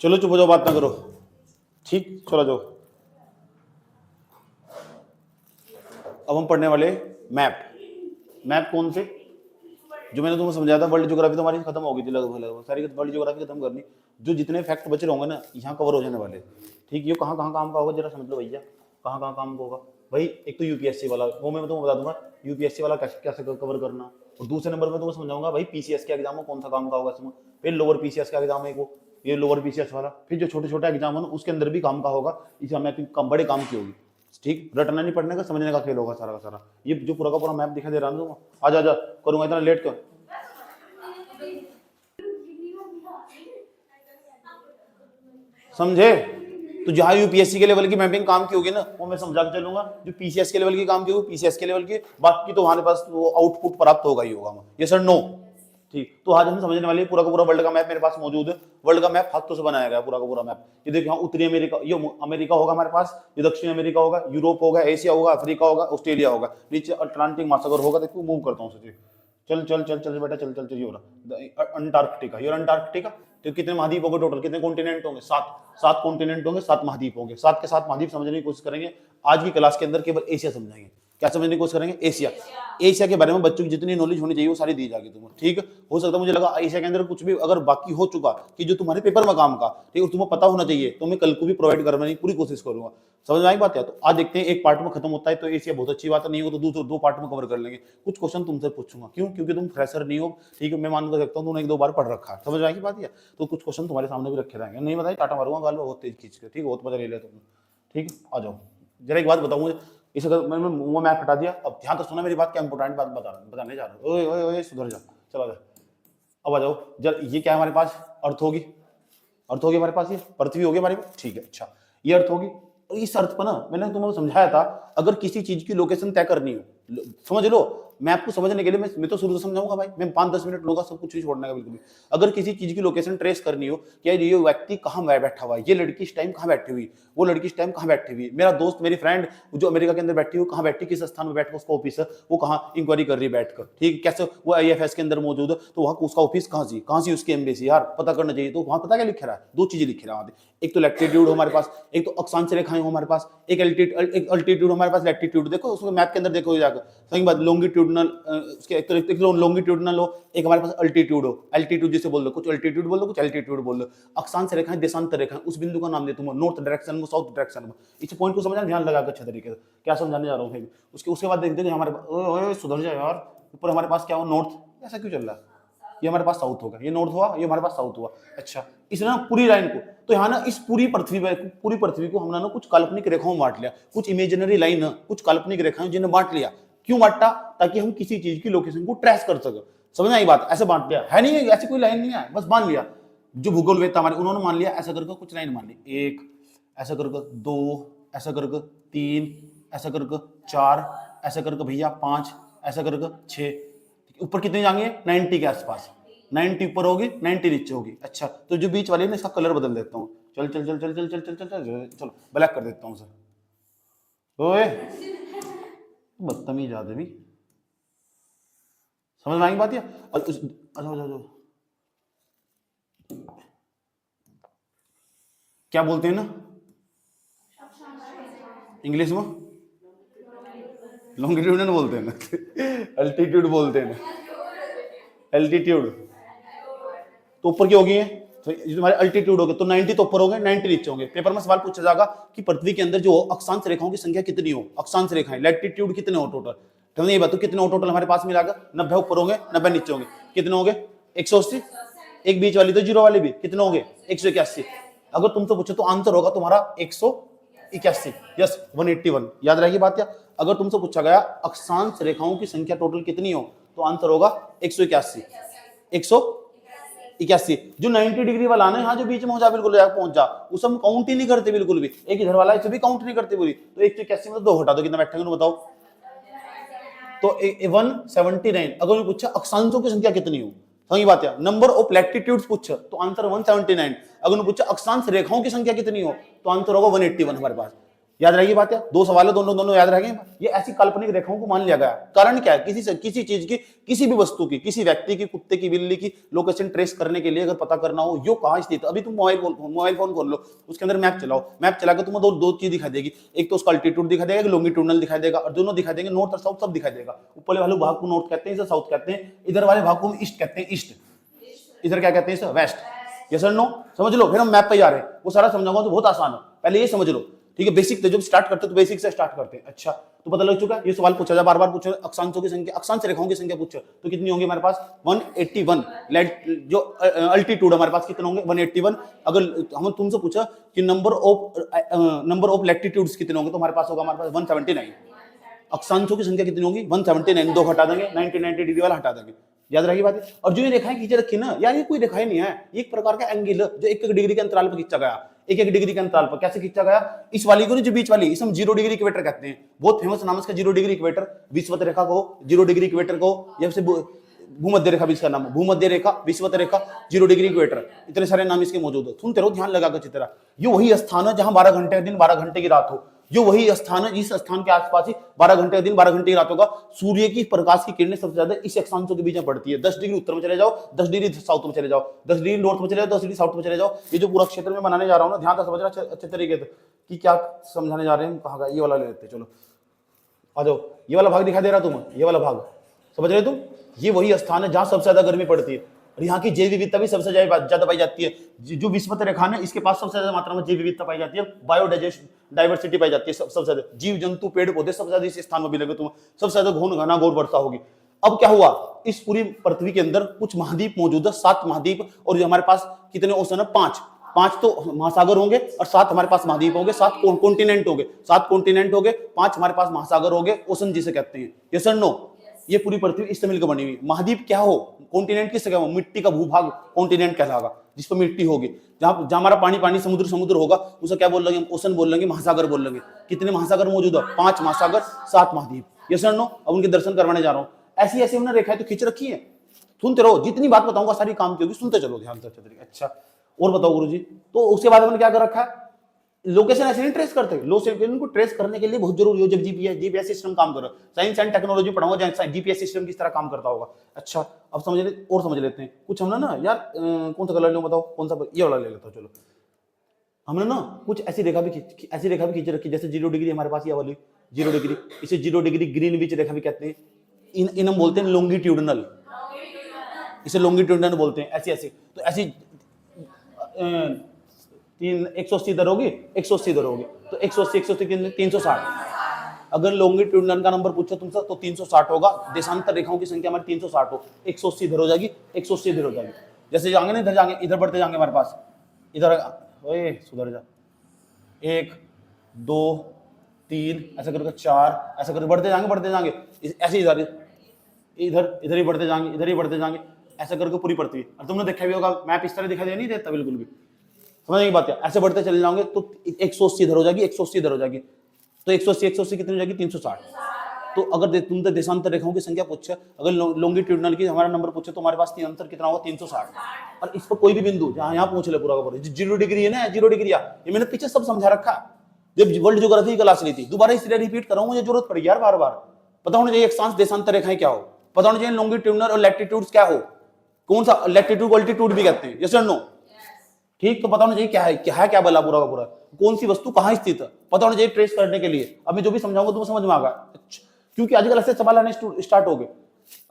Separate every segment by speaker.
Speaker 1: चलो चुप हो जाओ, बात ना करो। ठीक, चलो जाओ। अब हम पढ़ने वाले मैप। मैप कौन से? जो मैंने तुम्हें समझाया था, वर्ल्ड ज्योग्राफी तो हमारी खत्म हो गई थी लगभग सारी। वर्ल्ड ज्योग्राफी खत्म करनी, जो जितने फैक्ट बचे होंगे ना यहाँ कवर हो जाने वाले। ठीक, ये कहाँ कहाँ काम का होगा जरा समझ लो भैया, कहाँ कहाँ काम का होगा भाई। एक तो यूपीएससी वाला, वो मैं तुम्हें बता दूंगा यूपीएससी वाला कैसे कवर करना। और दूसरे नंबर में तुम्हें समझाऊंगा भाई पीसीएस के एग्जाम में कौन सा काम का होगा इसमें। फिर लोअर पीसीएस का एग्जाम है वो, ये लोअर पीसीएस वाला। फिर जो छोटे छोटे एग्जाम है ना उसके अंदर भी काम का होगा, इसे हमें बड़े काम की होगी। ठीक, रटना नहीं पढ़ने का, समझने का खेल होगा सारा का सारा। ये जो पूरा का पूरा मैप दिखा दे रहा हूँ, आजा आजा, करूंगा इतना लेट क्यों? समझे? तो जहां यूपीएससी के लेवल की मैपिंग काम की होगी ना वो मैं समझा के चलूंगा, जो पीसीएस के लेवल की काम की होगी पीसीएस के लेवल की, बाकी तो हमारे पास वो आउटपुट प्राप्त होगा ही होगा। ये सर नो। ठीक, तो आज हम समझने वाले पूरा का पूरा वर्ल्ड का मैप मेरे पास मौजूद है। वर्ल्ड का मैप हाथों से बनाया गया पूरा का पूरा मैप। ये देखो, यहाँ उत्तरी अमेरिका, ये अमेरिका होगा हमारे पास, ये दक्षिण अमेरिका होगा, यूरोप होगा, एशिया होगा, अफ्रीका होगा, ऑस्ट्रेलिया होगा, नीचे अटलांटिक महासागर होगा। देखो मूव करता हूँ सोचिए, चल चल चल चल बेटा, चल चल चल। ये हो रहा अंटार्कटिका, ये अंटार्कटिका। तो कितने महाद्वीप होंगे टोटल, कितने कॉन्टिनेंट होंगे? 7 कॉन्टिनेंट होंगे, 7 महाद्वीप होंगे। 7 के 7 महाद्वीप समझने की कोशिश करेंगे आज की क्लास के अंदर। केवल एशिया समझाएंगे। क्या समझने की कोशिश करेंगे? एशिया। एशिया के बारे में बच्चों की जितनी नॉलेज होनी चाहिए वो सारी दी जाएगी तुम्हें। ठीक, हो सकता है मुझे लगा एशिया के अंदर कुछ भी अगर बाकी हो चुका कि जो तुम्हारे पेपर में काम का, ठीक, और तुम्हें पता होना चाहिए, तो मैं कल को भी प्रोवाइड करने की पूरी कोशिश करूंगा। समझ आई बात है? तो आज देखते हैं, एक पार्ट में खत्म होता है तो एशिया बहुत अच्छी बात है, नहीं हो तो दूसरे 2 पार्ट में कवर कर लेंगे। कुछ क्वेश्चन तुमसे पूछूंगा, क्यों? क्योंकि तुम फ्रेशर नहीं हो। ठीक है, मैं मान कर सकता हूँ तुमने 1-2 बार पढ़ रखा है। समझ आएगी बात है? तो कुछ क्वेश्चन तुम्हारे सामने भी रखे रहेंगे, नहीं बताइए टाटा मारूंगा गाल में बहुत तेज खींच के। ठीक, बहुत मजा ले लिया तुमने। ठीक, आ जाओ। जरा एक बात बताऊँ मुझे, इस अगर मैंने वो मैप हटा दिया, अब ध्यान तो सुना मेरी बात, क्या इंपॉर्टेंट बात बताने जा रहा हूँ। ओए ओए ओए, सुधर जा, चला जा। अब आ जाओ जरा, ये क्या है हमारे पास? अर्थ होगी, अर्थ होगी हमारे पास, ये पृथ्वी होगी हमारे पास। ठीक है, अच्छा, ये अर्थ होगी। और इस अर्थ पर ना मैंने तुम्हें समझाया था, अगर किसी चीज की लोकेशन तय करनी हो, समझ लो, मैं आपको समझने के लिए मैं तो शुरू से समझाऊंगा भाई, मैं 5-10 मिनट लूंगा, सब कुछ नहीं छोड़ने का बिल्कुल भी। अगर किसी चीज की लोकेशन ट्रेस करनी हो, क्या ये व्यक्ति कहाँ बैठा हुआ है, ये लड़की इस टाइम कहाँ बैठी हुई, वो लड़की इस टाइम कहाँ बैठी हुई, मेरा दोस्त मेरी फ्रेंड जो अमेरिका के अंदर बैठी हुई कहाँ बैठी, किस स्थान में बैठ कर उसका ऑफिस है, वो कहाँ इंक्वायरी कर रही है बैठकर। ठीक, कैसे वो आईएफएस के अंदर मौजूद है, तो वहाँ उसका ऑफिस कहाँ सी उसकी एम्बेसी, यार पता करना चाहिए। तो वहाँ पता क्या लिख रहा है? 2 चीजें लिख रहा है, एक तो लैटिट्यूड हमारे पास, एक तो अक्षांश रेखाएं हो हमारे पास, एक अल्टीट्यूड हमारे पास, लैटिट्यूड। देखो उसको मैप के अंदर देखो जाकर, सही बात। लॉन्गिट्यूडनल, उसके एक तो लॉन्गिट्यूडनल हो, एक हमारे पास अल्टीट्यूड हो। एल्टीट्यूड जिसे बोल दो, कुछ अल्टीट्यूड बोल दो, कुछ एल्टीट्यूड बोल दो। अक्षांश रेखाएं, देशांतर रेखाएं, उस बिंदु का नाम दे तुम, नॉर्थ डायरेक्शन में, साउथ डायरेक्शन में। इस पॉइंट को समझना, ध्यान लगा अच्छे तरीके से क्या समझाने जा रहा हूँ। उसके बाद देखते हैं हमारे पास, सुधर जाए यार, ऊपर हमारे पास क्या हो, नॉर्थ, ऐसा क्यों चल रहा है? ये हमारे पास साउथ होगा, ये नॉर्थ हुआ, ये हमारे पास साउथ हुआ। अच्छा, इस ना पूरी लाइन को, तो यहाँ ना इस पूरी पृथ्वी को हमने ना कुछ काल्पनिक रेखाओं बांट लिया, कुछ इमेजिनरी लाइन, कुछ काल्पनिक रेखाएं जिन्हें बांट लिया। क्यों बांटा? ताकि हम किसी चीज की लोकेशन को ट्रेस कर सके। समझ आई बात? ऐसे बांट लिया है, नहीं ऐसी कोई लाइन नहीं है, बस मान लिया। जो भूगोलवेत्ता हमारे उन्होंने मान लिया, ऐसा करके कुछ लाइन मान ली, 1 ऐसा करके, 2 ऐसा करके, 3 ऐसा करके, 4 ऐसा करके भैया, 5 ऐसा करके, 6। ऊपर कितने जाएंगे? 90 के आसपास। 90 ऊपर होगी, 90 नीचे होगी। अच्छा, तो जो बीच वाली है ना, इसका कलर बदल देता हूँ। चल चल चल चल चल चल चल चल चल चलो, ब्लैक कर देता हूँ सर। ओए बदतमीज आदमी, समझ में आई बात? क्या बोलते हैं ना इंग्लिश में? लॉन्गिट्यूडनल बोलते हैं ना, अल्टीट्यूड बोलते हैं ना, एल्टीट्यूड। तो ऊपर की होगी, तो तुम्हारे अल्टीट्यूड हो गए, तो 90 तो ऊपर हो गए, 90 नीचे होंगे। पेपर में सवाल पूछा जाएगा कि पृथ्वी के अंदर जो अक्षांश रेखाओं की संख्या कितनी हो, अक्षांश रेखाएं, लैटिट्यूड कितने हो टोटल। तो ये बताओ कितने हो टोटल हमारे पास मिलाकर? 90 ऊपर होंगे, 90 नीचे होंगे। कितने होंगे? 180। एक बीच वाली तो जीरो वाली भी, कितने होंगे? 181। अगर तुमसे पूछो तो आंसर होगा तुम्हारा 181, यस 181। याद रहेगी बात? या अगर तुमसे पूछा गया अक्षांश रेखाओं की संख्या टोटल कितनी हो, तो आंसर होगा 181। 181। जो 90 डिग्री वाला ना, यहाँ जो बीच में हो जा, बिल्कुल पहुंच जा, उसे हम काउंट ही नहीं करते बिल्कुल भी। एक इधर वाला इसे भी काउंट नहीं करते पूरी। तो 181 में 2 हटा दो, कितना बैठेंगे बताओ? तो 179। अगर मैं पूछा अक्षांशों की संख्या कितनी हो, समझी बात है? नंबर ऑफ लैटिट्यूड्स पूछा तो आंसर 179। अगर मैं पूछा अक्षांश रेखाओं की संख्या कितनी हो, तो आंसर होगा 181 हमारे पास। याद रहेगी बात? है दो सवाल है, दोनों दोनों याद रहेंगे। ये ऐसी काल्पनिक रेखाओं को मान लिया गया। कारण क्या है? किसी चीज की, किसी भी वस्तु की, किसी व्यक्ति की, कुत्ते की, बिल्ली की लोकेशन ट्रेस करने के लिए अगर पता करना हो यो कहां स्थित। अभी तुम मोबाइल फोन खोल लो, उसके अंदर मैप चलाओ, मैप चला के तुम्हें दो चीज दिखा देगी। एक तो उसका अल्टीट्यूड दिखा देगा, लॉन्गिट्यूडनल दिखा देगा, और दोनों दिखा देंगे, नॉर्थ और साउथ सब दिखा देगा। ऊपर वाले भाग को नॉर्थ कहते हैं, इसे साउथ कहते हैं। इधर वाले भाग को ईस्ट कहते हैं, ईस्ट। इधर क्या कहते हैं? इसे वेस्ट। यस और नो? समझ लो। फिर हम मैप पे जा रहे हैं, वो सारा समझाऊंगा तो बहुत आसान है। पहले ये समझ लो, ठीक है? बेसिक जब स्टार्ट करते तो बेसिक से स्टार्ट करते हैं। अच्छा, तो पता लग चुका है। ये सवाल पूछा जा, बार बार पूछा, अक्षांशों की संख्या, अक्षांश रेखाओं की संख्या पूछा तो कितनी होंगी हमारे पास? 181। जो अल्टीट्यूड हमारे पास कितने होंगे? 181। अगर हम तुमसे पूछा कि नंबर ऑफ लैटिट्यूड्स कितने होंगे तो हमारे पास होगा, हमारे पास 179। अक्षांशों की संख्या कितनी होगी? 179। दो हटा देंगे, 90 डिग्री वाला हटा देंगे। याद रहेगी बात? और जो ये रेखाएं खींचे रखी ना यार, ये कोई रेखाएं नहीं है, एक प्रकार का एंगल जो एक डिग्री के अंतराल पर खींचा गया। एक डिग्री के अंतराल पर कैसे खींचा गया? इस वाली को, जो बीच वाली, इसे हम 0 डिग्री इक्वेटर कहते हैं। बहुत फेमस नाम है इसका, 0 डिग्री इक्वेटर। विषुवत रेखा को 0 डिग्री इक्वेटर को, या फिर भूमध्य रेखा भी इसका नाम है। भूमध्य रेखा, विषुवत रेखा, 0 डिग्री इक्वेटर, इतने सारे नाम इसके मौजूद है। सुनते रहो ध्यान लगाकर चित्रा। ये वही स्थान है जहां 12 घंटे का दिन, 12 घंटे की रात हो। जो वही स्थान है जिस स्थान के आसपास ही 12 घंटे का दिन, 12 घंटे की रात होगा। सूर्य की प्रकाश की किरणें सबसे ज्यादा इस अक्षांशों के बीच में पड़ती है। 10 डिग्री उत्तर में चले जाओ, 10 डिग्री साउथ में चले जाओ, 10 डिग्री नॉर्थ में चले जाओ, 10 डिग्री साउथ में चले जाओ। ये जो पूरा क्षेत्र में बनाने जा रहा हूं ना, ध्यान से समझना अच्छे तरीके से कि क्या समझाने जा रहे हैं। कहाँ का ये वाला ले लेते, चलो आ जाओ। ये वाला भाग दिखाई दे रहा तुम्हें? ये वाला भाग समझ रहे तुम? ये वही स्थान है जहां सबसे ज्यादा गर्मी पड़ती है, और यहाँ की जैव विविधता भी सबसे ज्यादा पाई जाती है। जो विषुवत रेखा है इसके पास सबसे ज्यादा मात्रा में जैव विविधता पाई जाती है, बायोडाइवर्सिटी पाई जाती है। सबसे ज्यादा जीव जंतु, पेड़ पौधे सबसे ज्यादा इस स्थान में मिलेंगे तुम्हें। सबसे ज्यादा घना घोर वर्षा होगी। अब क्या हुआ? इस पूरी पृथ्वी के अंदर कुछ महाद्वीप मौजूद है, 7 महाद्वीप। और जो हमारे पास कितने ओशन है? 5 तो महासागर होंगे, और 7 हमारे पास महाद्वीप होंगे, 7 कॉन्टिनेंट होंगे, 7 कॉन्टिनेंट होंगे, 5 हमारे पास महासागर होंगे, ओशन जिसे कहते हैं। यस और नो? ये पूरी पृथ्वी इससे मिलकर बनी हुई। महाद्वीप क्या हो? कॉन्टिनेंट किससे क्या हो? मिट्टी का भूभाग कॉन्टिनेंट कहलागा, जिस पर मिट्टी होगी। जहां हमारा पानी समुद्र होगा, उसे क्या बोल लेंगे? हम ओशन बोल लेंगे, महासागर बोल लेंगे। कितने महासागर मौजूद है? 5 महासागर, 7 महाद्वीप। यस और नो? अब उनके दर्शन करवाने जा रहा हूं। ऐसी ऐसी हमने रेखाएं तो खींच रखी है। सुनते रहो, जितनी बात बताऊंगा सारी काम की होगी, सुनते चलो ध्यान से। अच्छा, और बताओ गुरुजी। तो उसके बाद हमने क्या कर रखा है? लोकेशन ऐसे नहीं ट्रेस करते। लोकेशन को ट्रेस करने के लिए बहुत जरूरी हो जब जीपीएस सिस्टम काम कर रहा है। साइंस एंड टेक्नोलॉजी पढ़ाऊंगा, जीपीएस सिस्टम किस तरह काम करता होगा। अच्छा, अब समझ लेते हैं कुछ। हमने ना यार कौन सा कलर लो बताओ, कौन सा? ये वाला ले लेता हूं। चलो, हमने ना कुछ ऐसी रेखा भी खींच रखी, जैसे 0 डिग्री हमारे पास ये वाली 0 डिग्री। इसे 0 डिग्री ग्रीनविच रेखा भी कहते हैं। इन हम बोलते हैं लॉन्गिट्यूडनल, इसे लॉन्गिट्यूडनल बोलते हैं। ऐसी तो ऐसी 180 इधर होगी, 180 इधर होगी, तो 180 360। अगर लॉन्गिट्यूडनल का नंबर पूछो तुमसे तो 360 होगा। देशांतर रेखाओं की संख्या हमारी 360 हो, 180 इधर हो जाएगी, 180 इधर हो जाएगी। जैसे जाएंगे ना, इधर जाएंगे, इधर बढ़ते जाएंगे हमारे पास, इधर ओए सुधर जा, 1 2 3 ऐसा करके 4, ऐसा करके बढ़ते जाएंगे ऐसे इधर ही बढ़ते जाएंगे, ऐसा करके पूरी पड़ती है। और तुमने देखा भी होगा मैप इस तरह दिखाई नहीं देता बिल्कुल भी। समझने की बात है? ऐसे बढ़ते चले जाओगे तो 180 इधर हो जाएगी, 180 इधर हो जाएगी, तो 180 कितनी हो जाएगी? 360। तो अगर तुमने देशांतर रेखाओं की संख्या पूछे, अगर लॉन्गिट्यूडनल की हमारा नंबर पूछे तो हमारे पास अंतर कितना होगा? 360। और इस पर कोई भी बिंदु जहां यहाँ पूछ ले पूरा का पूरा 0 डिग्री है ना, 0 डिग्री ये मैंने पीछे सब समझा रखा। जब वर्ल्ड ज्योग्राफी क्लास ली थी, दोबारा इसलिए रिपीट कर रहा हूं, मुझे जरूरत पड़ी यार बार बार। पता होना चाहिए अक्षांश देशांतर रेखाएं क्या हो, पता होना चाहिए लॉन्गिट्यूडनल और लैटिट्यूड्स क्या हो, कौन सा लैटिट्यूड अल्टीट्यूड भी कहते हैं। यस और नो? ठीक, तो पता होना चाहिए क्या बला पूरा का पूरा, कौन सी वस्तु कहां स्थित है, पता होना चाहिए ट्रेस करने के लिए। अब मैं जो भी समझाऊंगा तुम्हें समझ में आएगा, क्योंकि आजकल ऐसे सवाल आने स्टार्ट हो गए।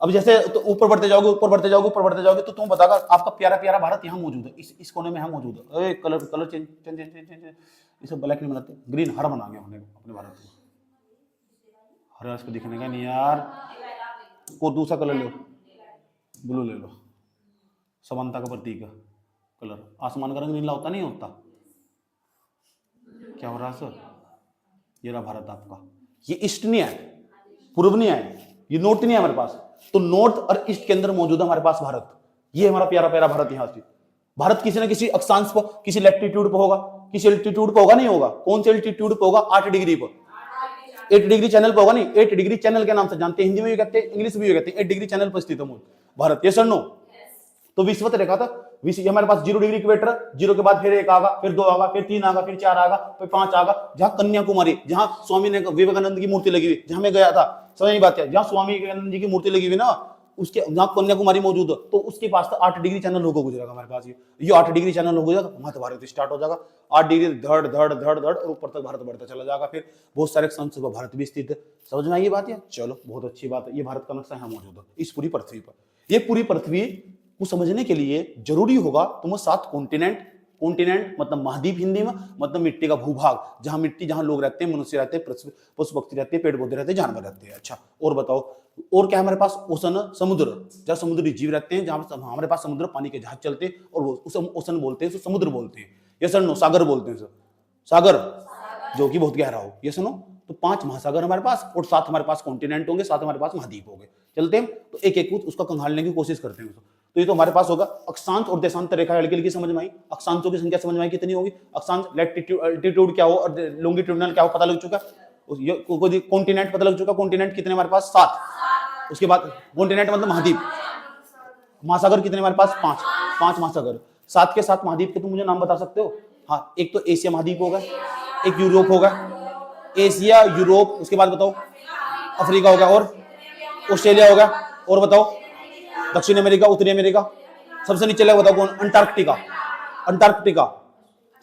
Speaker 1: अब जैसे तो ऊपर बढ़ते जाओगे तो तुम बताओगे आपका प्यारा प्यारा भारत यहाँ मौजूद है, इस कोने में यहाँ मौजूद है। कलर चेंज इसे ब्लैक नहीं बनाते, ग्रीन हरा बना गया हमने अपने भारत को। हरा इसको दिखने का नहीं यार, को दूसरा कलर लो, ब्लू ले लो, समानता का प्रतीक है कलर। आसमान का रंग नीला होता नहीं होता? क्या हो रहा है सर? ये रहा भारत आपका। ये ईस्ट नहीं है, पूर्व नहीं है, ये नॉर्थ नहीं है हमारे पास। तो नॉर्थ और ईस्ट के अंदर मौजूद है हमारे पास भारत। ये हमारा प्यारा प्यारा भारत। यहाँ से भारत किसी न किसी अक्षांश पर, किसी लैटिट्यूड पर होगा, किसी एल्टीट्यूड पर होगा, नहीं होगा। कौन से एल्टीट्यूड पर होगा? 8 डिग्री पर, 8 डिग्री चैनल पर होगा। नहीं, 8 डिग्री चैनल के नाम से जानते हैं, हिंदी में भी कहते हैं, इंग्लिश में भी कहते हैं। 8 डिग्री चैनल पर स्थित है भारत। ये सर नो? तो विश्वत रेखा था, ये हमारे पास 0 डिग्री इक्वेटर, 0 के बाद फिर 1 आगा, फिर 2 आगा, फिर 3 आगा, फिर 4 आगा, फिर 5 आगा, जहां कन्याकुमारी, जहां स्वामी ने विवेकानंद की मूर्ति लगी हुई, जहां मैं गया था, समझ बात है, जहां स्वामी विवेकानंद जी की मूर्ति लगी हुई ना, उसके जहां कन्याकुमारी मौजूद है, तो उसके पास तो 8 डिग्री चैनल होगा गुजरेगा हमारे पास, ये 8 डिग्री चैनल हो जाएगा, मध्य भारत स्टार्ट हो जाएगा, 8 डिग्री धड़ धड़ धड़ धड़ और ऊपर तक भारत बढ़ता चला जाएगा, फिर बहुत सारे संत भारत भी स्थित है। समझ में आई ये बात है? चलो बहुत अच्छी बात है, ये भारत का नक्शा यहाँ मौजूद है इस पूरी पृथ्वी पर। ये पूरी पृथ्वी को समझने के लिए जरूरी होगा तुम्हें 7 कॉन्टिनेंट, कॉन्टिनेंट मतलब महाद्वीप हिंदी में, मतलब मिट्टी का भूभाग, जहां मिट्टी, जहां लोग रहते हैं, मनुष्य रहते हैं, पशु पक्षी रहते हैं, पेड़ पौधे रहते हैं, जानवर रहते हैं। अच्छा और बताओ, और क्या हमारे पास? ओशन, समुद्र, जहां समुद्री जीव रहते हैं, जहां हमारे पास समुद्र पानी के जहाज चलते हैं, और उसे ओशन बोलते हैं, समुद्र बोलते हैं। ये सर सागर बोलते हैं, सर सागर जो कि बहुत गहरा हो। ये सुनो, तो 5 महासागर हमारे पास और 7 हमारे पास कॉन्टिनेंट होंगे, 7 हमारे पास महाद्वीप होंगे। चलते हैं तो एक एक उसका कंगालने की कोशिश करते हैं। तो ये तो हमारे पास होगा अक्षांश और देशांतर रेखा, हल्की हल्की समझ में आई। अक्षांशों की संख्या समझ में आई कितनी होगी? अक्षांश लैटिट्यूड क्या हो और लॉन्गिट्यूडनल क्या हो पता लग चुका, कॉन्टिनेंट पता लग चुका। कॉन्टिनेंट कितने हमारे पास? 7। उसके बाद कॉन्टिनेंट मतलब महाद्वीप। महासागर कितने हमारे पास? 5 महासागर। 7 के 7 महाद्वीप के तुम मुझे नाम बता सकते हो? हाँ, एक तो एशिया महाद्वीप होगा, एक यूरोप होगा, एशिया यूरोप, उसके बाद बताओ अफ्रीका होगा, और ऑस्ट्रेलिया होगा, और बताओ दक्षिण अमेरिका, उत्तरी अमेरिका, सबसे नीचे लगा बताओ कौन? अंटार्कटिका। अंटार्कटिका,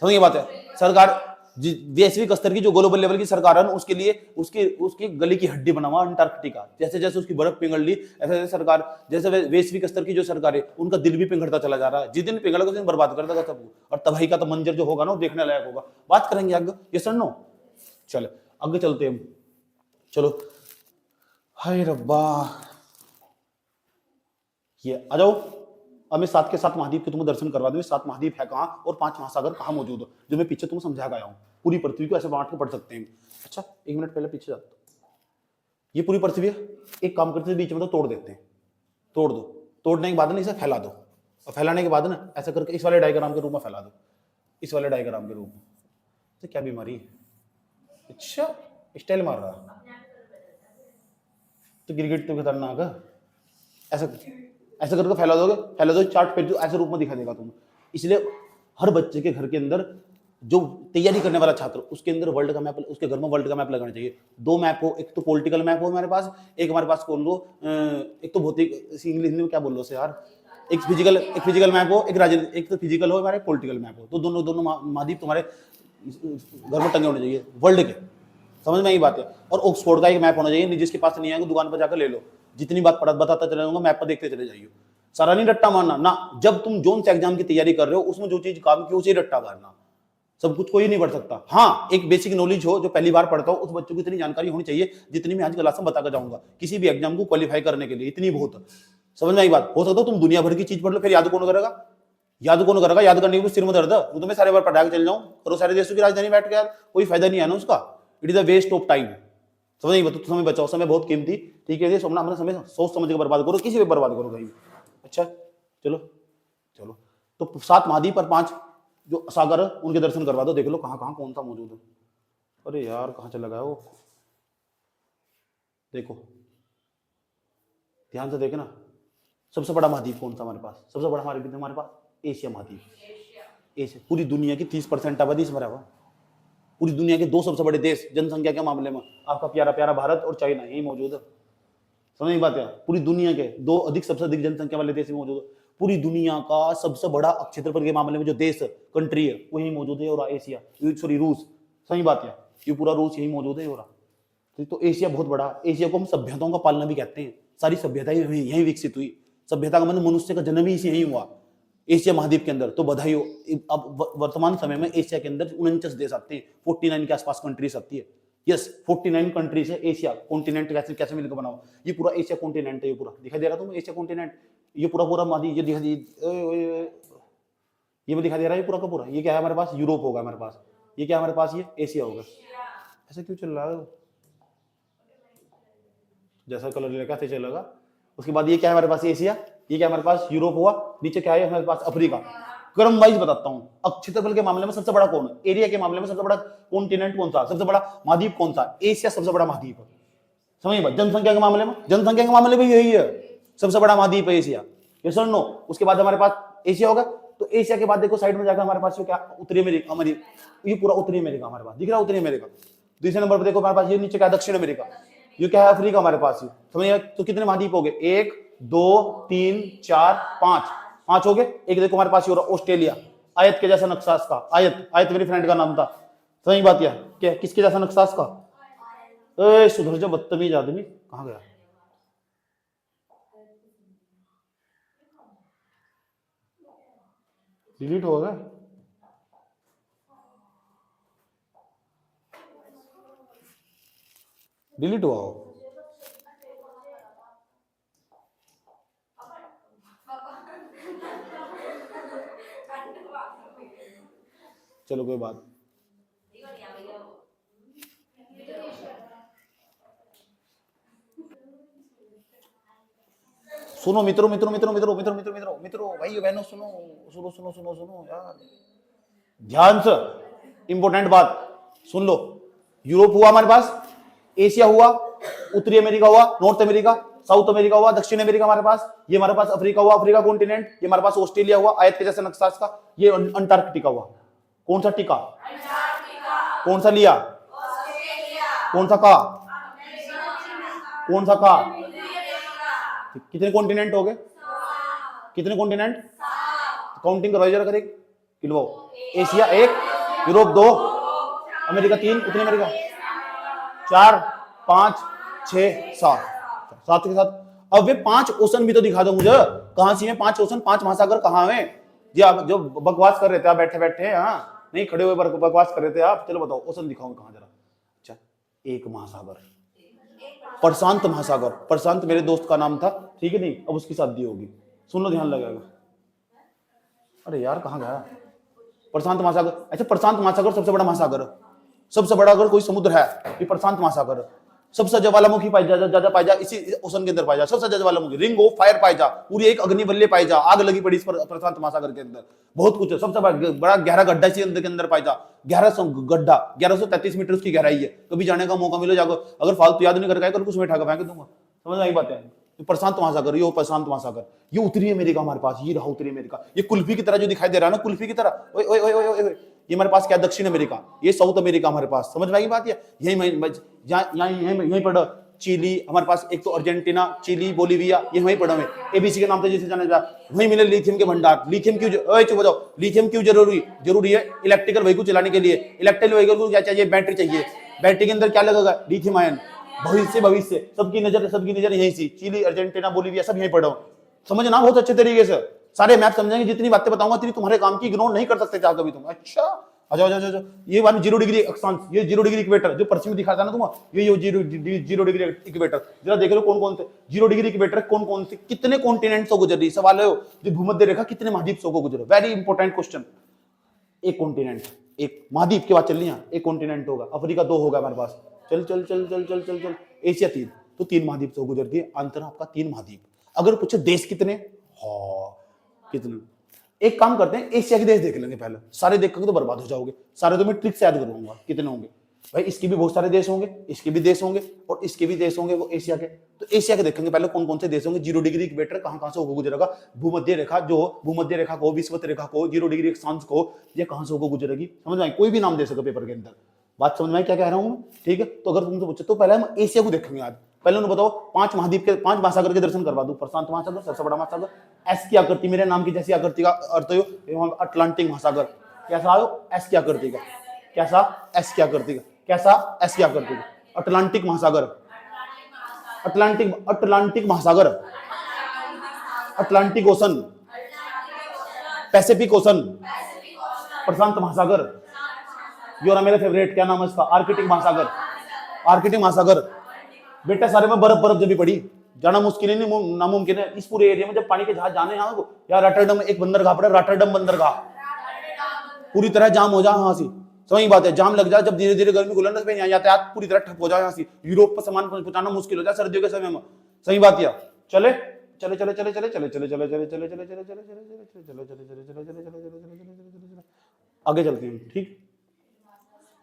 Speaker 1: समझ ये बात है। सरकार वैश्विक स्तर की जो ग्लोबल लेवल की सरकार है उसके लिए उसकी गले की हड्डी बना हुआ अंटार्कटिका। जैसे जैसे उसकी बर्फ पिघल ली, ऐसे ऐसे सरकार, जैसे वैश्विक स्तर की जो सरकार है उनका दिल भी पिघलता चला जा रहा है। जिस दिन पिघलेगा उस दिन बर्बाद कर देगा सबको, और तबाही का तो मंजर जो होगा ना वो देखने लायक होगा। बात करेंगे आगे, ये सर नो। चलो आगे चलते हैं, चलो। हाय रब्बा, ये आ जाओ। अब मैं 7 के 7 महाद्वीप के तुम्हें दर्शन करवा दूं। 7 महाद्वीप है कहां और 5 महासागर कहां मौजूद है, जो मैं पीछे तुम्हें समझा गया हूं। पूरी पृथ्वी को ऐसे बांट के पढ़ सकते हैं। अच्छा 1 मिनट पहले पीछे जाता। ये पूरी पृथ्वी है, एक काम करते हैं बीच में तो तोड़ देते हैं, तोड़ दो। तोड़ने के बाद ना इसे फैला दो, और फैलाने के बाद ना ऐसा करके इस वाले डायग्राम के रूप में फैला दो, इस वाले डायग्राम के रूप में। तो क्या बीमारी है? अच्छा स्टाइल मार रहा तो गिरगिट तो खतरनाक है। ऐसा करके फैला दो चार्ट पे, ऐसे रूप में दिखा देगा तुम्हें। इसलिए हर बच्चे के घर के अंदर जो तैयारी करने वाला छात्र, उसके अंदर वर्ल्ड का मैप, उसके घर में वर्ल्ड का मैप लगाना चाहिए। 2 मैप हो, एक तो पॉलिटिकल मैप हो हमारे पास, एक हमारे पास कौन दो, एक तो भौतिक, इंग्लिश में क्या बोल लो से यार, एक फिजिकल मैप हो, एक तो फिजिकल हो हमारे, पॉलिटिकल मैप हो। तो दोनों महाद्वीप तुम्हारे घर में टंगे होने चाहिए वर्ल्ड के। समझ में आई बात है। और ऑक्सफोर्ड का एक मैप होना चाहिए, जिसके पास नहीं आएगा दुकान पर जाकर ले लो। जितनी बात बताता चले जाऊंगा, मैप पर देखते चले जाइए। सारा नहीं रट्टा मारना ना। जब तुम जोन से एग्जाम की तैयारी कर रहे हो, उसमें जो चीज काम की उसे रट्टा मारना। सब कुछ कोई नहीं पढ़ सकता। हाँ, एक बेसिक नॉलेज हो, जो पहली बार पढ़ता हो उस बच्चों को इतनी जानकारी होनी चाहिए जितनी मैं आज क्लास में बताकर जाऊंगा। किसी भी एग्जाम को क्वालिफाई करने के लिए इतनी बहुत। समझ में आई बात? हो सकता है तुम दुनिया भर की चीज पढ़ लो, फिर याद कौन करेगा? याद करने के सिर में दर्द है। वो तो मैं सारे बार पढ़ा के चल जाऊं और सारे देशों की राजधानी बैठ के, यार कोई फायदा नहीं है ना उसका। It is a waste of time. समझ नहीं, तो समय बचाओ, समय बहुत कीमती। ठीक है, सोमना अपना समय सोच समझ के बर्बाद करो, किसी भी बर्बाद करो भाई। अच्छा चलो, तो 7 महाद्वीप पर 5 जो सागर है उनके दर्शन करवा दो। देख लो कहाँ कहाँ कौन सा मौजूद है। अरे यार कहाँ चला गया वो? देखो ध्यान से देखना। सबसे बड़ा महाद्वीप कौन सा हमारे पास? सबसे बड़ा हमारे पास एशिया महाद्वीप। एशिया पूरी दुनिया की 30% आबादी से भरा हुआ। पूरी दुनिया के 2 सबसे बड़े देश जनसंख्या के मामले में, आपका प्यारा प्यारा भारत और चाइना, यही मौजूद है। समझ नहीं बात है? पूरी दुनिया के 2 सबसे अधिक जनसंख्या वाले देश मौजूद है। पूरी दुनिया का सबसे बड़ा क्षेत्रफल के मामले में जो देश कंट्री है वही मौजूद है, और एशिया, सॉरी रूस। सही बात है, ये पूरा रूस यही मौजूद है। और तो एशिया बहुत बड़ा। एशिया को हम सभ्यताओं का पालना भी कहते हैं। सारी सभ्यता यही विकसित हुई। सभ्यता का मतलब मनुष्य का जन्म ही यही हुआ, एशिया महाद्वीप के अंदर। तो बधाई हो। अब वर्तमान समय में एशिया के अंदर 49 देश आते हैं, 49 के आसपास कंट्रीज आती है। यस 49 कंट्रीज है एशिया कॉन्टिनेंट। कैसे मिलकर बना हुआ? ये पूरा एशिया कॉन्टिनेंट है। ये पूरा दिखाई दे रहा तुम्हें एशिया कॉन्टिनेंट? ये पूरा महाद्वीप ये दिखाई, ये भी दिखाई दे रहा है पूरा का पूरा। ये क्या है हमारे पास? यूरोप होगा हमारे पास। ये क्या हमारे पास? ये एशिया होगा। ऐसा क्यों चल रहा है? जैसा कलर लेगा ऐसे चलेगा। उसके बाद ये क्या है हमारे पास? एशिया। ये क्या हमारे पास? यूरोप हुआ। नीचे क्या है हमारे पास? अफ्रीका। क्रम वाइज बताता हूं। अब क्षेत्रफल के मामले में सबसे बड़ा कौन है? एरिया के मामले में सबसे बड़ा कॉन्टिनेंट कौन सा? सबसे बड़ा महाद्वीप कौन सा? एशिया सबसे बड़ा महाद्वीप है। समझिए बात। जनसंख्या के मामले में भी यही है, सबसे बड़ा महाद्वीप है एशिया। ये सर नो। उसके बाद हमारे पास एशिया होगा, तो एशिया के बाद देखो साइड में जाकर हमारे पास क्या, उत्तरी अमेरिका, हमारी ये पूरा उत्तरी अमेरिका हमारे पास दिख रहा है, उत्तरी अमेरिका। दूसरे नंबर पर देखो हमारे पास ये नीचे क्या है, दक्षिण अमेरिका। ये क्या है, अफ्रीका हमारे पास। समझिए तो कितने महाद्वीप हो गए, 1 2 3 4 5, 5 हो गए। एक देखो हमारे पास ये हो रहा ऑस्ट्रेलिया, आयत के जैसा नक्शा इसका, आयत, आयत मेरी फ्रेंड का नाम था। सही बात क्या, किसके जैसा नक्शा इसका? सुधर जो बदतमीज आदमी, कहाँ गया? डिलीट हो गया। डिलीट हुआ हो। चलो कोई बात। सुनो मित्रों मित्रों मित्रों मित्रों मित्रों मित्रों मित्रों मित्रों भाई बहनों, सुनो सुनो सुनो सुनो सुनो यार, ध्यान से, इंपॉर्टेंट बात सुन लो। यूरोप हुआ हमारे पास, एशिया हुआ, उत्तरी अमेरिका हुआ, नॉर्थ अमेरिका, साउथ अमेरिका हुआ, दक्षिण अमेरिका हमारे पास, ये हमारे पास अफ्रीका हुआ, अफ्रीका कॉन्टिनेंट, ये हमारे पास ऑस्ट्रेलिया हुआ, आयत के जैसे नक्शा का, ये अंटार्कटिका हुआ। कौन सा टिका, कौन सा लिया, कौन सा का, कौन सा का? कितने कॉन्टिनेंट हो गए, कितने कॉन्टिनेंट? काउंटिंग करवाइए जरा, करें गिनवाओ। एशिया 1, यूरोप 2, अमेरिका 3, उत्तरी अमेरिका 4 5 6 7, 7 के साथ। अब वे 5 ओशन भी तो दिखा दो मुझे, कहां से है 5 ओशन, 5 महासागर कहां है? जी आप जो बकवास कर रहे थे आप बैठे बैठे, हाँ नहीं खड़े हुए बकवास कर रहे थे आप, चलो बताओ ओशन दिखाओ कहां जरा। अच्छा, एक महासागर, प्रशांत महासागर। प्रशांत मेरे दोस्त का नाम था, ठीक है नहीं, अब उसकी शादी होगी, सुन लो ध्यान लगेगा। अरे यार कहाँ गया प्रशांत महासागर? अच्छा प्रशांत महासागर सबसे बड़ा महासागर, सबसे बड़ा अगर कोई समुद्र है ये प्रशांत महासागर। सबसे ज्वालामुखी पाई जा पाई जा इसी ओशन के अंदर पाई जा, सबसे ज्वालामुखी, रिंग ऑफ फायर पाई जा, पूरी एक अग्निवल्य पाई जा, आग लगी पड़ी इस प्रशांत महासागर के अंदर, बहुत कुछ है। सबसे बड़ा गहरा गड्ढा इसी अंदर के अंदर पाई जा, गहरा गड्ढा, 1133 मीटर उसकी गहराई है। कभी जाने का मौका मिले जाकर, अगर फालतू याद नहीं करके कुछ में उठा फेंक दूंगा, समझ आई बात है। प्रशांत महासागर, ये प्रशांत महासागर, ये उत्तरी अमेरिका हमारे पास, ये रहा उत्तरी अमेरिका, ये कुल्फी की तरह जो दिखाई दे रहा है ना, कुल्फी की तरह, ओए ओए ओए ओए ओए, ये हमारे पास क्या दक्षिण अमेरिका, ये साउथ अमेरिका हमारे पास, समझ में आई बात है। यही पढ़ो, चिली हमारे पास, एक तो अर्जेंटीना, चिली, बोलीविया, ये वहीं पढ़ो, एबीसी के नाम से जिसे जाना जाता, वहीं मिले लिथियम के भंडार। लिथियम क्यों, चुप जाओ, लिथियम क्यों जरूरी है? इलेक्ट्रिकल व्हीकल चलाने के लिए। इलेक्ट्रिकल व्हीकल को क्या चाहिए? बैटरी चाहिए। बैटरी के अंदर क्या लगेगा? Lithium ion. भविष्य सबकी नजर यही सी, चिली, अर्जेंटीना, बोलीविया सब यहीं पढ़ो, समझना बहुत अच्छे तरीके से, सारे मैप समझेंगे। जितनी बातें बताऊंगा इतनी तुम्हारे काम की, इग्नोर नहीं कर सकते चाहे कभी तुम। अच्छा अच्छा, ये वाली 0 डिग्री अक्षांश, ये 0 डिग्री इक्वेटर जो पश्चिम दिखाता ना तुम, ये 0 डिग्री इक्वेटर, जरा देख लो कौन कौन से 0 डिग्री इक्वेटर, कौन कौन से, कितने कॉन्टिनेंट्स को गुजर रही। सवाल है जो भूमध्य रेखा कितने महाद्वीप को गुजरे, वेरी इंपॉर्टेंट क्वेश्चन। एक कॉन्टिनेंट, एक महाद्वीप के बाद चल लिया, एक कॉन्टिनेंट होगा, अफ्रीका 2 होगा हमारे पास, चल चल चल चल चल चल चल, एशिया 3, तो 3 महाद्वीप से गुजरती है, अंतर आपका 3 महाद्वीप। अगर पूछे देश कितने, हाँ कितने, एक काम करते हैं एशिया के देश देख लेंगे पहले, सारे देखोगे तो बर्बाद हो जाओगे, सारे तो मैं ट्रिक से याद करूंगा कितने होंगे भाई। इसके भी बहुत सारे देश होंगे, इसके भी देश होंगे, और इसके भी देश होंगे, वो एशिया के। तो एशिया के देखेंगे पहले कौन कौन से देश होंगे। 0 डिग्री इक्वेटर कहां से होगा गुजरेगा, भूमध्य रेखा जो भूमध्य रेखा को, विषुवत रेखा को, 0 डिग्री अक्षांश को, ये कहां से होगा गुजरेगी, समझ में आई? कोई भी नाम दे सको पेपर के अंदर, बात समझ में आई क्या कह रहा हूं, ठीक है। तो अगर तुमसे पूछे तो पहले हम एशिया को देखेंगे आज। पहले उन्हें बताओ 5 महाद्वीप के, 5 महासागर के दर्शन करवा दूं। प्रशांत महासागर सबसे बड़ा महासागर, एस की आकृति, मेरे नाम की जैसी आकृति का अर्थ हो, अटलांटिक महासागर, कैसा आयो, एस की आकृति का, कैसा, एस की आकृति का, कैसा, एस की आकृति का, अटलांटिक महासागर, अटलांटिक महासागर, अटलांटिक ओशन, पैसिफिक ओशन, प्रशांत महासागर, ये रहा मेरा फेवरेट, क्या नाम है इसका, आर्कटिक महासागर, आर्कटिक महासागर। बेटा सारे में बर्फ जमी पड़ी, जाना मुश्किल नहीं, नामुमकिन है। इस पूरे एरिया में जब पानी के जहाज जाने यहाँ को, यार रॉटरडम एक बंदरगाह पड़ा, रॉटरडम बंदरगाह पूरी तरह जाम हो जाए यहाँ से, सही बात है, जाम लग जाए। जब धीरे धीरे गर्मी खुलने पे यातायात पूरी तरह ठप हो जाए यहाँ से, यूरोप पर सामान पहुंचाना मुश्किल हो जाए सर्दियों के समय में, सही बात है। चले चले चले चले चले चले चले चले चले चले चले चले चले चले चले चले चले आगे चलते हैं, ठीक।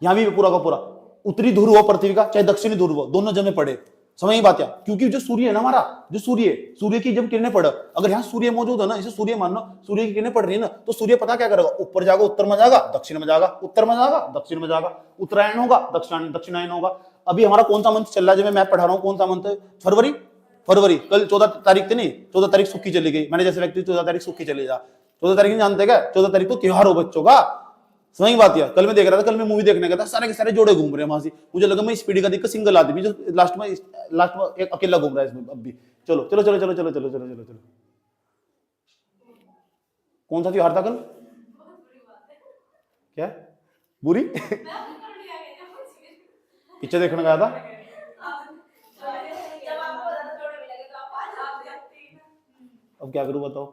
Speaker 1: यहाँ भी पूरा का पूरा उत्तरी ध्रुव पृथ्वी का, चाहे दक्षिणी ध्रुव, दोनों जमे पड़े, समझ में बात है, क्योंकि जो सूर्य है ना हमारा, जो सूर्य की जब किरणें पड़, अगर यहाँ सूर्य मौजूद है ना, इसे सूर्य मान लो, सूर्य की किरणें पड़ रही है ना, तो सूर्य पता क्या करेगा, ऊपर जाएगा उत्तर में जाएगा, दक्षिण में जाएगा, उत्तर में जाएगा, दक्षिण में जाएगा, उत्तरायण होगा, दक्षिणायन होगा। अभी हमारा कौन सा मंथ चल रहा है, जब मैं मैप पढ़ा रहा हूँ, कौन सा मंथ है, फरवरी। कल 14 तारीख थी नहीं, 14 तारीख सुखी चली गई, मैंने जैसे व्यक्ति 14 तारीख सुखी चली जा, 14 तारीख नहीं जानते क्या, 14 तारीख तो त्योहार हो बच्चों का। समझ बात है। कल मैं देख रहा था, कल मैं मूवी देखने गया था, सारे के सारे जोड़े घूम रहे हैं वहां से, मुझे लगा मैं स्पीडी का दिक्कत सिंगल आदमी जो लास्ट में एक अकेला घूम रहा है इसमें अब भी। चलो चलो चलो चलो चलो चलो चलो चलो चलो, कौन सा त्योहार था कल, क्या बुरी पिक्चर देखने गया था, अब क्या करूं बताओ,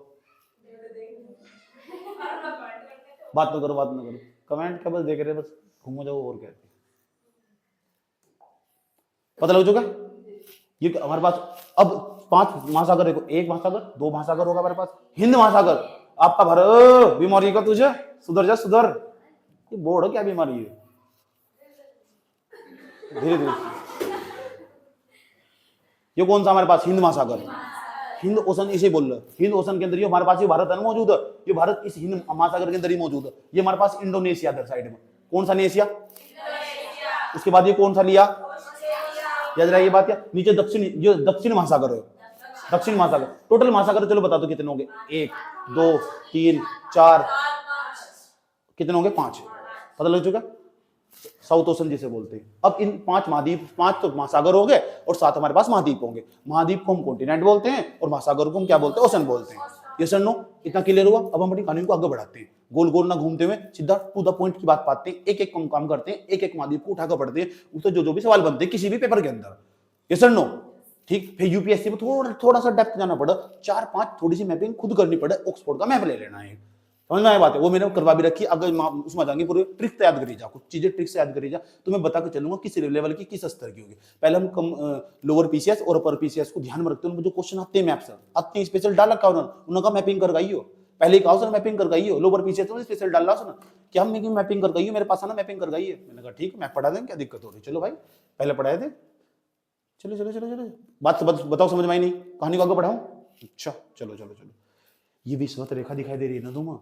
Speaker 1: बात ना करो, कमेंट क्या बस देख रहे, बस घूमो जाओ, और क्या पता लग चुका। ये हमारे पास अब 5 महासागर है, एक महासागर, 2 महासागर होगा हमारे पास, हिंद महासागर। आपका भारत बीमारी का तुझे सुधर जा सुधर, ये बोर्ड क्या बीमारी है, धीरे धीरे। ये कौन सा हमारे पास, हिंद महासागर, हिंद ओशन, इसे बोल रहे, हिंद ओशन के अंदर ये हमारे पास ये भारत है मौजूद है, ये भारत इस हिंद महासागर के अंदर ही मौजूद है। ये हमारे पास इंडोनेशिया इधर साइड में, कौन सा नेशिया, उसके बाद ये कौन सा लिया, याद रहा ये बात क्या, नीचे दक्षिण महासागर है, दक्षिण महासागर। टोटल महासागर चलो बता दो कितने होंगे, 1 2 3 4, कितने होंगे, 5, पता लग चुका। साउथ ओशन जिसे बोलते हैं। अब इन 5 महाद्वीप, 5 तो महासागर हो गए और 7 हमारे पास महाद्वीप होंगे। महाद्वीप को हम कॉन्टिनेंट बोलते हैं और महासागर को हम क्या बोलते हैं, ओशन बोलते हैं। ये सर नो, इतना क्लियर हुआ। अब हम अपनी कहानी को आगे बढ़ाते हैं, गोल गोल ना घूमते हुए सीधा टू द पॉइंट की बात पाते हैं, एक एक काम करते हैं, एक एक महाद्वीप को उठाकर पढ़ते हैं, उससे जो भी सवाल बनते हैं किसी भी पेपर के अंदर। ये सर नो, ठीक। फिर यूपीएससी में थोड़ा सा डेप्थ जाना पड़ा, 4-5 थोड़ी सी मैपिंग खुद करनी पड़े, ऑक्सफोर्ड का मैप ले लेना है, समझ में आया बात है। वो मैंने करवा भी रखी, अगर उसमें जाएंगे पूरे ट्रिक याद करी जा, कुछ चीजें ट्रिक से याद करी जा, तो मैं बता के चलूंगा किस लेवल की, किस स्तर की होगी। पहले हम कम लोअर पीसीएस और अपर पीसीएस को ध्यान में रखते हैं, जो क्वेश्चन आते हैं मैप से आते हैं, स्पेशल डाल रखा उनका मैपिंग कर गई हो, पहले कहा सर मैपिंग कर गई हो, लोअर पीसीएस में स्पेशल डाल रहा सुना क्या, हम मैपिंग कर गई हो, मेरे पास आना मैपिंग कर गई है। मैंने कहा ठीक है, मैप पढ़ा दें, क्या दिक्कत हो रही, चलो भाई पहले पढ़ाए थे, चलो चलो चलो चलो, बात बताओ समझ में आई नहीं, कहानी को आगे बढ़ाऊं, अच्छा चलो चलो चलो। ये विषुवत रेखा दिखाई दे रही है ना तुम्हें,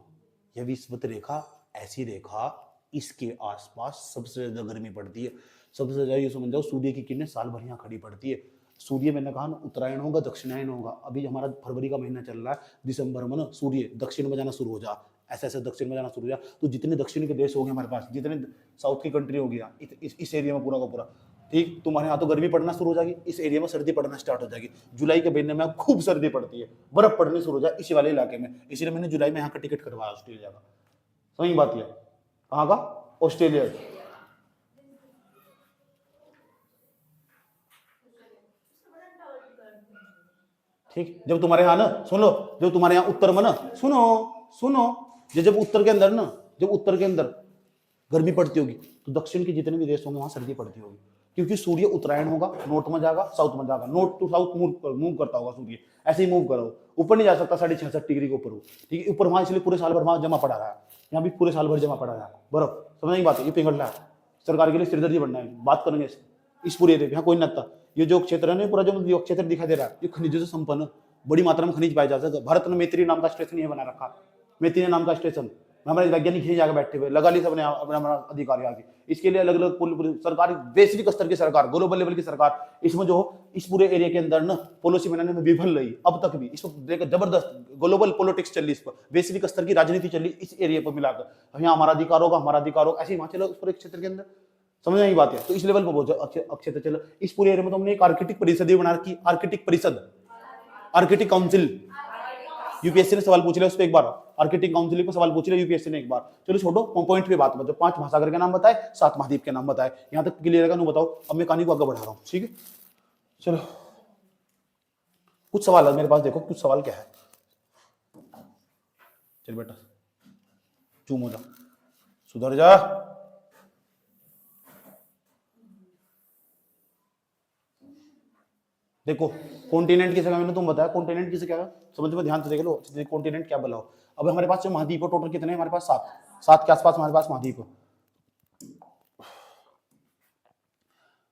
Speaker 1: यह विषुवत रेखा, ऐसी रेखा, इसके आसपास सबसे ज्यादा गर्मी पड़ती है, सबसे ज्यादा ये समझ जाओ सूर्य की किरणें साल भर यहाँ खड़ी पड़ती है। सूर्य मैंने कहा ना उत्तरायण होगा, दक्षिणायन होगा। अभी हमारा फरवरी का महीना चल रहा है, दिसंबर में ना सूर्य दक्षिण में जाना शुरू हो जा, ऐसे ऐसे दक्षिण में जाना शुरू हो जा, तो जितने दक्षिण के देश हो गए हमारे पास, जितने साउथ की कंट्री हो गया, इस एरिया में पूरा का पूरा, ठीक। तुम्हारे यहाँ तो गर्मी पड़ना शुरू हो जाएगी, इस एरिया में सर्दी पड़ना स्टार्ट हो जाएगी। जुलाई के महीने में खूब सर्दी पड़ती है, बर्फ पड़नी शुरू हो जाए इसी वाले इलाके में, इसलिए मैंने जुलाई में यहाँ का टिकट करवाया ऑस्ट्रेलिया का। समझ बात है, कहाँ का, ऑस्ट्रेलिया। ठीक। जब तुम्हारे यहाँ ना सुन लो, जब तुम्हारे यहाँ उत्तर में ना सुनो सुनो, जब उत्तर के अंदर ना, जब उत्तर के अंदर गर्मी पड़ती होगी, तो दक्षिण के जितने भी देश होंगे वहां सर्दी पड़ती होगी, क्योंकि सूर्य उत्तरायण होगा, नॉर्थ में जाएगा, साउथ में जाएगा, नॉर्थ टू साउथ मूव करता होगा सूर्य, ऐसे ही मूव करो, ऊपर नहीं जा सकता 66.5 डिग्री के ऊपर हो, ठीक है, ऊपर वहां, इसलिए पूरे साल भर वहां जमा पड़ा रहा है, यहाँ भी पूरे साल भर जमा पड़ा रहा है बर्फ। समझ की बात है, ये पिघल रहा है, सरकार के लिए सिरदर्दी बनना है, बात करेंगे इस पूरे एरिया, यहाँ कोई नता। ये जो क्षेत्र है ना, पूरा जो क्षेत्र दिखाई दे रहा है, ये खनिजों से संपन्न, बड़ी मात्रा में खनिज पाए जा सकते। भारत ने मैत्री नाम का स्टेशन ये बना रखा, मैत्री नाम का स्टेशन, हमारे वैज्ञानिक यहीं जाकर बैठे हुए, लगा ली सबने अपना अधिकार आगे। इसके लिए अलग अलग सरकार, वैश्विक स्तर की सरकार, ग्लोबल लेवल की सरकार, इसमें जो इस पूरे एरिया के अंदर ना पॉलिसी बनाने में विफल रही अब तक भी। इस पर जबरदस्त ग्लोबल पॉलिटिक्स चल रही, इस पर वैश्विक स्तर की राजनीति चल रही इस एरिया पर मिलाकर, यहाँ हमारा अधिकार होगा, हमारा अधिकार होगा, ऐसे ही वहां चलो उस पूरे क्षेत्र के अंदर। समझ में बात है, तो इस लेवल पर बहुत अच्छे से चलो। इस पूरे एरिया में तो हमने एक आर्किटिक परिषद भी बना रखी, आर्किटिक परिषद, आर्किटिक काउंसिल। यूपीएससी ने सवाल पूछ लिया उस पर एक बार, आर्किटिक काउंसिल पर सवाल पूछ लिया यूपीएससी ने एक बार। चलो छोड़ो, पॉइंट पे बात बताओ, 5 महासागर के नाम बताए, 7 महाद्वीप के नाम बताए, यहां तक क्लियर है, बताओ। अब मैं कहानी को आगे बढ़ा रहा हूं, ठीक है। चलो कुछ सवाल है मेरे पास, देखो कुछ सवाल क्या है। चल बेटा चूम हो जा, सुधर जा। देखो कॉन्टिनेंट किसे मैंने तुम बताया, कॉन्टिनेंट किसे क्या समझ में ध्यान से देख लो, कॉन्टिनेंट क्या बोला। अब हमारे पास जो महाद्वीप टोटल कितने हैं हमारे पास, 7 के आसपास हमारे पास महाद्वीप।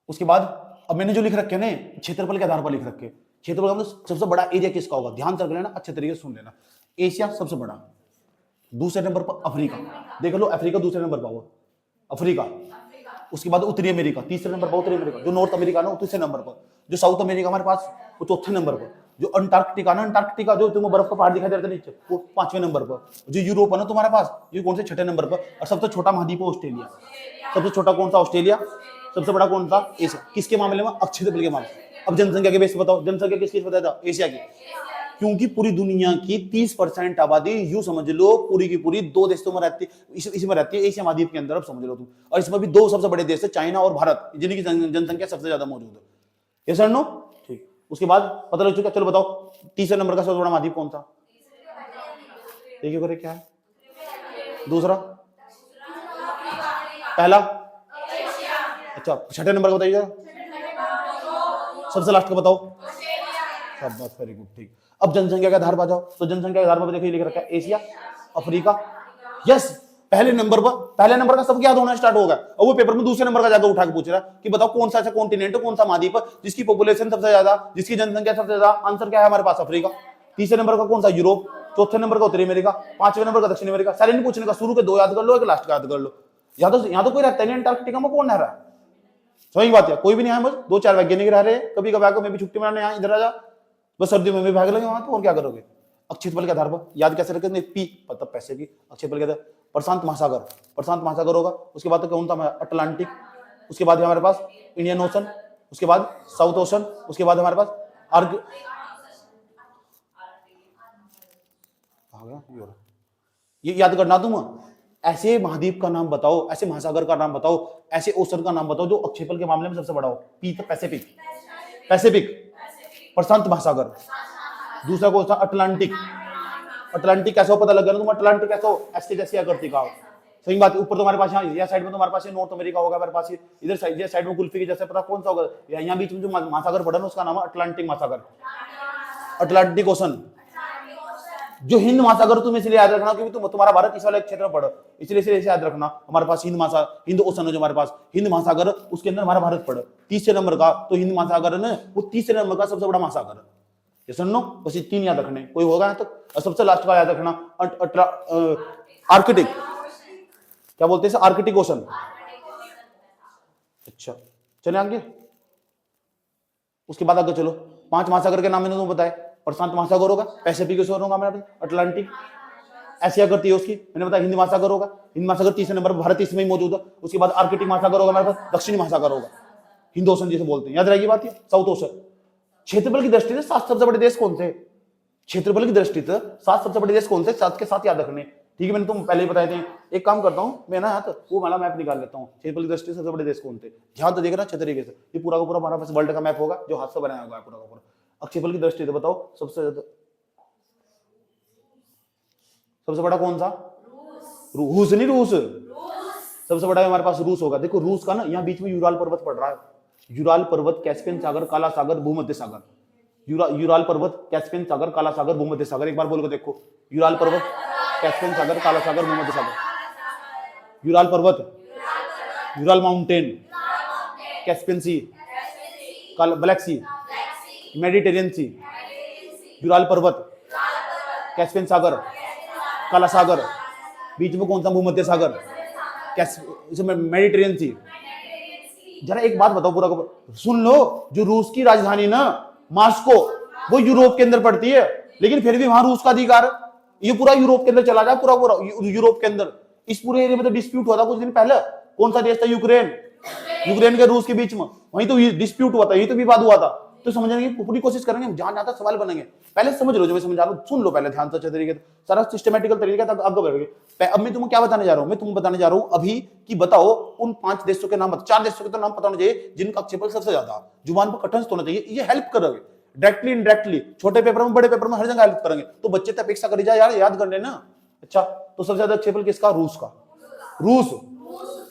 Speaker 1: उसके बाद अब मैंने जो लिख रखे हैं ना क्षेत्रफल के आधार पर लिख रखे, क्षेत्रफल का मतलब सबसे बड़ा एरिया किसका होगा, ध्यान से लेना, अच्छे तरीके से सुन लेना। एशिया सबसे बड़ा, दूसरे नंबर पर अफ्रीका, देख लो अफ्रीका दूसरे नंबर पर हुआ, अफ्रीका, उसके बाद उत्तरी अमेरिका तीसरे नंबर पर, उत्तरी अमेरिका, जो नॉर्थ अमेरिका ना तीसरे नंबर पर, जो साउथ अमेरिका हमारे पास वो चौथे नंबर पर, जो अंटार्कटिका ना, अंटार्कटिका जो तुम्हें बर्फ का पहाड़ दिखाई देता है नीचे, वो 5वें नंबर पर, जो यूरोप है ना तुम्हारे पास, ये कौन से 6ठे नंबर पर, और सबसे छोटा महाद्वीप है ऑस्ट्रेलिया। सबसे छोटा कौन सा, ऑस्ट्रेलिया। सबसे बड़ा कौन सा, एशिया। किसके मामले में, अक्षेत्रफल के मामले। अब जनसंख्या के बेस बताओ, जनसंख्या किसकी बताया था, एशिया की, क्योंकि पूरी दुनिया की 30% आबादी यूं समझ लो पूरी की पूरी दो देशों में रहती है, इसमें रहती है एशिया महाद्वीप के अंदर। अब समझ लो तुम, और इसमें भी दो सबसे बड़े देश है, चाइना और भारत, जिनकी जनसंख्या सबसे ज्यादा मौजूद है। ये सर नो ठीक। उसके बाद पता लग चुका, चलो बताओ तीसरे नंबर का सबसे बड़ा महाद्वीप कौन सा, देखिए करे क्या है, दूसरा, पहला, अच्छा 6ठे नंबर का बताइए, सबसे लास्ट का बताओ, सब बात, वेरी गुड ठीक। अब जनसंख्या के आधार पर जाओ, तो जनसंख्या के आधार पर देखिए लिख रखा है एशिया, अफ्रीका, यस पहले नंबर पर, पहले नंबर का सबको याद होना स्टार्ट होगा, और वो पेपर में दूसरे नंबर का ज्यादा उठा के पूछ रहा है कि बताओ कौन सा ऐसा कॉन्टिनेंट, कौन सा महाद्वीप जिसकी पॉपुलेशन सबसे ज्यादा, जिसकी जनसंख्या सबसे ज्यादा, आंसर क्या है हमारे पास, अफ्रीका। तीसरे नंबर का कौन सा, यूरोप। चौथे नंबर का उत्तरी अमेरिका। 5वें नंबर का दक्षिण अमेरिका। सारे नहीं पूछने का, शुरू के 2 याद कर लो, एक लास्ट का याद कर लो। यहाँ तो कोई रहता नहीं, अंटार्कटिका में कौन रह रहा है, सही बात है, कोई भी नहीं है, बस 2-4 वैज्ञानिक रह रहे हैं, कभी कभी मैं भी छुट्टी मनाने यहाँ इधर आ जा, बस सर्दी में भी भाग लेंगे वहां, तो और क्या करोगे। अक्षेत्रफल के आधार पर याद कैसे रखेंगे, पी मतलब पैसे की, अक्षेत्रफल के आधार, प्रशांत महासागर, प्रशांत महासागर होगा। उसके बाद तो कौन था, अटलांटिक। उसके बाद हमारे पास इंडियन ओशन, उसके बाद साउथ ओशन, उसके बाद हमारे पास आर्क, ये याद करना तुम। ऐसे महाद्वीप का नाम बताओ, ऐसे महासागर का नाम बताओ, ऐसे ओशन का नाम बताओ जो अक्षेत्रफल के मामले में सबसे बड़ा हो। पी तो पैसिफिक, पैसिफिक, प्रशांत महासागर। दूसरा कौन सा, अटलांटिक। अटलांटिक कैसे हो, पता लग गया ना तुम, अटलांटिक कैसे हो, ऐसे जैसे आकृति का, सही बात है। ऊपर तुम्हारे पास यहाँ या साइड में तुम्हारे पास नॉर्थ अमेरिका होगा, हमारे पास इधर साइड, ये साइड में कुल्फी की जैसे, पता कौन सा होगा, यहाँ बीच में जो महासागर पड़ा ना उसका नाम है अटलांटिक महासागर, अटलांटिक ओशन। जो हिंद महासागर तुम इसलिए याद रखना क्योंकि तुम्हारा भारत इस वाले क्षेत्र में पड़ा, इसलिए याद रखना हमारे पास हिंद महासागर, हिंद ओशन है जो हमारे पास, हिंद महासागर उसके अंदर हमारा भारत पड़ा तीसरे नंबर का, तो हिंद महासागर है ना वो तीसरे नंबर का सबसे बड़ा महासागर है। ये सुनो, बस ये 3 याद रखने, कोई होगा यहाँ तक। और सबसे लास्ट का याद रखना आर्कटिक, क्या बोलते हैं, आर्कटिक ओशन। अच्छा चले आगे, उसके बाद आगे चलो। 5 महासागर के नाम मैंने तुम्हें बताया, प्रशांत महासागर होगा, पैसिफिक ओशन होगा हमारे पास, अटलांटिक, एशिया करती है उसकी, मैंने बताया हिंद महासागर होगा, हिंद महासागर तीसरे नंबर पर, भारत इसमें ही मौजूद है। उसके बाद आर्कटिक महासागर होगा हमारे पास, दक्षिणी महासागर होगा, हिंद ओशन जिसे बोलते हैं, याद रहेगी बात ये, साउथ ओशन। क्षेत्रफल की दृष्टि से 7 सबसे बड़े देश कौन से, क्षेत्रफल की दृष्टि से 7 सबसे बड़े देश कौन से, 7 के 7 याद रखने, ठीक है। मैंने तुम पहले ही बताए थे। एक काम करता हूं मैं ना, यहाँ तो वो वाला मैप निकाल लेता हूँ, क्षेत्रफल की दृष्टि से सबसे बड़े देश कौन थे, ध्यान तो देखना अच्छे तरीके से। ये पूरा का पूरा हमारा पास वर्ल्ड का मैप होगा जो हाथ से बनाया होगा पूरा का पूरा। क्षेत्रफल की दृष्टि से बताओ सबसे बड़ा कौन सा, रूस नहीं, रूस सबसे बड़ा हमारे पास रूस होगा। देखो रूस का ना यहाँ बीच में यूराल पर्वत पड़ रहा है, यूराल पर्वत, कैस्पियन सागर, काला सागर, भूमध्य सागर, यूराल पर्वत, कैस्पियन सागर, काला सागर, भूमध्य सागर। एक बार बोल के देखो, यूराल पर्वत, कैस्पियन सागर, काला सागर, भूमध्य सागर। यूराल पर्वत, यूराल माउंटेन, कैस्पियन सी, ब्लैक सी, मेडिटेरियन सी, यूराल पर्वत, कैस्पियन सागर, काला सागर, बीच में कौन सा, भूमध्य सागर, मेडिटेरियन सी। जरा एक बात बताओ, पूरा सुन लो, जो रूस की राजधानी ना मॉस्को, वो यूरोप के अंदर पड़ती है, लेकिन फिर भी वहां रूस का अधिकार, ये पूरा यूरोप के अंदर चला जाए, पूरा पूरा यूरोप के अंदर। इस पूरे एरिया में तो डिस्प्यूट हुआ था कुछ दिन पहले, कौन सा देश था, यूक्रेन, यूक्रेन के रूस के बीच में, वहीं तो डिस्प्यूट हुआ था, यही तो विवाद हुआ था। तो समझने की पूरी कोशिश करेंगे, जहां जाता सवाल बनेंगे, पहले समझ लो जो मैं समझा रहा हूं, सुन लो पहले ध्यान से अच्छे तरीके से, सारा सिस्टमेटिकल तरीके से आगे बढ़ेंगे। अब मैं तुम्हें क्या बताने जा रहा हूं, मैं तुम्हें बताने जा रहा हूं अभी कि बताओ उन 5 देशों के नाम, 4 देशों के तो नाम पता होना चाहिए जिनका क्षेत्रफल सबसे ज्यादा, जुबान पर कठिन होना चाहिए, ये हेल्प करोगे डायरेक्टली इनडायरेक्टली, छोटे पेपर में बड़े पेपर में हर जगह हेल्प करेंगे। तो बच्चे तो अपेक्षा करी जाए यार, याद कर लेना। अच्छा तो सबसे ज्यादा क्षेत्रफल किसका, रूस का, रूस,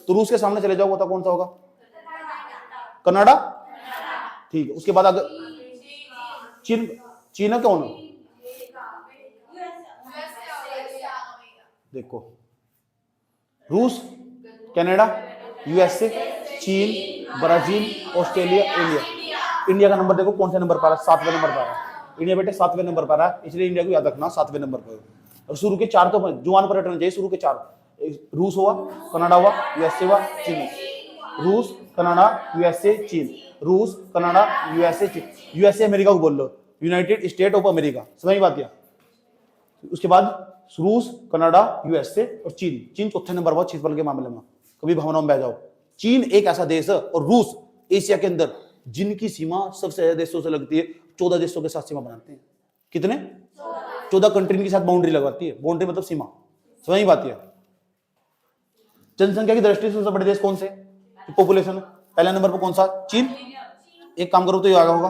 Speaker 1: तो रूस के सामने चले जाओ, कौन सा होगा, कनाडा, ठीक है। उसके बाद अगर चीन, चीन है कौन, देखो रूस, कनाडा, यूएसए, चीन, ब्राजील, ऑस्ट्रेलिया, इंडिया। इंडिया का नंबर देखो कौन सा नंबर पर है, 7वें नंबर पर है। इंडिया बेटे 7वें नंबर पर है, इसलिए इंडिया को याद रखना 7वें नंबर पर। और शुरू के 4 तो जुबान पर रटना चाहिए, शुरू के 4। रूस हुआ, कनाडा हुआ, यूएसए हुआ, चीन। रूस, कनाडा, यूएसए, चीन। रूस, कनाडा, यूएसए, चीन। यूएसए अमेरिका को बोल लो, यूनाइटेड स्टेट ऑफ अमेरिका। समझ बात क्या? उसके बाद रूस, कनाडा, यूएसए और चीन। चीन चौथे नंबर पर क्षेत्रफल के मामले में, कभी भावनाओं में बह जाओ। चीन एक ऐसा देश है और रूस एशिया के अंदर जिनकी सीमा सबसे ज्यादा देशों से लगती है, 14 देशों के साथ सीमा बनाते हैं। कितने? 14 कंट्री के साथ बाउंड्री लगवाती है। बाउंड्री मतलब सीमा। समझ बात है? जनसंख्या की दृष्टि से सबसे बड़े देश कौन से? पॉपुलेशन पहले नंबर पर कौन सा? चीन। एक काम करो तो ये आगा होगा,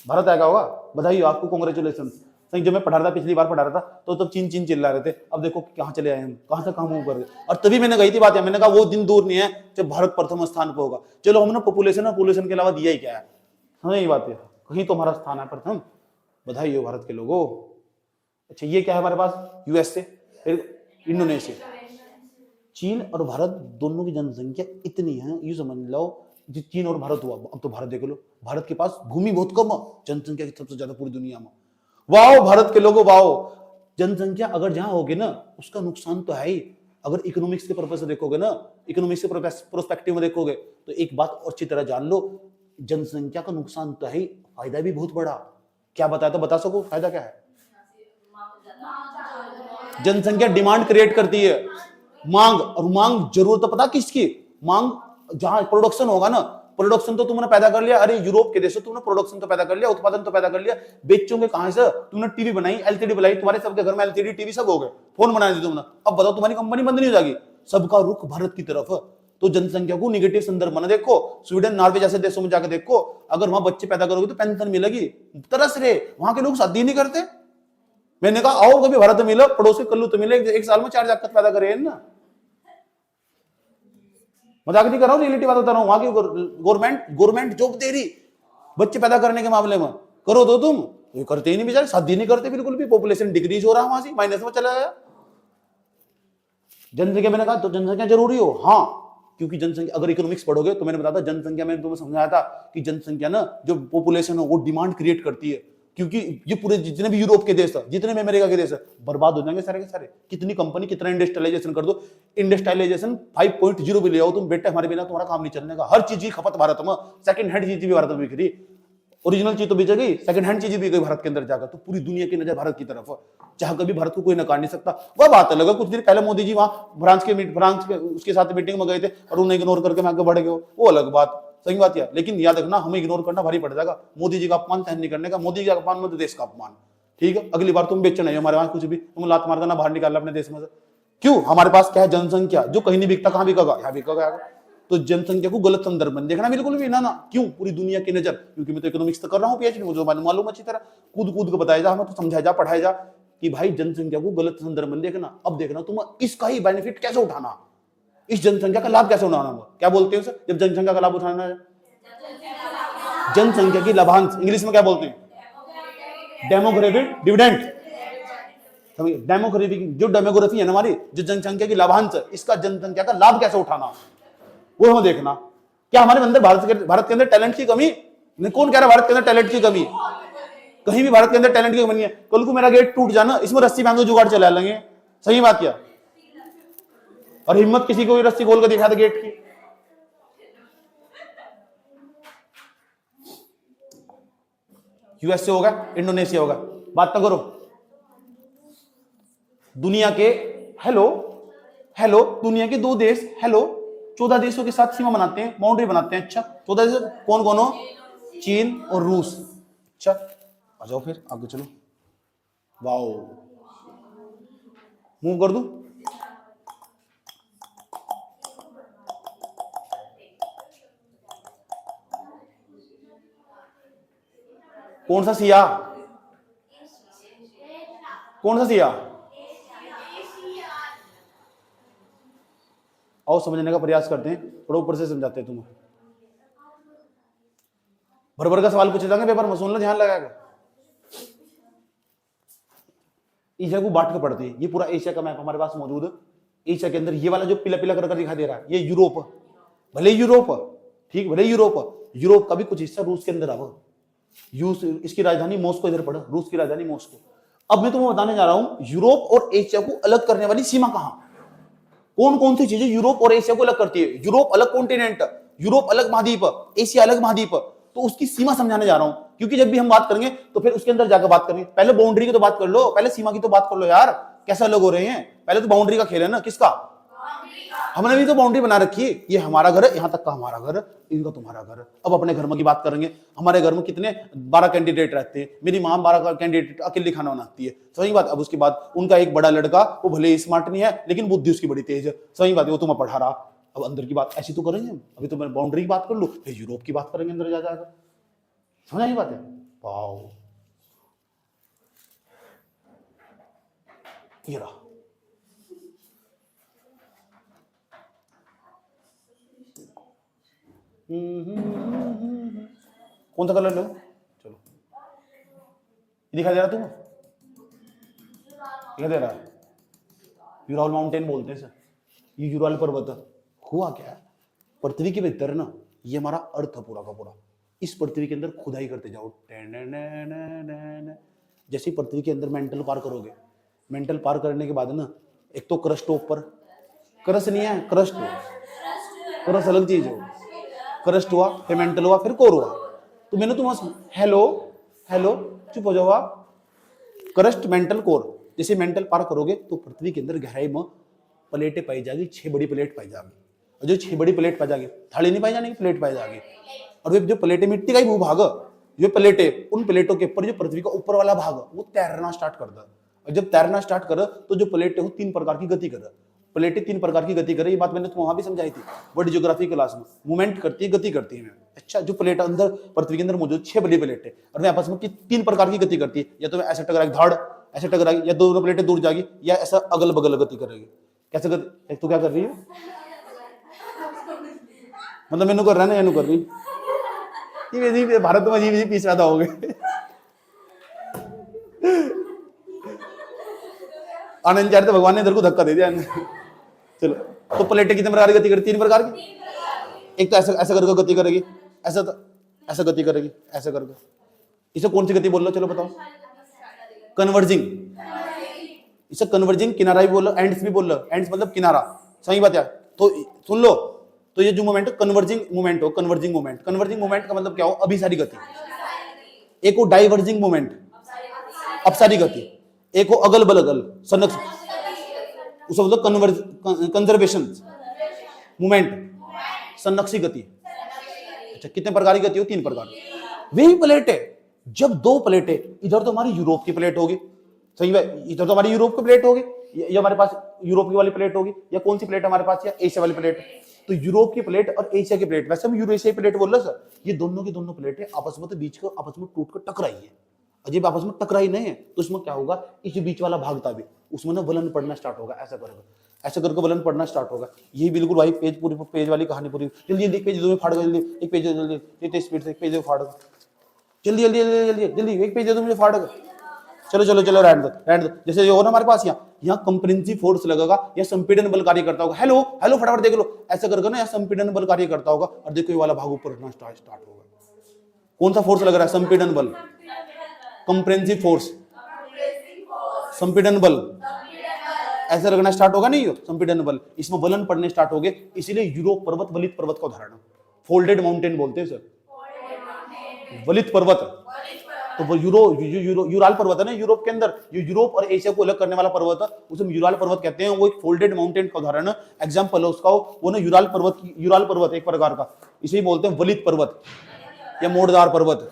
Speaker 1: भारत आएगा होगा। बधाई हो आपको, कांग्रेचुलेशन। जब मैं पढ़ा रहा था, पिछली बार पढ़ा रहा था तो तब चीन चीन चिल्ला रहे थे, अब देखो कहां चले आए हम, कहां से कहां मूव कर गए। और तभी मैंने कही थी बात है, मैंने कहा वो दिन दूर नहीं है जब भारत प्रथम स्थान पर होगा। चलो हमने पॉपुलेशन के अलावा दिया ही क्या है, हमें ये बात है, कहीं तो हमारा स्थान है प्रथम। बधाई हो भारत के लोगों। अच्छा ये क्या है हमारे पास? यूएसए, फिर इंडोनेशिया। चीन और भारत दोनों की जनसंख्या इतनी है, ये समझ लो, जो चीन और भारत हुआ। अब तो भारत देख लो, भारत के पास भूमि बहुत कम है, जनसंख्या की सबसे ज्यादा पूरी दुनिया में। वाओ भारत के लोगों, वाओ। जनसंख्या अगर जहां होगी ना, उसका नुकसान तो है ही। अगर इकोनॉमिक्स के पर्पस से देखोगे ना, इकोनॉमिक्स के प्रोस्पेक्टिव में देखोगे तो एक बात और अच्छी तरह जान लो, जनसंख्या का नुकसान तो है ही, फायदा भी बहुत बड़ा। क्या बताया तो बता सको फायदा क्या है? जनसंख्या डिमांड क्रिएट करती है, मांग। और मांग जरूरत तो पता किसकी? मांग जहां प्रोडक्शन होगा ना, प्रोडक्शन तो तुमने पैदा कर लिया, अरे यूरोप के देशों तुमने प्रोडक्शन तो पैदा कर लिया, उत्पादन तो पैदा कर लिया, बेचोगे कहां से? तुमने टीवी बनाई, एलसीडी बनाई, तुम्हारे सबके घर में एलसीडी टीवी सब हो गए, फोन बना दिए तुमने, अब बताओ तुम्हारी कंपनी बंद नहीं हो जाएगी? सबका रुख भारत की तरफ है। तो जनसंख्या को निगेटिव संदर्भ में देखो, स्वीडन, नॉर्वे जैसे देशों में जाकर देखो, अगर वहां बच्चे पैदा करोगे तो पेंशन मिलेगी। तरस रहे वहां के लोग शादी नहीं करते। मैंने कहा आओ कभी भारत में मिलो, पड़ोसी कल्लू तो मिले, एक साल में 4 जाकर पैदा करे ना। मजाक नहीं कर रहा हूं, रियलिटी बात बता रहा हूं। वहां की गवर्नमेंट जॉब दे रही बच्चे पैदा करने के मामले में, करो तो तुम, तो करते ही नहीं बेचारे, शादी नहीं करते बिल्कुल भी। पॉपुलेशन डिक्रीज हो रहा है, वहां से माइनस में चला गया जनसंख्या। मैंने कहा तो जनसंख्या जरूरी हो, हाँ, क्योंकि जनसंख्या अगर इकोनॉमिक्स पढ़ोगे तो मैंने बताया था, जनसंख्या मैंने तुम्हें समझाया था कि जनसंख्या ना, जो पॉपुलेशन है वो डिमांड क्रिएट करती है। क्योंकि ये पूरे जितने भी यूरोप के देश है, जितने भी अमेरिका के देश है, बर्बाद हो जाएंगे सारे के सारे। कितनी कंपनी, कितना इंडस्ट्रियलाइजेशन कर दो, इंडस्ट्रियलाइजेशन 5.0 भी ले आओ तुम बेटे, हमारे बिना तुम्हारा काम नहीं चलने का। हर चीज की खपत भारत में, सेकंड हैंड चीज भी भारत में बिक रही, ओरिजिनल चीज तो बेच गई, सेकंड हैंड चीज भी गई भारत के अंदर जाकर। तो पूरी दुनिया की नजर भारत की तरफ है, चाहे कभी भारत को कोई नकार नहीं सकता। वह बात अलग है, कुछ दिन पहले मोदी जी वहां फ्रांस के उसके साथ मीटिंग में गए थे और उन्हें इग्नोर करके मैं आगे बढ़ गए, वो अलग बात, सही बात है। लेकिन याद रखना, हमें इग्नोर करना भारी पड़ जाएगा। मोदी जी का अपमान सहन नहीं करने का, मोदी जी का अपमान मतलब देश का अपमान, ठीक है? अगली बार तुम बेचना है हमारे वहां कुछ भी, तुम लात मार देना, बाहर निकालना अपने देश में से। क्यों? हमारे पास क्या है? जनसंख्या, जो कहीं नहीं बिकता, कहां बिकेगा? यहाँ बिकेगा। तो जनसंख्या को गलत संदर्भ में देखना बिल्कुल भी ना। क्यों? पूरी दुनिया की नजर, क्योंकि मैं तो इकोनॉमिक्स तो कर रहा हूँ, पीएचडी, मुझे मालूम अच्छी तरह, कूद कूद को बताया जा, हमें तो समझाया जा, पढ़ाया जा कि भाई जनसंख्या को गलत संदर्भ में देखना। अब देखना तुम इसका ही बेनिफिट कैसे उठाना, इस जनसंख्या का लाभ कैसे उठाना। क्या बोलते हैं सर जब जनसंख्या का लाभ उठाना है? जनसंख्या की लाभांश इंग्लिश में क्या बोलते हैं? Demographic dividend. डेमोग्राफी, जो डेमोग्राफी है ना हमारी, जो जनसंख्या की लाभांश है, इसका जनसंख्या का लाभ कैसे उठाना, वो हमें देखना। क्या हमारे अंदर भारत के अंदर टैलेंट की कमी? कौन कह रहा है भारत के अंदर टैलेंट की कमी? कहीं भी भारत के अंदर टैलेंट की कमी नहीं है। कल को मेरा गेट टूट जाना, इसमें रस्सी बांधो, जुगाड़ चला लेंगे। सही बात क्या? और हिम्मत किसी को भी रस्सी खोल कर दिखा दे गेट की। यूएसए होगा, इंडोनेशिया होगा, बात तो करो। दुनिया के हेलो दुनिया के 2 देश 14 देशों के साथ सीमा बनाते हैं, बाउंड्री बनाते हैं। अच्छा 14 देश कौन कौन हो? चीन और रूस। अच्छा आ जाओ फिर आगे चलो। वाओ, मूव कर दूं? कौन सा सिया? कौन सा सिया? आओ समझने का प्रयास करते हैं, थोड़ा ऊपर से समझाते हैं तुम्हें। भर का सवाल पूछे जाएंगे पेपर में, सुन लो ध्यान लगाएगा। एशिया को बांट के पढ़ते हैं, ये पूरा एशिया का मैप हमारे पास मौजूद है। एशिया के अंदर ये वाला जो पीला पीला कर दिखाई दे रहा है, ये यूरोप है। भले यूरोप, ठीक, भले यूरोप का भी कुछ हिस्सा रूस के अंदर आवा। इसकी राजधानी मॉस्को इधर पड़ा, रूस की राजधानी मॉस्को। अब मैं तुम्हें बताने जा रहा हूं यूरोप और एशिया को अलग करने वाली सीमा कहां, कौन कौन सी चीजें यूरोप और एशिया को अलग करती है। यूरोप अलग कॉन्टिनेंट, यूरोप अलग महाद्वीप, एशिया अलग महाद्वीप, तो उसकी सीमा समझाने जा रहा हूं। क्योंकि जब भी हम बात करेंगे तो फिर उसके अंदर जाकर बात करेंगे। पहले बाउंड्री की तो बात कर लो, पहले सीमा की तो बात कर लो यार, कैसे अलग हो रहे हैं। पहले तो बाउंड्री का खेल है ना, किसका, हमने भी तो बाउंड्री बना रखी है, ये हमारा घर है, यहां तक का हमारा घर है, इनका तुम्हारा घर है। अब अपने घर में की बात करेंगे, हमारे घर में कितने 12 कैंडिडेट रहते हैं, मेरी मां 12 कैंडिडेट अकेले खाना बनाती है, सही बात। अब उसके बाद उनका एक बड़ा लड़का, वो भले स्मार्ट नहीं है लेकिन बुद्धि उसकी बड़ी तेज है, सही बात है, वो तुम्हें पढ़ा रहा। अब अंदर की बात ऐसी तो करेंगे हम, अभी तो मैं बाउंड्री की बात कर लूं, फिर यूरोप की बात करेंगे अंदर जाकर, समझ आई बात है। वाओ, ये रहा, कौन सा कलर लो, चलो, दिखाई दे रहा तुम्हें, दिखाई दे रहा है, यूराल माउंटेन बोलते हैं सर, ये यूराल पर्वत। हुआ क्या है, पृथ्वी के भीतर ना, ये हमारा अर्थ है पूरा का पूरा, इस पृथ्वी के अंदर खुदाई करते जाओ, जैसे पृथ्वी के अंदर मेंटल पार करोगे, मेंटल पार करने के बाद ना, एक तो क्रस्ट ऊपर, क्रस्ट नहीं है, क्रस्ट, क्रस्ट अलग चीज हो, क्रस्ट हुआ, फिर मेंटल हुआ, फिर कोर हुआ। तो मैंने तुम हेलो हेलो चुप हो जाओ आप, क्रस्ट मेंटल कोर, जैसे मेंटल पार करोगे तो पृथ्वी के अंदर गहराई में प्लेटें पाई जाएगी, 6 बड़ी प्लेट पाई जाएगी, और जो 6 बड़ी प्लेट पाई जाएगी, थाली नहीं पाई जाने की, प्लेट पाई जाएगी। और वे जो प्लेटें, मिट्टी का ही भूभाग, जो प्लेटें, उन प्लेटों के ऊपर जो पृथ्वी का ऊपर वाला भाग वो तैरना स्टार्ट कर दे, और जब तैरना स्टार्ट करे तो जो प्लेटें हो 3 प्रकार की गति करे, प्लेटें 3 प्रकार की गति करे, ये बात मैंने वहां भी समझाई थी वर्ल्ड ज्योग्राफी क्लास में, मूवमेंट करती है, गति करती है। अच्छा, जो प्लेट अंदर पृथ्वी के अंदर मौजूद 6 बड़ी प्लेटें, और वे आपस में 3 प्रकार की गति करती है, या तो ऐसे टकराएगी धाड़, ऐसे टकराएगी, या दोनों प्लेटें दूर जाएगी, या ऐसा अगल बगल गति करेगी। कैसे गति, एक तो क्या कर रही है, मतलब मैंने कर रहा है ना, यानू कर रही, ये भारत में अजीब पीस पैदा हो गए। आनंद चाहे तो भगवान ने इधर को धक्का दे दिया। चलो, तो प्लेटें कितने प्रकार की गति करती, 3 प्रकार की, एक तो ऐसा ऐसा करके गति करेगी, ऐसा तो ऐसा गति करेगी, ऐसा करके, इसे कौन सी गति बोल लो, चलो बताओ, कन्वर्जिंग, इसे कन्वर्जिंग किनारा भी बोल लो, एंड्स भी बोल लो, एंड्स मतलब किनारा, सही बात है। तो सुन लो, तो ये जो मोमेंट कन्वर्जिंग मोमेंट हो, कन्वर्जिंग मोमेंट, कन्वर्जिंग मोमेंट का मतलब क्या हो, अभिसारी गति, एक हो डाइवर्जिंग मोमेंट, अपसारी गति, एक हो अगल बगल सनक, उसे मतलब कंजर्वेशन मोमेंट, सन्नक्षी गति। अच्छा, कितने प्रकार की गति हो, 3 प्रकार। वही प्लेट है, जब 2 प्लेटें, इधर तो हमारी यूरोप की प्लेट होगी, सही है, इधर तो हमारी यूरोप की प्लेट होगी, या हमारे पास यूरोप की वाली प्लेट होगी, या कौन सी प्लेट हमारे पास, या एशिया वाली प्लेट। तो यूरोप की प्लेट और एशिया की प्लेट, वैसे हम यूरेशिया की प्लेट बोल रहे सर, ये दोनों की दोनों प्लेटें आपस में तो बीच को आपस में टूट कर टकराई है, अजीब आपस में टकराई नहीं है, तो उसमें क्या होगा, इस बीच वाला भाग था भी, उसमें ना वलन पड़ना स्टार्ट होगा, ऐसा करेगा, ऐसा करके वलन पड़ना स्टार्ट होगा। ये बिल्कुल भाई पेज पूरी पेज वाली कहानी पूरी, जल्दी जल्दी पेज 2 में फाड़, जल्दी एक पेज जल्दी, इतनी स्पीड से एक पेज फाड़, जल्दी जल्दी जल्दी जल्दी एक पेज 2 मुझे फाड़, चलो चलो चलो, रहने दो। जैसे ये हो ना हमारे पास यहाँ कंप्रेंसिव फोर्स लगेगा, या संपीड़न बल कार्य करता होगा, हेलो हेलो फटाफट देख लो, ऐसा करके ना, या संपीड़न बल कार्य करता होगा, और देखो ये वाला भाग ऊपर उठना स्टार्ट होगा। कौन सा फोर्स लग रहा है, संपीड़न बल, कंप्रेंसिव फोर्स, संपीड़न बल, ऐसा लगना स्टार्ट होगा, नहीं हो संपीड़न बल, इसमें वलन पड़ने स्टार्ट हो गए, इसीलिए यूरोप पर्वत वलित पर्वत का उदाहरण, फोल्डेड माउंटेन बोलते हैं सर, वलित पर्वत। तो वो यूराल पर्वत है ना यूरोप के अंदर, यूरोप और एशिया को अलग करने वाला पर्वत है, उसे यूराल पर्वत कहते हैं। वो एक फोल्डेड माउंटेन का उदाहरण है, एग्जांपल है उसका, वो ना यूराल पर्वत एक प्रकार का, इसे बोलते हैं वलित पर्वत या मोड़दार पर्वत।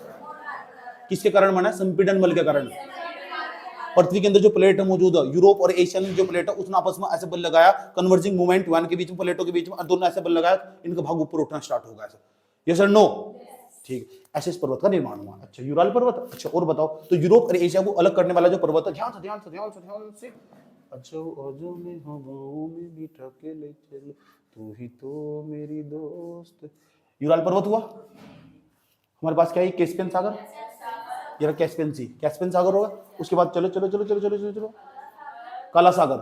Speaker 1: किसके कारण बना, संपीड़न बल के कारण। पृथ्वी के अंदर जो प्लेट है मौजूद है, यूरोप और एशिया में जो प्लेट है, उसने आपस में ऐसे बल लगाया, कन्वर्जिंग मूवमेंट वन के बीच में, प्लेटों के बीच में, दोनों ऐसे बल लगाया, इनका भाग ऊपर उठना स्टार्ट होगा ऐसा, यस और नो, ठीक, ऐसे इस पर्वत का निर्माण हुआ। अच्छा, यूराल पर्वत। अच्छा, और बताओ, तो यूरोप और एशिया को अलग करने वाला जो पर्वत है, ध्यान से ध्यान से ध्यान से ध्यान से, अच्छा आजो में हवाओं में बिठा के ले चल, तू ही तो मेरी दोस्त, यूराल पर्वत हुआ। हमारे पास क्या है, कैस्पियन सागर, ये कैस्पियन सी, कैस्पियन सागर होगा। उसके बाद चलो चलो चलो चलो चलो चलो चलो काला सागर,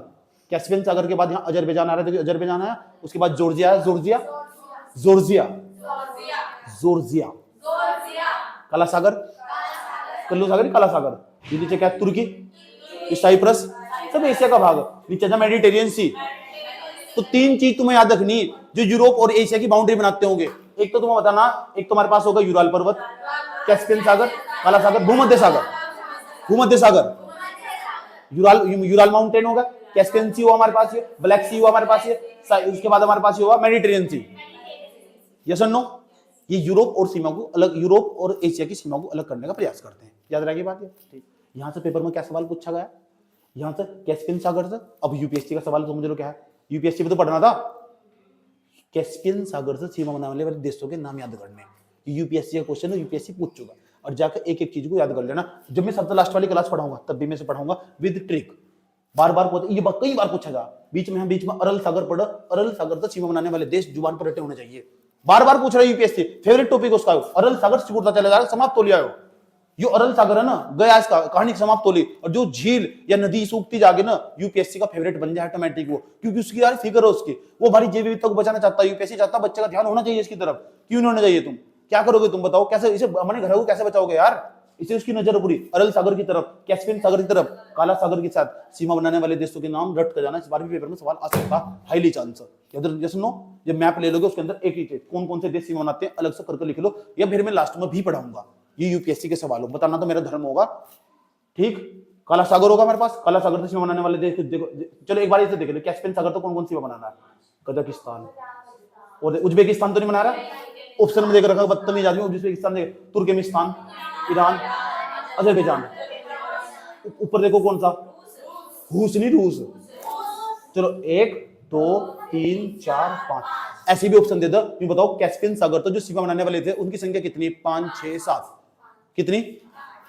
Speaker 1: कैस्पियन सागर के बाद यहाँ अजरबैजान आ रहा है, अजरबैजान आया, उसके बाद जॉर्जिया आया, जॉर्जिया जॉर्जिया, जॉर्जिया, काला सागर, कल्लू सागर, काला सागर। ये नीचे क्या है? तुर्की, साइप्रस, सब एशिया का भाग। नीचे जा मेडिटेरियन सी। तो तीन चीज तुम्हें याद रखनी जो यूरोप और एशिया की बाउंड्री बनाते होंगे। एक तो तुम्हें बताना, एक तुम्हारे पास होगा यूराल पर्वत, कैस्पियन सागर, काला सागर, भूमध्य सागर, भूमध्य सागर, यूराल माउंटेन होगा, कैस्पियन सी हुआ हमारे पास, ये ब्लैक सी हुआ हमारे पास, ये उसके बाद हमारे पास ये होगा मेडिटेरियन सी। यस और नो? ये यूरोप और सीमा को अलग, यूरोप और एशिया की सीमा को अलग करने का प्रयास करते हैं। याद रहेगी बात ये? ठीक। यहां से पेपर में क्या सवाल पूछा गया? यहां से कैस्पियन सागर से। अब यूपीएससी का सवाल समझ लो क्या है। यूपीएससी में तो पढ़ना था कैस्पियन सागर से सीमा बनाने वाले देशों के नाम याद करने। यूपीएससी का क्वेश्चन है, यूपीएससी पूछ चुका। और जाकर एक एक चीज को याद कर लेना। जब मैं सबसे लास्ट वाली क्लास पढ़ाऊंगा तब भी मैं से पढ़ाऊंगा विद ट्रिक। बार बार ये कई बार पूछा जा। बीच में अरल सागर पढ़, अरल सागर से सीमा बनाने वाले देश जुबान पर रटे होने चाहिए। बार बार पूछ रहा है यूपीएससी, फेवरेट टॉपिक उसका अरल सागर सिकुड़ता चला जा रहा, समाप्त हो लिया हो। जो अरल सागर है ना, गया इसका कहानी समाप्त हो ली। और जो झील या नदी सूखती जाके ना, यूपीएससी का फेवरेट बन जाए ऑटोमेटिक वो, क्योंकि उसकी यार फिक्र है उसकी। वो हमारी जैव विविधता को बचाना चाहता है। यूपीएससी चाहता है बच्चे का ध्यान होना चाहिए इसकी तरफ। क्यों नहीं होना चाहिए? तुम क्या करोगे? तुम बताओ कैसे इसे हमारे घर को कैसे बचाओगे यार? इसे उसकी नजर पूरी अरल सागर की तरफ, कैस्पियन सागर की तरफ, काला सागर के साथ सीमा बनाने वाले देशों के नाम रट कर जाना। इस बार भी पेपर में सवाल आ सकता है, हाईली चांस। जैसे नो, जब मैप ले लोगे उसके अंदर एक ही चीज कौन कौन से देश सीमा बनाते हैं अलग से करके लिख लो, या फिर मैं लास्ट में भी पढ़ाऊंगा। ये यूपीएससी के सवाल हो, बताना तो मेरा धर्म होगा। ठीक, काला सागर होगा हमारे पास, काला सागर से सीमा बनाने वाले देश देखो। चलो एक बार इसे देख लो, कैस्पियन सागर तो कौन कौन सीमा बनाना है? कजाकिस्तान और उज्बेकिस्तान तो नहीं बना रहा। ऑप्शन में देख रखा बदतमीज आदमी, उज्बेकिस्तान देख, तुर्कमेनिस्तान, ईरान, अजरबैजान। ऊपर देखो कौन सा? रूस नहीं, रूस। चलो 1 2 3 4 5 ऐसे भी ऑप्शन दे दो। ये बताओ कैस्पियन सागर तो जो सीमा बनाने वाले थे उनकी संख्या कितनी? 5 6 7 कितनी?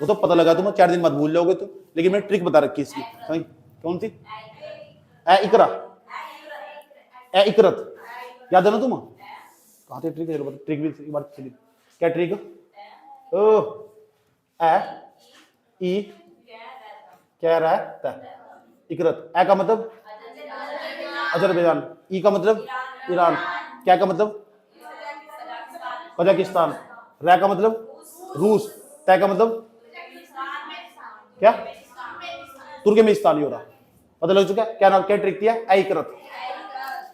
Speaker 1: वो तो पता लगा तुम 4 दिन बाद भूल जाओगे तुम। लेकिन मैंने ट्रिक बता रखी इसकी। कौन सी? ए इकरा, ए इकरत। याद है ना तुम? कहाँ थे ट्रिक? ट्रिक भी एक बार चलिए। क्या ट्रिक? ओ ए ई क्या रहा है? इकरत। ए का मतलब अजरबैजान, ई का मतलब ईरान, क्या का मतलब कजाकिस्तान, रै का मतलब रूस, तय का मतलब क्या? तुर्कमेनिस्तान। हो रहा पता लग चुका है? क्या नाम, क्या ट्रिक किया? ए इकरत।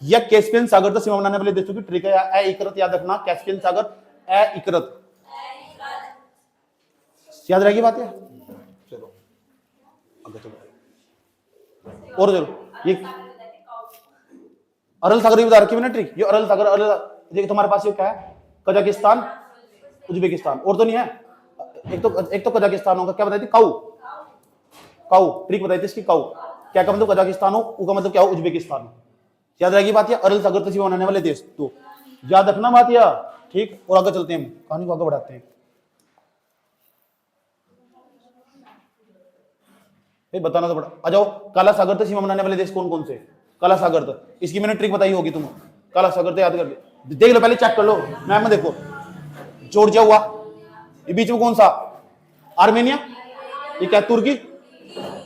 Speaker 1: यह कैस्पियन सागर से सीमा बनाने वाले देशों की ट्रिक है। ए इकरत याद रखना, कैस्पियन सागर, ए इकरत। याद रहेगी बात है? चलो आगे चलो और चलो। ये अरल सागर बता रखी मैंने ट्रिक। ये अरल सागर, देखो तुम्हारे पास ये क्या है? Kazakhstan, Uzbekistan. और तो नहीं है? एक तो कजाकिस्तान होगा। क्या बताई थी? काऊ, काऊ ट्रिक बताई थी इसकी। काऊ क्या का मतलब? कजाकिस्तान हो, ऊ का मतलब क्या हो? उज्बेकिस्तान। याद रहेगी बात? अरल सागर से सीमा बनाने वाले देश, तो याद रखना बात या। ठीक, और आगे चलते हैं, कहानी को आगे बढ़ाते हैं। बताना तो बड़ा। आ जाओ, काला सागर से सीमा बनाने वाले देश कौन कौन से? काला सागर तक इसकी मैंने ट्रिक बताई होगी तुम। काला सागर तो याद कर देख लो, पहले चेक कर लो मैप में। देखो जॉर्जिया हुआ, ये बीच में कौन सा? आर्मेनिया। ये क्या? तुर्की।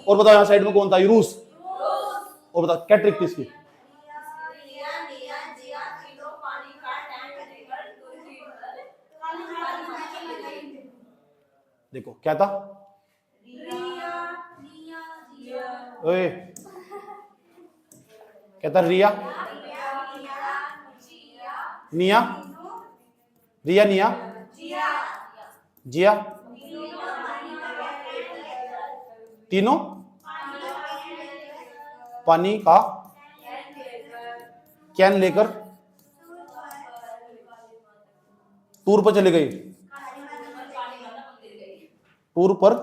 Speaker 1: और बताओ यहाँ साइड में कौन था? ये रूस। और बताओ क्या ट्रिक थी इसकी? देखो क्या था? ओए क्या था? रिया, निया, रिया, निया, जिया, तीनों पानी का कैन लेकर टूर पर चले गई। टूर पर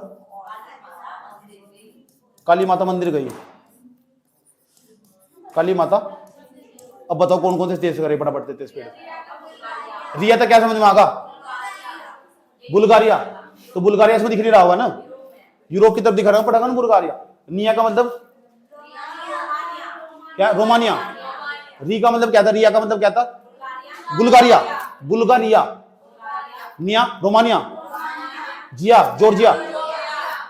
Speaker 1: काली माता मंदिर गई। काली माता। अब बताओ कौन कौन से देश करे? फटाफट देते स्पीड। रिया था, क्या समझ में आगा? बुल्गारिया। तो बुल्गारिया इसमें दिख नहीं रहा होगा ना, यूरोप की तरफ दिखा रहा पड़ेगा ना बुल्गारिया। निया का मतलब क्या? रोमानिया। री का मतलब क्या था? रिया का मतलब क्या था? Bulgaria, Bulgaria. निया रोमानिया, जिया जॉर्जिया।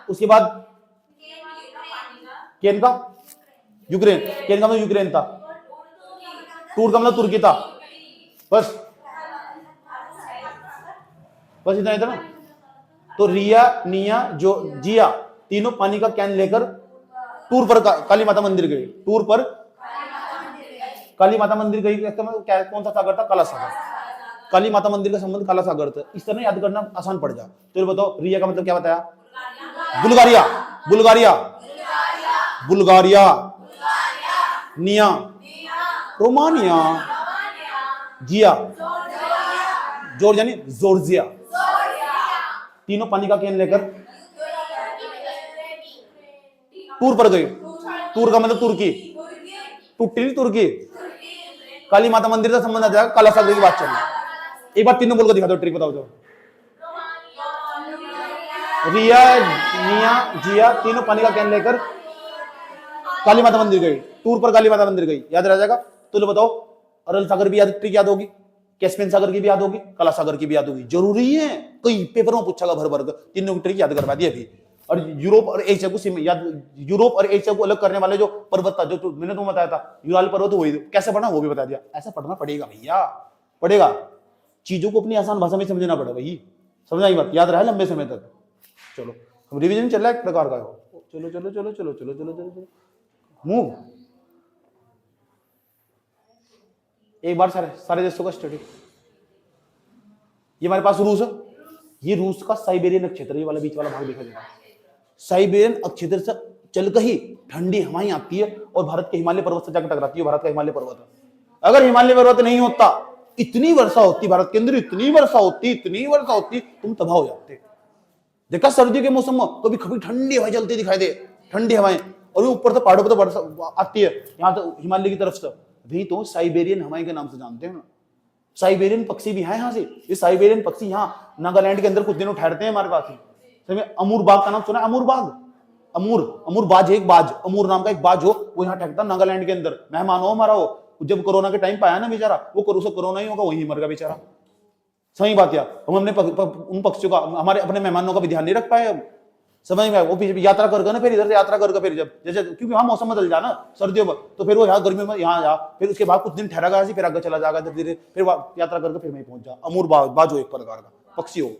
Speaker 1: उसके बाद केन का यूक्रेन। केन का मतलब यूक्रेन था। टूर का मतलब तुर्की था। बस बस इतना इतना। तो रिया, निया, जो जिया तीनों पानी का कैन लेकर टूर पर काली माता मंदिर गई। टूर पर काली माता मंदिर गई। क्या कौन सा सागर था? काला सागर। काली माता मंदिर का संबंध काला सागर था। इस तरह याद करना आसान पड़ जा। तो बताओ रिया का मतलब क्या बताया? बुल्गारिया। Bulgaria, Bulgaria. निया, रोमानिया। जिया, जॉर्जिया नहीं, जॉर्जिया। तीनों पानी का कैन लेकर टूर पर गई। टूर का मतलब तुर्की। टूटी नहीं, तुर्की। काली माता मंदिर का संबंध आ जाएगा, काला सागर की बात चल रही। एक बार तीनों बोल कर दिखा दो, ट्रिक बताओ तो। रिया, निया, जिया तीनों पानी का कैन लेकर काली माता मंदिर गई। टूर पर काली माता मंदिर गई, याद रह जाएगा। तो बताओ अरल सागर भी ट्रिक याद होगी, कैस्पियन सागर की भी याद होगी, काला सागर की भी याद होगी। जरूरी है, कई पेपर में पूछा भर भर कर। तीनों की ट्रिक याद करवा दी अभी। और यूरोप और एशिया को याद, यूरोप और एशिया को अलग करने वाले जो पर्वत था, जो मैंने तुम्हें बताया था यूराल पर्वत, वही कैसे पढ़ना वो भी बता दिया। ऐसा पढ़ना पड़ेगा भैया, पड़ेगा। चीजों को अपनी आसान भाषा में समझना पड़ेगा भाई। समझ आई बात? याद रहा लंबे समय तक। चलो अब रिवीजन चल रहा है एक प्रकार का। चलो चलो चलो चलो चलो चलो चलो चलो मूव। एक बार सारे देशों का स्टडी। ये हमारे पास रूस है। ये रूस का साइबेरियन क्षेत्र, ये वाला बीच वाला भाग देखा जाएगा। साइबेरियन क्षेत्र से चल कर ही ठंडी हवाएं आती है और भारत के हिमालय पर्वत से जाकर टकराती है। भारत का हिमालय पर्वत है। अगर हिमालय पर्वत नहीं होता, इतनी वर्षा होती भारत के अंदर, इतनी वर्षा होती तुम तबाह हो जाते। देखा सर्दियों के मौसम में कभी कभी ठंडी हवाएं चलती दिखाई दे, ठंडी हवाएं, और ऊपर से पहाड़ों पर तो वर्षा आती है, यहाँ तो हिमालय की तरफ से भी तो साइबेरियन हवाएं के नाम से जानते हैं ना। साइबेरियन पक्षी भी है यहाँ से। ये साइबेरियन पक्षी यहाँ नागालैंड के अंदर कुछ दिनों ठहरते हैं हमारे पास ही। अमूर बाग का नाम सुना है? अमूर बाग, अमूर बाज, एक बाज, अमूर नाम का एक बाज हो, वो यहाँ ठहरता नागालैंड के अंदर। मेहमान हो हमारा वो। जब कोरोना के टाइम पे आया ना बेचारा, वो कोरोना ही होगा, वही मर गया बेचारा। सही बात यार। हम हमने उन पक्षियों का, हमारे अपने मेहमानों का भी ध्यान नहीं रख पाए हम। समझ में? वो यात्रा कर ना, फिर इधर से यात्रा कर फिर जब जैसे, क्योंकि वहां मौसम बदल जाना सर्दियों में, तो फिर वो यहाँ गर्मी में यहाँ जा, फिर उसके बाद कुछ दिन ठहरा गया, फिर आगे चला जाएगा धीरे धीरे, फिर यात्रा करके फिर वहीं पहुंच जा। अमूर बाज हो एक प्रकार का पक्षी हो।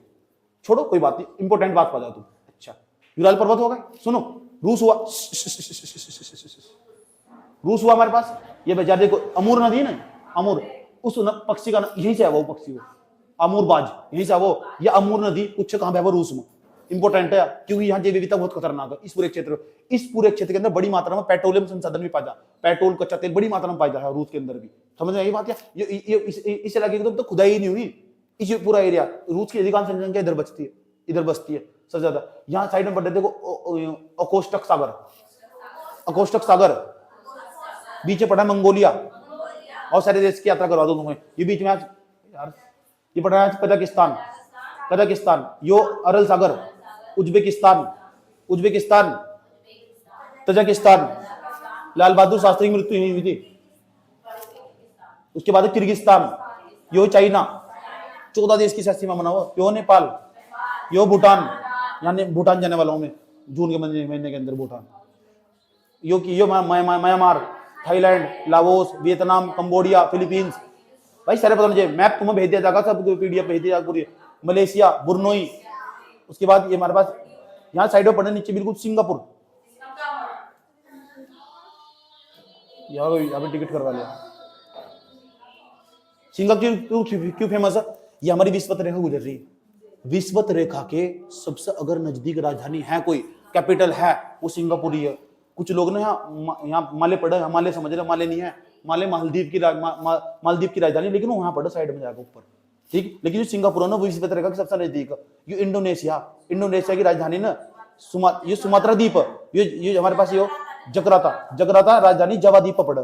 Speaker 1: छोड़ो कोई बात नहीं, इंपॉर्टेंट बात पा जाओ तुम। अच्छा, यूराल पर्वत होगा। सुनो, रूस हुआ, रूस हुआ हमारे पास। ये बेचारे देखो, अमूर नदी ना, अमूर, उस पक्षी का यहीं से है वो पक्षी, वो अमूर बाज यहीं से वो। ये अमूर नदी कुछ कहां है? वो रूस में। इंपॉर्टेंट है क्योंकि यहाँ जैव विविधता बहुत खतरनाक है। इस पूरे क्षेत्र के अंदर बड़ी मात्रा में पेट्रोलियम संसाधन भी पाया जाता, पेट्रोल कच्चा तेल बड़ी मात्रा में पाया जाता है रूस के अंदर भी। समझ में आई बात? ये इस इलाके की तो खुदाई ही नहीं हुई। इस पूरा एरिया, रूस की अधिकांश जनसंख्या इधर बचती है, इधर बसती है सबसे ज्यादा। यहाँ साइड में बढ़ते देखो अकोष्टक सागर, अकोष्टक सागर बीच में पड़ा मंगोलिया, और सारे देश की यात्रा करवा दो तुम्हें। ये बीच में यार ये पड़ा है कजाकिस्तान, कजाकिस्तान, यो अरल सागर, Uzbekistan, Uzbekistan, Tajikistan. Lal Bahadur Shastri की मृत्यु नहीं हुई थी। उसके बाद किर्गिस्तान, यो चाइना, 14 देश की सीमा बना हुआ, यो नेपाल, यो भूटान, यानी भूटान जाने वाला हूं मैं जून के महीने के अंदर, भूटान, यो Myanmar, Thailand, Laos, Vietnam, Cambodia, Philippines. भाई सारे पता मुझे, मैप तुम्हें भेज दिया जाएगा, सब पीडीएफ भेज दिया जाएगा पूरी। मलेशिया, बुर्नोई, उसके बाद ये हमारे पास यहाँ साइड में पड़े नीचे बिल्कुल सिंगापुर, यहाँ पे टिकट करवा लिया। सिंगापुर क्यों फेमस है? ये हमारी विषुवत रेखा गुजर रही है। विषुवत रेखा के सबसे अगर नजदीक राजधानी है, कोई कैपिटल है, वो सिंगापुर ही है। कुछ लोग ना यहाँ माले पड़े, माले समझ रहे, माले नहीं है, माले मालदीव की राजधानी, लेकिन वो वहां पड़े साइड में जाकर ऊपर, ठीक। लेकिन जो सिंगापुर है ना, वो विषुवत रेखा के सबसे नजदीक है। ये इंडोनेशिया की राजधानी ना ये सुमात्रा द्वीप है। ये हमारे पास ये जकार्ता राजधानी जावा द्वीप पर पड़ा,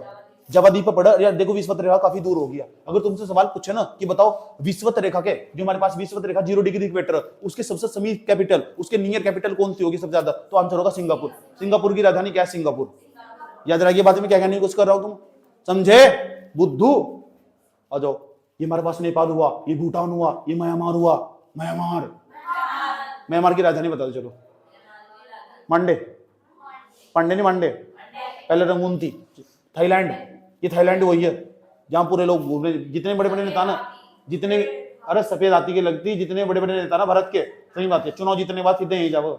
Speaker 1: जावा द्वीप पर पड़ा। यार देखो विषुवत रेखा काफी दूर हो गया। अगर तुमसे सवाल पूछे ना कि बताओ विषुवत रेखा के, जो हमारे पास विषुवत रेखा 0 डिग्री इक्वेटर, उसके सबसे समीप कैपिटल, उसके नियर कैपिटल कौन सी होगी सबसे ज्यादा? तो आंसर होगा सिंगापुर। सिंगापुर की राजधानी क्या है? सिंगापुर। याद रखिए बात में क्या कहने की कोशिश कर रहा हूं, तुम समझे बुद्धू? आ जाओ। ये हमारे पास नेपाल हुआ, ये भूटान हुआ, ये म्यांमार हुआ। म्यांमार की राजधानी बता दो चलो। मांडे, पांडे नहीं मांडे, पहले रंगून थी। थाईलैंड, ये थाईलैंड वही है जहां पूरे लोग घूमने, जितने बड़े बड़े नेता ना, जितने अरे सफेद हाथी की लगती, जितने बड़े बड़े नेता ना भारत के, सही बात है, चुनाव जीतने के बाद सीधे यहीं जाओ।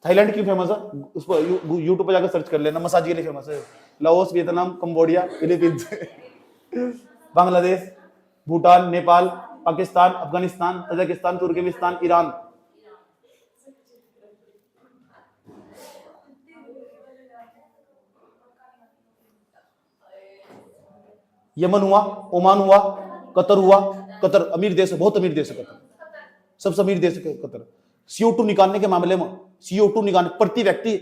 Speaker 1: थाईलैंड क्यों फेमस है? उस पर यूट्यूब पर जाकर सर्च कर लेना, मसाज के लिए फेमस है। Laos, Vietnam, Cambodia, Philippines, Bangladesh, Bhutan, Nepal, Pakistan, Afghanistan, Tajikistan, Turkmenistan, Iran. Yemen हुआ, ओमान हुआ, कतर हुआ। कतर अमीर देश है, बहुत अमीर देश है कतर, सबसे अमीर देश है कतर। CO2 निकालने के मामले में, CO2 निकालने प्रति व्यक्ति,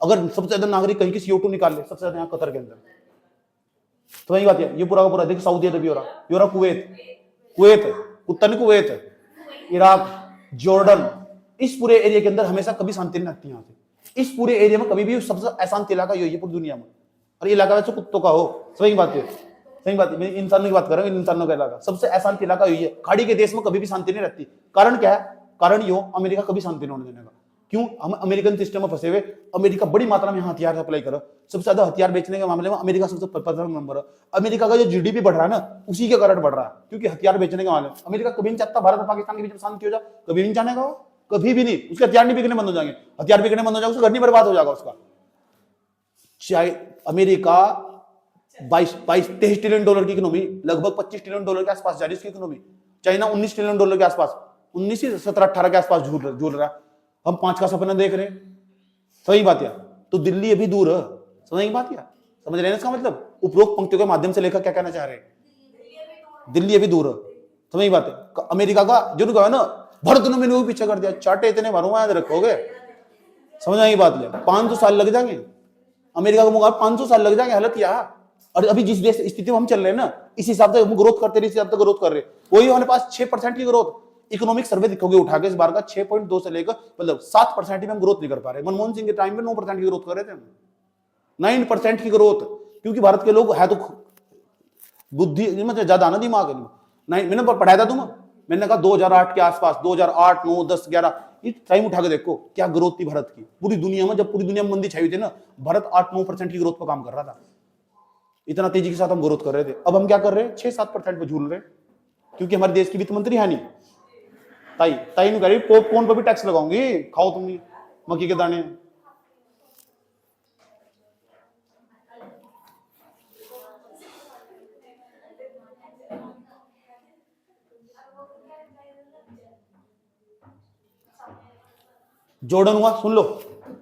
Speaker 1: अगर सबसे ज्यादा नागरिक कहीं की CO2 निकाल ले, सबसे ज्यादा यहाँ कतर के अंदर। तो वही बात है, ये पूरा का पूरा देखिए, सऊदी अरब भी हो रहा, कुवैत, कुवैत, उत्तर कुवैत, इराक, जॉर्डन, इस पूरे एरिया के अंदर हमेशा कभी शांति नहीं रहती। यहाँ से इस पूरे एरिया में कभी भी सबसे अशांत इलाका यही है पूरी दुनिया में, और ये इलाका वैसे कुत्तों का हो। सही बात है, सही बात है, मैं इंसानों की बात कर रहा हूँ, इंसानों का इलाका सबसे अशांत इलाका यही है। खाड़ी के देश में कभी भी शांति नहीं रहती। कारण क्या है? कारण यो अमेरिका कभी शांति नहीं होने देने का। क्यों? हम अमेरिकन सिस्टम में फंसे हुए। अमेरिका बड़ी मात्रा में हथियार सप्लाई कर, सबसे ज्यादा हथियार बेचने के मामले में अमेरिका सबसे प्रथम नंबर है। अमेरिका का जो GDP बढ़ रहा है ना, उसी के कारण बढ़ रहा है, क्योंकि हथियार बेचने के मामले में अमेरिका कभी नहीं चाहता भारत और पाकिस्तान के बीच में शांति हो जाए, कभी नहीं चाहेगा वो, कभी भी नहीं। उसके हथियार नहीं बिकने बंद हो जाएंगे, हथियार बिकने बंद हो जाएगा, उसका घर नहीं बर्बाद हो जाएगा उसका। चाहे अमेरिका 23 ट्रिलियन डॉलर की इकोनॉमी, लगभग 25 ट्रिलियन डॉलर के आसपास जा रही है उसकी इकोनॉमी। चाइना 19 ट्रिलियन डॉलर के आसपास, 19 से 17-18 के आसपास झूल रहा है। हम 5 का सपना देख रहे हैं। सही बात है। तो दिल्ली अभी दूर है। समझ बात है? समझ रहे हैं इसका मतलब? उपरोक्त पंक्तियों के माध्यम से लेकर क्या कहना चाह रहे हैं? दिल्ली अभी दूर है। समझ बात है? अमेरिका का जो कहा ना, भारत ने मैंने पीछे कर दिया, चाटे इतने भरूंगा याद रखोगे। समझ आई बात? 500 साल लग जाएंगे अमेरिका को मुकाबले, 500 साल लग जाएंगे। हालत यह, और अभी जिस देश स्थिति में हम चल रहे हैं ना, इस हिसाब से हम ग्रोथ करते रहे, इस हिसाब से ग्रोथ कर रहे हैं। वही हमारे पास 6% की ग्रोथ, इकोनॉमिक सर्वे दिखोगे उठा के इस बार का, 6.2 से लेकर मतलब 7% ही हम ग्रोथ नहीं कर पा रहे। मनमोहन सिंह के टाइम में 9% की ग्रोथ कर रहे थे हम, 9% की ग्रोथ। क्योंकि भारत के लोग है तो बुद्धि मतलब ज्यादा ना, दिमाग नहीं। मैंने पढ़ाया था तुम्हें, मैंने कहा 2008 के आसपास, 2008, 9, 10, 11 इस टाइम उठा के देखो क्या ग्रोथ थी भारत की पूरी दुनिया में। जब पूरी दुनिया में मंदी छाई हुई थी ना, भारत 8-9% की ग्रोथ पर काम कर रहा था। इतना तेजी के साथ हम ग्रोथ कर रहे थे। अब हम क्या कर रहे हैं? 6-7% पे झूल रहे हैं, क्योंकि हमारे देश की वित्त मंत्री है नहीं। ताई नहीं कह रही पॉपकॉर्न पर भी टैक्स लगाऊंगी, खाओ तुम मक्की के दाने। जॉर्डन हुआ, सुन लो,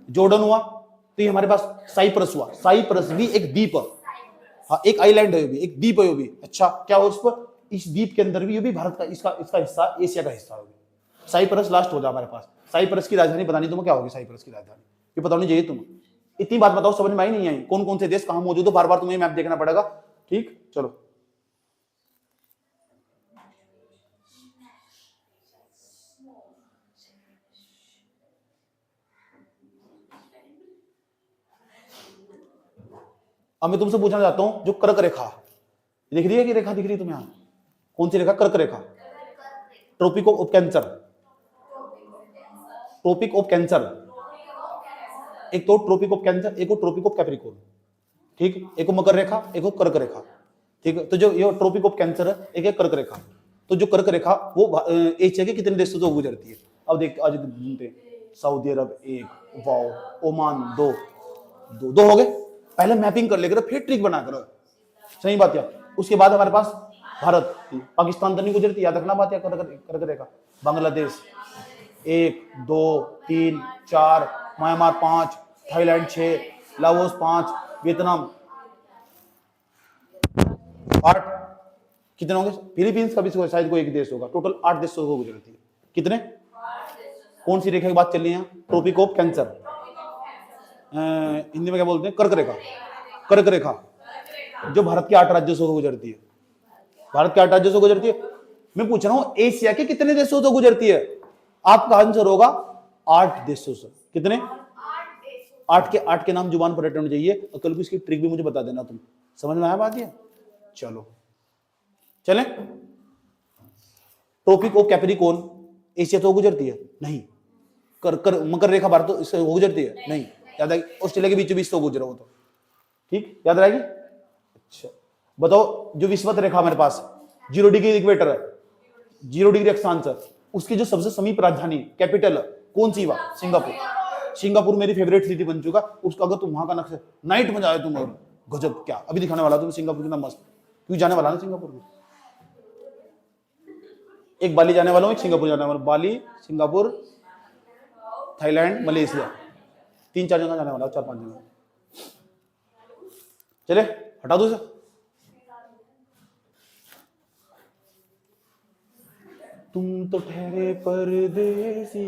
Speaker 1: जॉर्डन हुआ तो ये हमारे पास साइप्रस हुआ। साइप्रस भी एक द्वीप है, हाँ एक आइलैंड है, एक द्वीप है भी। अच्छा क्या हो उस पर? इस द्वीप के अंदर भी ये भी भारत का इसका हिस्सा, एशिया का हिस्सा होगी। साइप्रस लास्ट हो जाए हमारे पास। साइप्रस की राजधानी पता नहीं तुम्हें क्या होगी? साइप्रस की राजधानी ये पता नहीं चाहिए तुम्हें। इतनी बात बताओ, समझ में आई नहीं आई? कौन कौन से देश कहां मौजूद है, बार बार तुम्हें मैप देखना पड़ेगा। ठीक, चलो अब मैं तुमसे पूछना चाहता हूं, जो कर्क रेखा दिख रही है कि रेखा दिख रही है तुम्हें? कौन सी रेखा? कर्क रेखा, tropic of cancer, tropic of cancer. एक तो ट्रॉपिक ऑफ कैंसर, एक ट्रॉपिक ऑफ कैप्रिकॉर्न। ठीक, एक मकर रेखा, एक कर्क रेखा। ठीक है, तो जो ये ट्रॉपिक ऑफ कैंसर है, एक है कर्क रेखा। तो जो कर्क रेखा वो एशिया के कितने देशों से गुजरती है? अब देख, आज सऊदी अरब 1, वाओ, ओमान 2 हो गए। पहले मैपिंग कर लेकर फिर ट्रिक बना कर। सही बात है। उसके बाद हमारे पास भारत, पाकिस्तान तो नहीं गुजरती, याद रखना बात है। कर्क रेखा, Bangladesh 1, 2, 3, 4, Myanmar 5, Thailand 6, Laos 5, Vietnam 8, कितने होंगे? फिलीपींस का भी शायद कोई एक देश होगा। टोटल 8 देशों को गुजरती है। कितने? कौन सी रेखा की बात चल रही है? ट्रॉपिक ऑफ कैंसर, हिंदी में क्या बोलते हैं? कर्क रेखा। कर्क रेखा जो भारत के 8 राज्यों से गुजरती है। भारत के 8 राज्यों से गुजरती है। मैं पूछ रहा हूं एशिया के कितने देशों से गुजरती है? आपका आंसर होगा 8 देशों से। कितने? 8 के नाम जुबान पर रटने चाहिए। कल को इसकी ट्रिक भी मुझे बता देना तुम। समझ में आया बात? ये चलो चलें। ट्रॉपिक ऑफ कैप्रिकॉर्न एशिया तो गुजरती है? नहीं। मकर रेखा भारत तो इससे गुजरती है? नहीं। याद आएगी? ऑस्ट्रेलिया के बीचों बीच तो गुजरा हो तो ठीक याद रहेगी। अच्छा बताओ, जो विषुवत रेखा हमारे पास 0 डिग्री इक्वेटर है, 0 डिग्री अक्षांश है, उसकी जो सबसे समीप राजधानी कैपिटल कौन सी बात? सिंगापुर। सिंगापुर मेरी फेवरेट सिटी बन चुका, उसका अगर तुम वहां का नक्शा नाइट में जाए तुम, और गजब, क्या अभी दिखाने वाला तुम सिंगापुर कितना मस्त, क्यों जाने वाला ना सिंगापुर में, एक बाली जाने वाला हूं, एक सिंगापुर जाने वाला, बाली, सिंगापुर, थाईलैंड, मलेशिया, 3-4 जगह जाने वाला, 4-5 जगह। चले हटा दो इसे। तुम तो ठहरे परदेसी,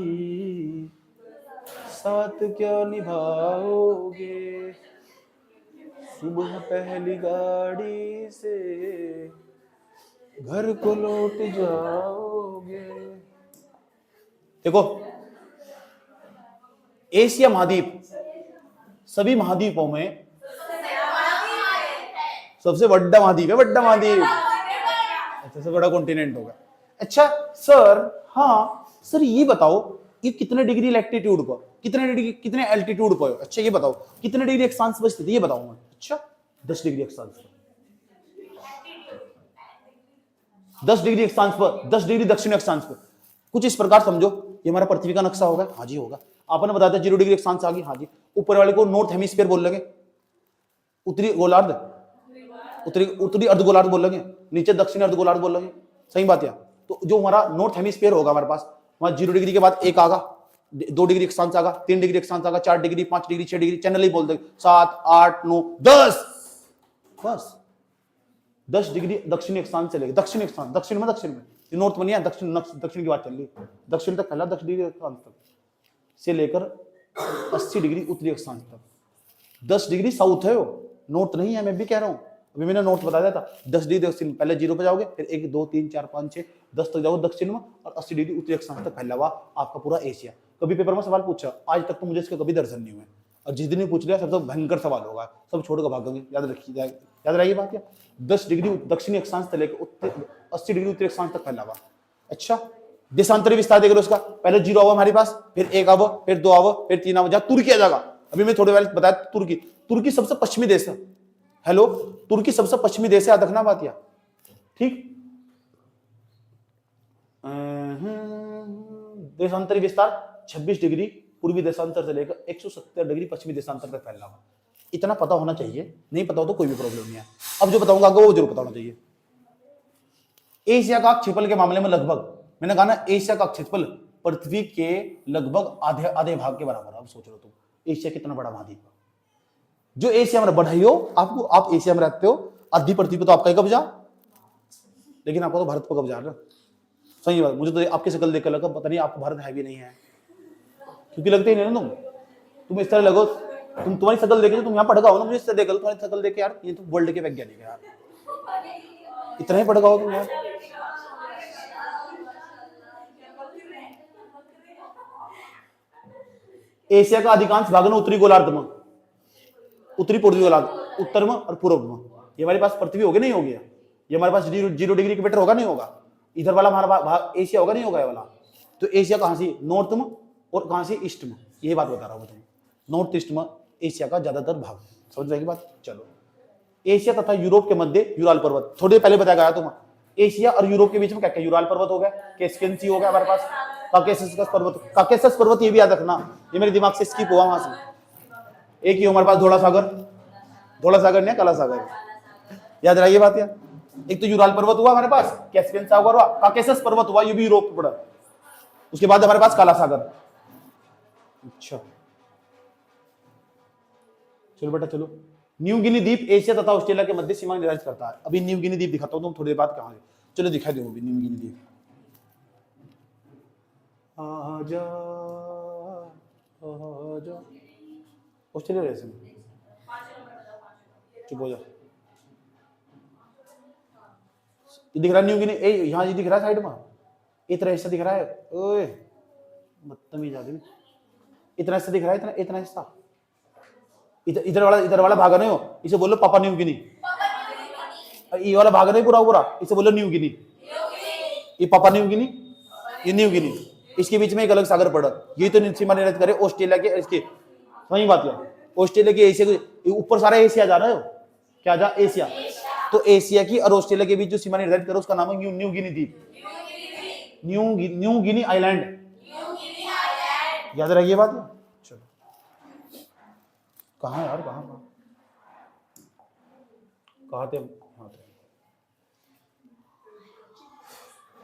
Speaker 1: साथ क्या निभाओगे, सुबह पहली गाड़ी से घर को लौट जाओगे। देखो, एशिया महाद्वीप सभी महाद्वीपों में सबसे बड़ा महाद्वीप है, बड़ा महाद्वीप, सबसे बड़ा कॉन्टिनेंट होगा। अच्छा सर, हाँ सर ये बताओ, ये कितने डिग्री लैटिट्यूड पर, कितने एल्टीट्यूड पर? अच्छा ये बताओ कितने डिग्री अक्षांश पर स्थित है, ये बताओ मैं। अच्छा 10 डिग्री अक्षांश पर, 10 डिग्री अक्षांश पर, 10 डिग्री दक्षिण अक्षांश पर। कुछ इस प्रकार समझो, ये हमारा पृथ्वी का नक्शा होगा। हाँ जी होगा। आपने बताया था 0 डिग्री अक्षांश आ गई। हाँ जी। ऊपर वाले को नॉर्थ हेमिस्फीयर बोल लगे, उत्तरी गोलार्ध, उत्तरी अर्धगोलार्ध बोल लगे, नीचे दक्षिण अर्धगोलार्ध बोल लगे। सही बात है। तो जो हमारा नॉर्थ हेमिस्फीयर होगा हमारे पास, वहां 0 डिग्री के बाद 1 आगा, 2 डिग्री अक्षांश आगा, 3 डिग्री अक्षांश आगा, 4 डिग्री, 5 डिग्री, 6 डिग्री, चैनल ही बोल दे, 7, 8, 9, 10, बस 10 डिग्री दक्षिणी अक्षांश चलेगा। दक्षिण अक्षांश, दक्षिण में नॉर्थ में नहीं है, दक्षिण की बात चल रही है। दक्षिण तक फैला, 10 डिग्री अक्षांश तक से लेकर 80 डिग्री उत्तरी अक्षांश तक। 10 डिग्री साउथ है वो, नॉर्थ नहीं है। मैं भी कह रहा हूं, अभी मैंने नॉर्थ बताया था। 10 डिग्री दक्षिण, पहले 0 पे जाओगे, फिर 1, 2, 3, 4, 5, 6, 10 तक जाओ दक्षिण में, और 80 डिग्री उत्तरी अक्षांश तक फैला हुआ आपका पूरा एशिया। कभी पेपर में सवाल पूछा, आज तक तो मुझे इसके कभी दर्शन नहीं हुए, और जिस दिन भी पूछ लिया सबसे भयंकर सवाल होगा, सब छोड़कर भागोगे। याद रखिए, याद रहिए बात। 10 डिग्री दक्षिणी अक्षांश से लेकर 80 डिग्री उत्तरी अक्षांश तक फैला हुआ। अच्छा देशांतरी विस्तार देख लो उसका, पहले 0 आवा हमारे पास, फिर 1 आवा, फिर 2 आवा, फिर 3 आवा, जहां तुर्की आ जाएगा। अभी मैं थोड़ी पहले बताया तुर्की सबसे पश्चिमी देश है। हेलो, तुर्की सबसे पश्चिमी देश है, याद रखना बात। या ठीक, देशांतरी विस्तार 26 डिग्री पूर्वी देशांतर से लेकर 170 डिग्री पश्चिमी देशांतर तक फैला हुआ। इतना पता होना चाहिए, नहीं पता हो तो कोई भी प्रॉब्लम नहीं है। अब जो बताऊंगा वो जरूर पता होना चाहिए। एशिया का क्षेत्रफल के मामले में लगभग, मैंने कहा ना, एशिया का क्षेत्रफल पृथ्वी के लगभग आधे भाग के बराबर है। अब सोच लो तुम, एशिया कितना बड़ा महाद्वीप है। जो एशिया में बढ़ाई हो आपको, आप एशिया में रहते हो, आधी पृथ्वी पे तो आपका ही कब्जा, लेकिन आपका तो भारत पर कब्जा है। सही बात। मुझे तो आपकी शक्ल देखकर लगा पता नहीं आपको भारत है भी नहीं है, क्योंकि लगते ही नहीं ना तुम इस तरह लगो, तुम्हारी शक्ल देखे, तुम यहाँ पढ़ गए हो ना, मुझे इस तरह देख लो, तुम्हारी शक्ल देखे यार ये तो वर्ल्ड के वैज्ञानिक है यार, इतना ही पढ़ गए हो तुम यार। एशिया का अधिकांश भाग ना उत्तरी गोलार्ध में, उत्तरी पूर्वी गोलार्ध, उत्तर में और पूर्व में। ये हमारे पास पृथ्वी होगी नहीं होगी, ये हमारे पास 0 डिग्री इक्वेटर होगा नहीं होगा, इधर वाला हमारा भाग एशिया होगा नहीं होगा ये वाला। तो एशिया कहां से, नॉर्थ में, और कहां से, ईस्ट में। ये बात बता रहा हूं तुम्हें, नॉर्थ ईस्ट में एशिया का ज्यादातर भाग। समझ जाएगी बात। चलो, एशिया तथा यूरोप के मध्य यूराल पर्वत, थोड़ी पहले बताया गया तुम। एशिया और यूरोप के बीच में क्या क्या, यूराल पर्वत हो गया, कैस्पियन सी हो गया हमारे पास, काकेसस पर्वत, ये भी याद रखना, ये मेरे दिमाग से स्किप हुआ वहां से। एक ही हमारे पास धोला सागर नहीं, काला सागर, याद रहिए बात। यार एक तो यूराल पर्वत हुआ हमारे पास, कैस्पियन सागर हुआ, काकेसस पर्वत हुआ, ये भी यूरोप में पड़ा। उसके बाद हमारे पास काला सागर। अच्छा चलो बेटा चलो। न्यू गिनी द्वीप एशिया तथा ऑस्ट्रेलिया के मध्य सीमा निर्धारित करता है। अभी न्यू गिनी द्वीप दिखाता हूं तुम थोड़ी देर बाद कहां है। चलो दिखा दो अभी न्यू गिनी द्वीप। आजा आजा, ऑस्ट्रेलिया रहते हैं, चुप हो जा। दिख रहा न्यू गिनी, यहाँ दिख रहा है साइड में, इतना हिस्सा दिख रहा है। ओए बदतमीज आदमी, इतना हिस्सा दिख रहा है, इतना हिस्सा, इधर वाला भागा नहीं हो, इसे बोलो पापा न्यू गिनी। ये वाला भागा नहीं पूरा, इसे बोलो न्यू गिनी। ये पापा न्यू गिनी, ये न्यू गिनी, इसके बीच में एक अलग सागर पड़ा। ये तो सीमा निर्धारित करे ऑस्ट्रेलिया के, इसके वही बात है, ऑस्ट्रेलिया के एशिया के ऊपर सारा एशिया जा रहा है। क्या जा, एशिया, तो एशिया की और ऑस्ट्रेलिया के बीच जो सीमा निर्धारित करो उसका नाम है न्यू गिनी द्वीप, न्यू गिनी आइलैंड। याद रखिए बात। चलो कहाँ यार, कहाँ थे?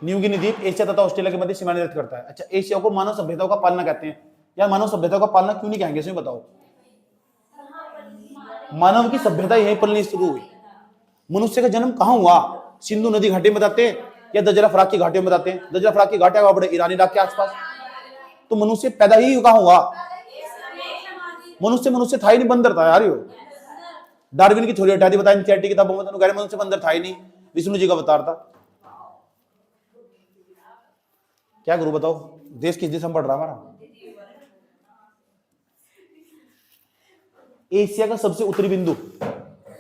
Speaker 1: न्यू गिनी द्वीप एशिया तथा ऑस्ट्रेलिया के मध्य सीमा निर्धारित करता है। अच्छा, एशिया को मानव सभ्यताओं का पालना कहते हैं। यार मानव सभ्यताओं का पालना क्यों नहीं कहेंगे, इसमें बताओ। मानव की सभ्यता यहीं पलनी शुरू हुई। मनुष्य का जन्म कहाँ हुआ? सिंधु नदी घाटी में बताते हैं या दजरा फराक की घाटियों में बताते हैं? दजरा फराक की घाटियां वहां बड़े ईरानी इलाके के आसपास। तो मनुष्य पैदा ही कहाँ हुआ? मनुष्य था ही नहीं, बंदर था यार। यो डार्विन की थ्योरी हटा दी, बताया एनसीईआरटी की किताबों में, तो मनुष्य बंदर था ही नहीं, विष्णु जी का अवतार था। क्या गुरु बताओ, देश किस दिशा में बढ़ रहा हमारा? एशिया का सबसे उत्तरी बिंदु,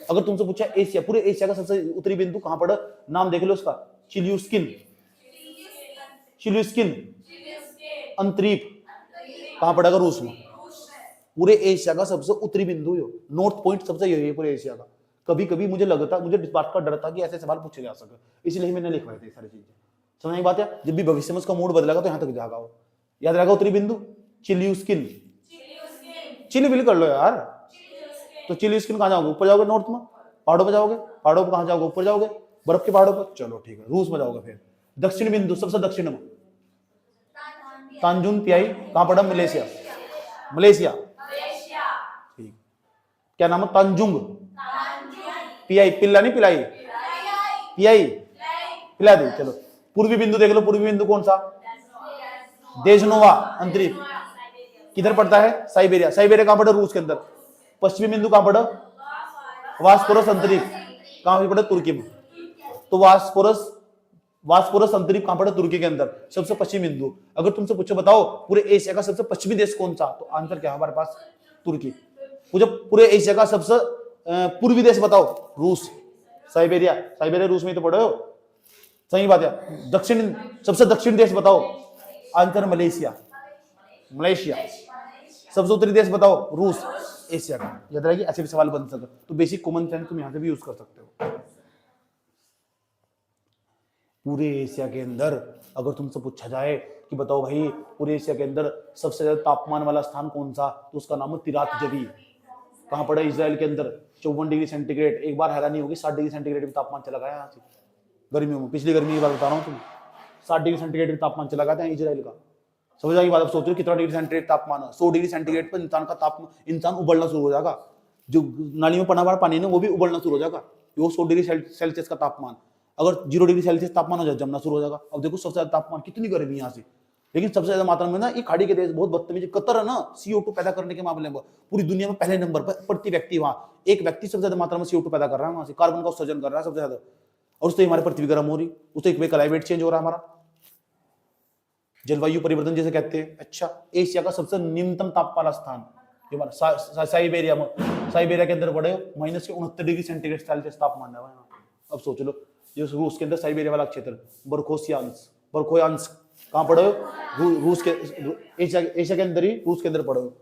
Speaker 1: अगर तुमसे पूछा एशिया, पूरे एशिया का सबसे उत्तरी बिंदु कहां पड़ा, नाम देख लो उसका, चिल्यूस्किन अंतरीप कहां पड़ेगा? रूस में। पूरे एशिया का सबसे उत्तरी बिंदु यो, नॉर्थ पॉइंट सबसे यही है पूरे एशिया का। कभी कभी मुझे लगता, मुझे इस बात का डर था कि ऐसे सवाल पूछे जा सके, इसलिए मैंने लिखवाए थे सारी चीजें। समझ में बात है? जब भी भविष्य में उसका मूड बदलेगा तो यहां तक जाएगा वो। याद रहेगा उत्तरी बिंदु चिल्यूस्किन, चिली बिल कर लो यार। तो चिल्यूस्किन कहां जाओगे? ऊपर जाओगे, नॉर्थ में पहाड़ों पे जाओगे, पहाड़ों पे कहां जाओगे? ऊपर जाओगे, बर्फ के पहाड़ों पर। चलो ठीक है, रूस में जाओगे। फिर दक्षिण बिंदु सबसे दक्षिण में तांजुन पियाई कहां पड़ा? मलेशिया। ठीक, क्या नाम है? तांजुंग पियाई, पिल्ला नहीं पिलाई, पियाई पिला दी। चलो पूर्वी बिंदु देख लो, पूर्वी बिंदु कौन सा? देशनोवा अंतरिक्ष किधर पड़ता है? साइबेरिया। साइबेरिया कहां पड़ा? रूस के अंदर। पश्चिमी बिंदु कहां पड़ा? वास्पोरस अंतरिक्ष कहां पड़ा? तुर्की में। तो वास्पोरस अंतरिक्ष कहां पड़ा? तुर्की के अंदर, सबसे पश्चिमी बिंदु। अगर तुमसे पूछो बताओ पूरे एशिया का सबसे पश्चिमी देश कौन सा, तो आंसर क्या है हमारे पास? तुर्की। मुझे पूरे एशिया का सबसे पूर्वी देश बताओ, रूस। साइबेरिया रूस में तो पड़े हो, सही बात है। दक्षिण, सबसे दक्षिण देश बताओ, आंसर मलेशिया। सबसे उत्तरी देश बताओ, रूस। एशिया का। याद रहेगी, ऐसे भी सवाल बन सकते, तो बेसिक कॉमन सेंस तुम यहां से भी यूज कर सकते हो। पूरे एशिया के अंदर अगर तुमसे पूछा जाए कि बताओ भाई पूरे एशिया के अंदर सबसे ज्यादा तापमान वाला स्थान कौन सा, तो उसका नाम है तिरात जबी। कहां पड़ा? इजराइल के अंदर। 54 डिग्री सेंटीग्रेड। एक बार हैरानी होगी, 60 डिग्री सेंटीग्रेड भी तापमान चला गया यहाँ से गर्मियों में। पिछली गर्मी की बात बता रहा हूँ तुम्हें, 60 डिग्री सेंटीग्रेड भी तापमान चला गया था इजराइल का। समझ आई बात? अब सोचो कितना डिग्री सेंटीग्रेड तापमान है। 100 डिग्री सेंटीग्रेड पर इंसान का तापमान, इंसान उबलना शुरू हो जाएगा। जो नाली में पड़ा हुआ पानी है वो भी उबलना शुरू हो जाएगा। वो 100 डिग्री सेल्सियस का तापमान, अगर 0 डिग्री सेल्सियस तापमान हो जाए, जमना शुरू हो जाएगा। अब देखो सबसे ज्यादा तापमान, कितनी गर्मी यहाँ से। लेकिन सबसे ज्यादा मात्रा में ना ये खाड़ी के देश बहुत बदतमीज, कतर है ना, CO2 पैदा करने के मामले में पूरी दुनिया में पहले नंबर पर। प्रति व्यक्ति वहां एक व्यक्ति सबसे ज्यादा मात्रा में CO2 पैदा कर रहा है, वहां से कार्बन का उत्सर्जन कर रहा है सबसे ज्यादा। और उससे हमारी पृथ्वी गर्म हो रही, उससे क्लाइमेट चेंज हो रहा है, हमारा जलवायु परिवर्तन जैसे कहते हैं। अच्छा, एशिया का सबसे निम्नतम तापमान वाला स्थान हमारा साइबेरिया में। साइबेरिया के अंदर बड़े -69 डिग्री सेंटीग्रेड सेल्सियस तापमान है। अब सोच लो, जो रूस के अंदर साइबेरिया वाला क्षेत्र, बरखोयांस्क कहां पड़े हो? रूस के, एशिया के अंदर ही, रूस के अंदर पड़े हो।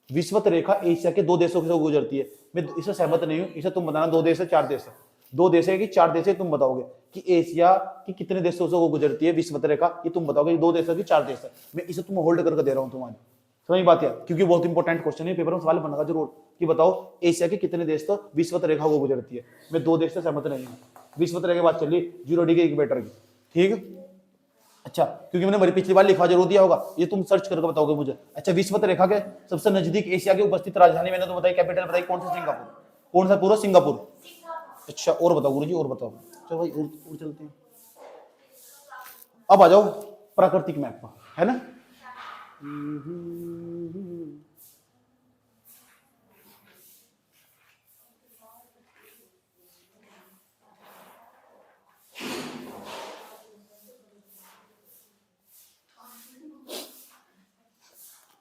Speaker 1: विषुवत रेखा एशिया के 2 देशों से गुजरती है। मैं इससे सहमत नहीं हूं, इसे तुम बताना 2 देश है 4 देश है, 2 देश है कि 4 देश है, तुम बताओगे कि एशिया की कितने देशों से वो गुजरती है विषुवत रेखा, ये तुम बताओगे 2 देश है कि 4 देश है। मैं इसे तुम होल्ड करके दे रहा हूं तुम्हारी, समझ बात है? क्योंकि बहुत इंपॉर्टेंट क्वेश्चन है, पेपर में सवाल बनेगा जरूर कि बताओ एशिया के कितने देश तो विषुवत रेखा को गुजरती है। मैं 2 देश से सहमत नहीं हूं। विषुवत रेखा की बात चली 0 डिग्री इक्वेटर की, ठीक। अच्छा, क्योंकि मैंने पिछली बार लिखवा जरूर दिया होगा, ये तुम सर्च करके बताओगे मुझे। अच्छा, विषुवत रेखा के सबसे नजदीक एशिया की उपस्थित राजधानी मैंने तो बताई, कैपिटल बताई, कौन सा? सिंगापुर। कौन सा? पूरा सिंगापुर। अच्छा, और बताओ गुरुजी, और बताओ। चलो भाई और चलते हैं। अब आ जाओ प्राकृतिक मैप पर, है ना।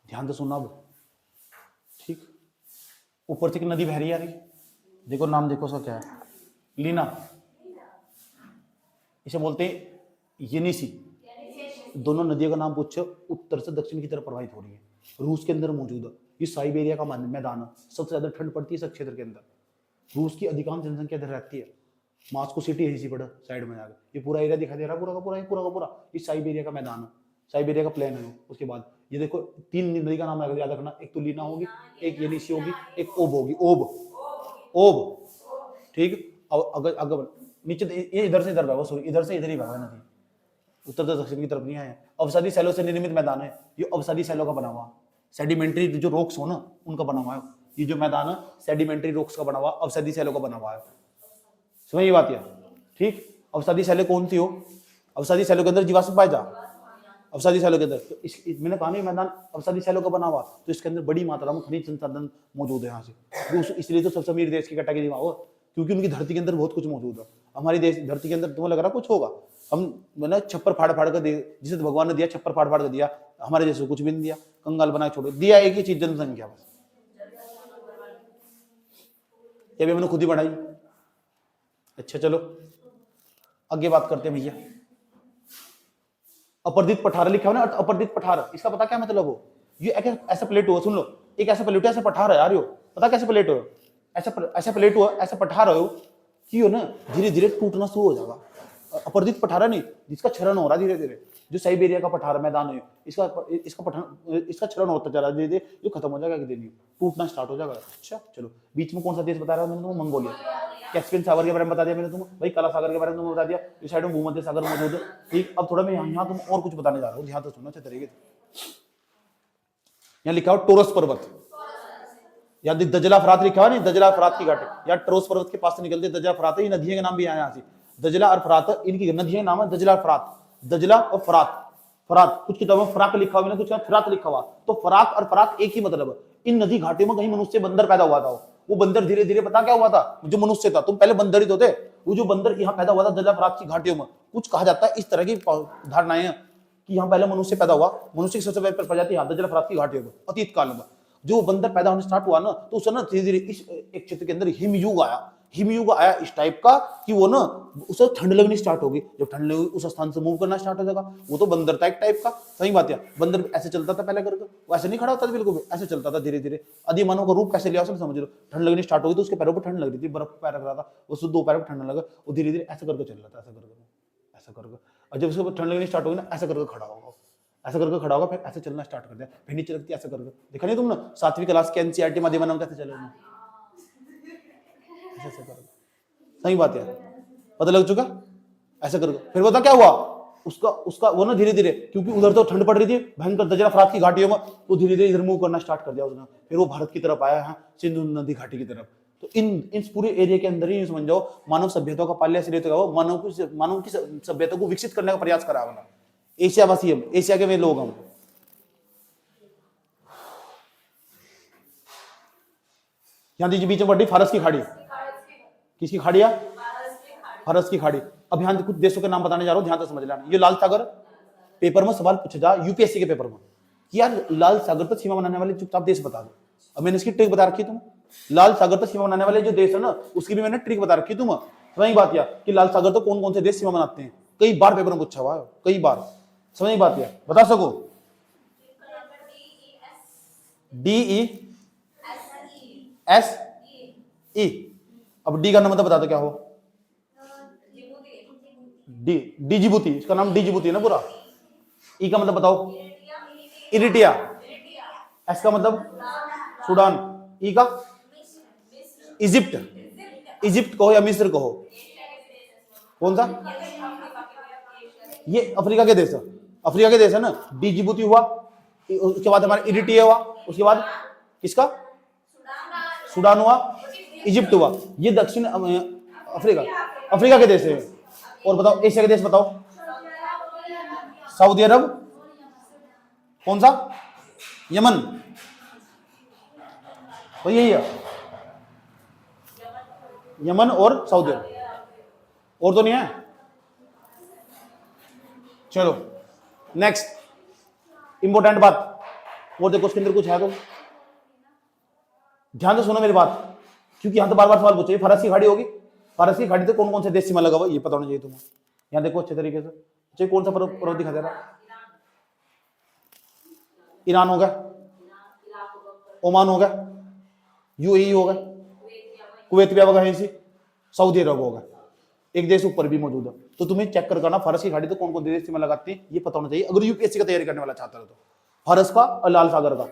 Speaker 1: ध्यान से सुनना अब, ठीक। ऊपर से एक नदी बह रही है, देखो नाम देखो उसका क्या है, लीना। इसे बोलते हैं येनिसी। दोनों नदियों का नाम पूछो, उत्तर से दक्षिण की तरफ प्रवाहित हो रही है, रूस के अंदर मौजूद है। ये साइबेरिया का मैदान है, सबसे ज्यादा ठंड पड़ती है इस क्षेत्र के अंदर। रूस की अधिकांश जनसंख्या इधर रहती है। मास्को सिटी है इसी पड़ा साइड में जाकर, ये पूरा एरिया दिखाई दे रहा है, पूरा का पूरा, ये पूरा का पूरा इस साइबेरिया का मैदान है, साइबेरिया का प्लेन है। उसके बाद ये देखो 3 नदी का नाम याद रखना, एक तो लीना होगी, एक येनिसी होगी, एक ओब होगी, ओब ओब, ठीक। अब अगर अगर नीचे ये इधर से इधर भागो, सॉरी इधर से इधर ही भागो नदी, उत्तर से दक्षिण की तरफ नहीं आए। अवसादी सैलो से निर्मित मैदान है, ये अवसादी सैलो का बना हुआ, सेडिमेंट्री जो रॉक्स हो ना उनका बना हुआ है ये जो मैदान है, सेडिमेंट्री रॉक्स का बना हुआ, अवसादी सैलो का बना हुआ है। समझ ये बात है, ठीक। अवसादी सैलो कौन सी हो, अवसादी सैलो के अंदर जीवाश्म पाए जा, अवसादी सैलो के अंदर तो मैंने कहा नहीं मैदान अवसादी सैलो का बना हुआ, तो इसके अंदर बड़ी मात्रा में खनिज संसाधन मौजूद है यहाँ से, इसलिए तो सबसे अमीर देश की कैटेगरी में हो, क्योंकि उनकी धरती के अंदर बहुत कुछ मौजूद है। हमारी देश धरती के अंदर तुम्हें लग रहा कुछ होगा, हम मैंने छप्पर फाड़ फाड़ कर दे, जिसे भगवान ने दिया छप्पर फाड़ फाड़ कर दिया, हमारे जैसे कुछ भी नहीं दिया, कंगाल बना छोड़ दिया, एक ही चीज जनसंख्या बस, ये भी मैंने खुद ही बढ़ाई। अच्छा चलो आगे बात करते हैं भैया, अपरदित पठार लिखा हुआ ना, अपरदित पठार, इसका पता क्या मतलब हो, ये ऐसा प्लेट हुआ, सुन लो, एक ऐसा प्लेट ऐसा पठार है यार, यो पता कैसे प्लेट हो, ऐसा प्लेट हुआ, ऐसा पठार हो कि हो ना धीरे धीरे टूटना शुरू हो जाएगा। अपरदित पठार नहीं, जिसका क्षरण हो रहा धीरे धीरे, जो साइबेरिया का पठार मैदान है, इसका क्षरण होता जा रहा है धीरे धीरे, जो खत्म हो जाएगा कि टूटना स्टार्ट हो जाएगा। अच्छा चलो, बीच में कौन सा देश बता रहा है मैंने तुमको, मंगोलिया, कैस्पियन सागर के बारे में बता दिया मैंने तुमको, भाई काला सागर के बारे में तुमको बता दिया, इस साइड में भूमध्य सागर मौजूद है, ठीक। अब थोड़ा मैं यहाँ तुम और कुछ बताने जा रहा हूँ, ध्यान से सुनना अच्छे तरीके से। यहाँ लिखा हो टोरस पर्वत, या दजला फरात लिखा हुआ नहीं, दजला फरात की घाटी, या टोरस पर्वत के पास से निकलते दजला फरात, ये नदियों के नाम भी यहाँ से, दजला और फरात इनकी नदियों के नाम है, दजला फरात, दजला और फरात, फरात कुछ किताबों में फराक लिखा हुआ है, कुछ फरात लिखा हुआ, तो फराक और फरात एक ही मतलब है। इन नदी घाटियों में कहीं मनुष्य बंदर पैदा हुआ था, वो बंदर धीरे धीरे पता क्या हुआ था, जो मनुष्य था, तुम पहले बंदर ही तो थे, वो जो बंदर यहाँ पैदा हुआ था दजला फरात की घाटियों में, कुछ कहा जाता है इस तरह की धारणाएं हैं कि यहाँ पहले मनुष्य पैदा हुआ, मनुष्य की सबसे पहले प्रजाति यहाँ दजला फरात की घाटियों में अतीत काल में। जो बंदर पैदा होने स्टार्ट हुआ ना, तो उससे ना धीरे धीरे इस एक क्षेत्र के अंदर हिमयुग आया, हिमयुग आया इस टाइप का कि वो ना उसे ठंड लगनी स्टार्ट होगी, जब ठंड लगेगी उस स्थान से मूव करना स्टार्ट हो जाएगा, वो तो बंदर था एक टाइप का। सही बात है, बंदर ऐसे चलता था पहले करके, वो ऐसे नहीं खड़ा होता था बिल्कुल, ऐसे चलता था धीरे धीरे, आदि मानव का रूप कैसे लिया उसने समझ लो, ठंड लगनी स्टार्ट होगी तो उसके पैरों पर ठंड लग रही थी, बर्फ पैर रख रहा था, उसको 2 पैरों पर ठंड लगा, वो धीरे धीरे ऐसा करके चल रहा था, ऐसा करके ऐसा करके, और जब उसको ठंड लगनी स्टार्ट होगी ना, ऐसा करके खड़ा होगा, ऐसा करके खड़ा होगा, फिर ऐसे चलना स्टार्ट कर दिया, फिर नीचे लगती ऐसा करके, देखा नहीं तुमने 7वीं क्लास के एनसीईआरटी माध्यम कैसे चले, ऐसे करके। सही बात है, पता लग चुका, ऐसा करके फिर बता क्या हुआ, उसका वो ना धीरे धीरे, क्योंकि उधर तो ठंड पड़ रही थी भयंकर दजला फरात की घाटियों में, तो धीरे धीरे इधर मूव करना स्टार्ट कर दिया उसने, फिर वो भारत की तरफ आया है, सिंधु नदी घाटी की तरफ। तो इन पूरे एरिया के अंदर ही समझ जाओ मानव सभ्यता का पाल्या से मानव की सभ्यता को विकसित करने का प्रयास करा होना। एशियावासी हम, एशिया के वे लोग हम। यहां दीजिए बीच में बढ़ी फारस की खाड़ी, किसकी खाड़ी है, फारस की खाड़ी। अब यहां कुछ देशों के नाम बताने जा रहा हूं, ध्यान से समझ लेना। ये लाल सागर पेपर में सवाल पूछा जा यूपीएससी के पेपर में कि यार लाल सागर पर सीमा बनाने वाले चुपचाप देश बता दो। अब मैंने इसकी ट्रिक बता रखी तुम, लाल सागर पर सीमा बनाने वाले जो देश है ना, उसकी भी मैंने ट्रिक बता रखी तुम। समझ बात या कि लाल सागर तो कौन कौन से देश सीमा बनाते हैं, कई बार पेपर में पूछा हुआ है, कई बार। समझ बात या बता सको, DESE। अब डी का नाम मतलब बता दो क्या हो, डी जिबूती, इसका नाम डी जिबूती है ना पूरा। ई का मतलब बताओ, इरिटिया। एस का मतलब सूडान। ई का इजिप्ट, इजिप्ट कहो या मिस्र कहो, कौन सा, ये अफ्रीका के देश है, अफ्रीका के देश है ना। डी जिबूती हुआ, उसके बाद हमारा इरिटिया हुआ, उसके बाद किसका, सूडान हुआ, इजिप्ट हुआ। ये दक्षिण अफ्रीका, अफ्रीका के देश है। और बताओ एशिया के देश बताओ, सऊदी अरब, कौन सा, यमन, तो यही है यमन और सऊदी अरब, और तो नहीं है। चलो नेक्स्ट इंपॉर्टेंट बात, और देखो उसके अंदर कुछ है तो ध्यान से सुनो मेरी बात, क्योंकि यहां तो बार बार सवाल पूछे। फारस की खाड़ी होगी, फारस की खाड़ी से कौन कौन से देश सीमा लगा हुआ ये पता होना चाहिए तुम्हें। यहां देखो अच्छे तरीके से, अच्छा कौन सा पर्वत दिखा दे रहा, ईरान हो गया, ओमान हो गया, यूएई हो गया, कुवैत भी होगा, सऊदी अरब होगा। एक देश ऊपर भी मौजूद है। तो तुम्हें चेक कर करना फारस की खाड़ी तो कौन कौन देश सीमा लगाती है ये पता होना चाहिए अगर यूपीएससी का तैयारी करने वाला छात्र है तो। फारस का और लाल सागर का,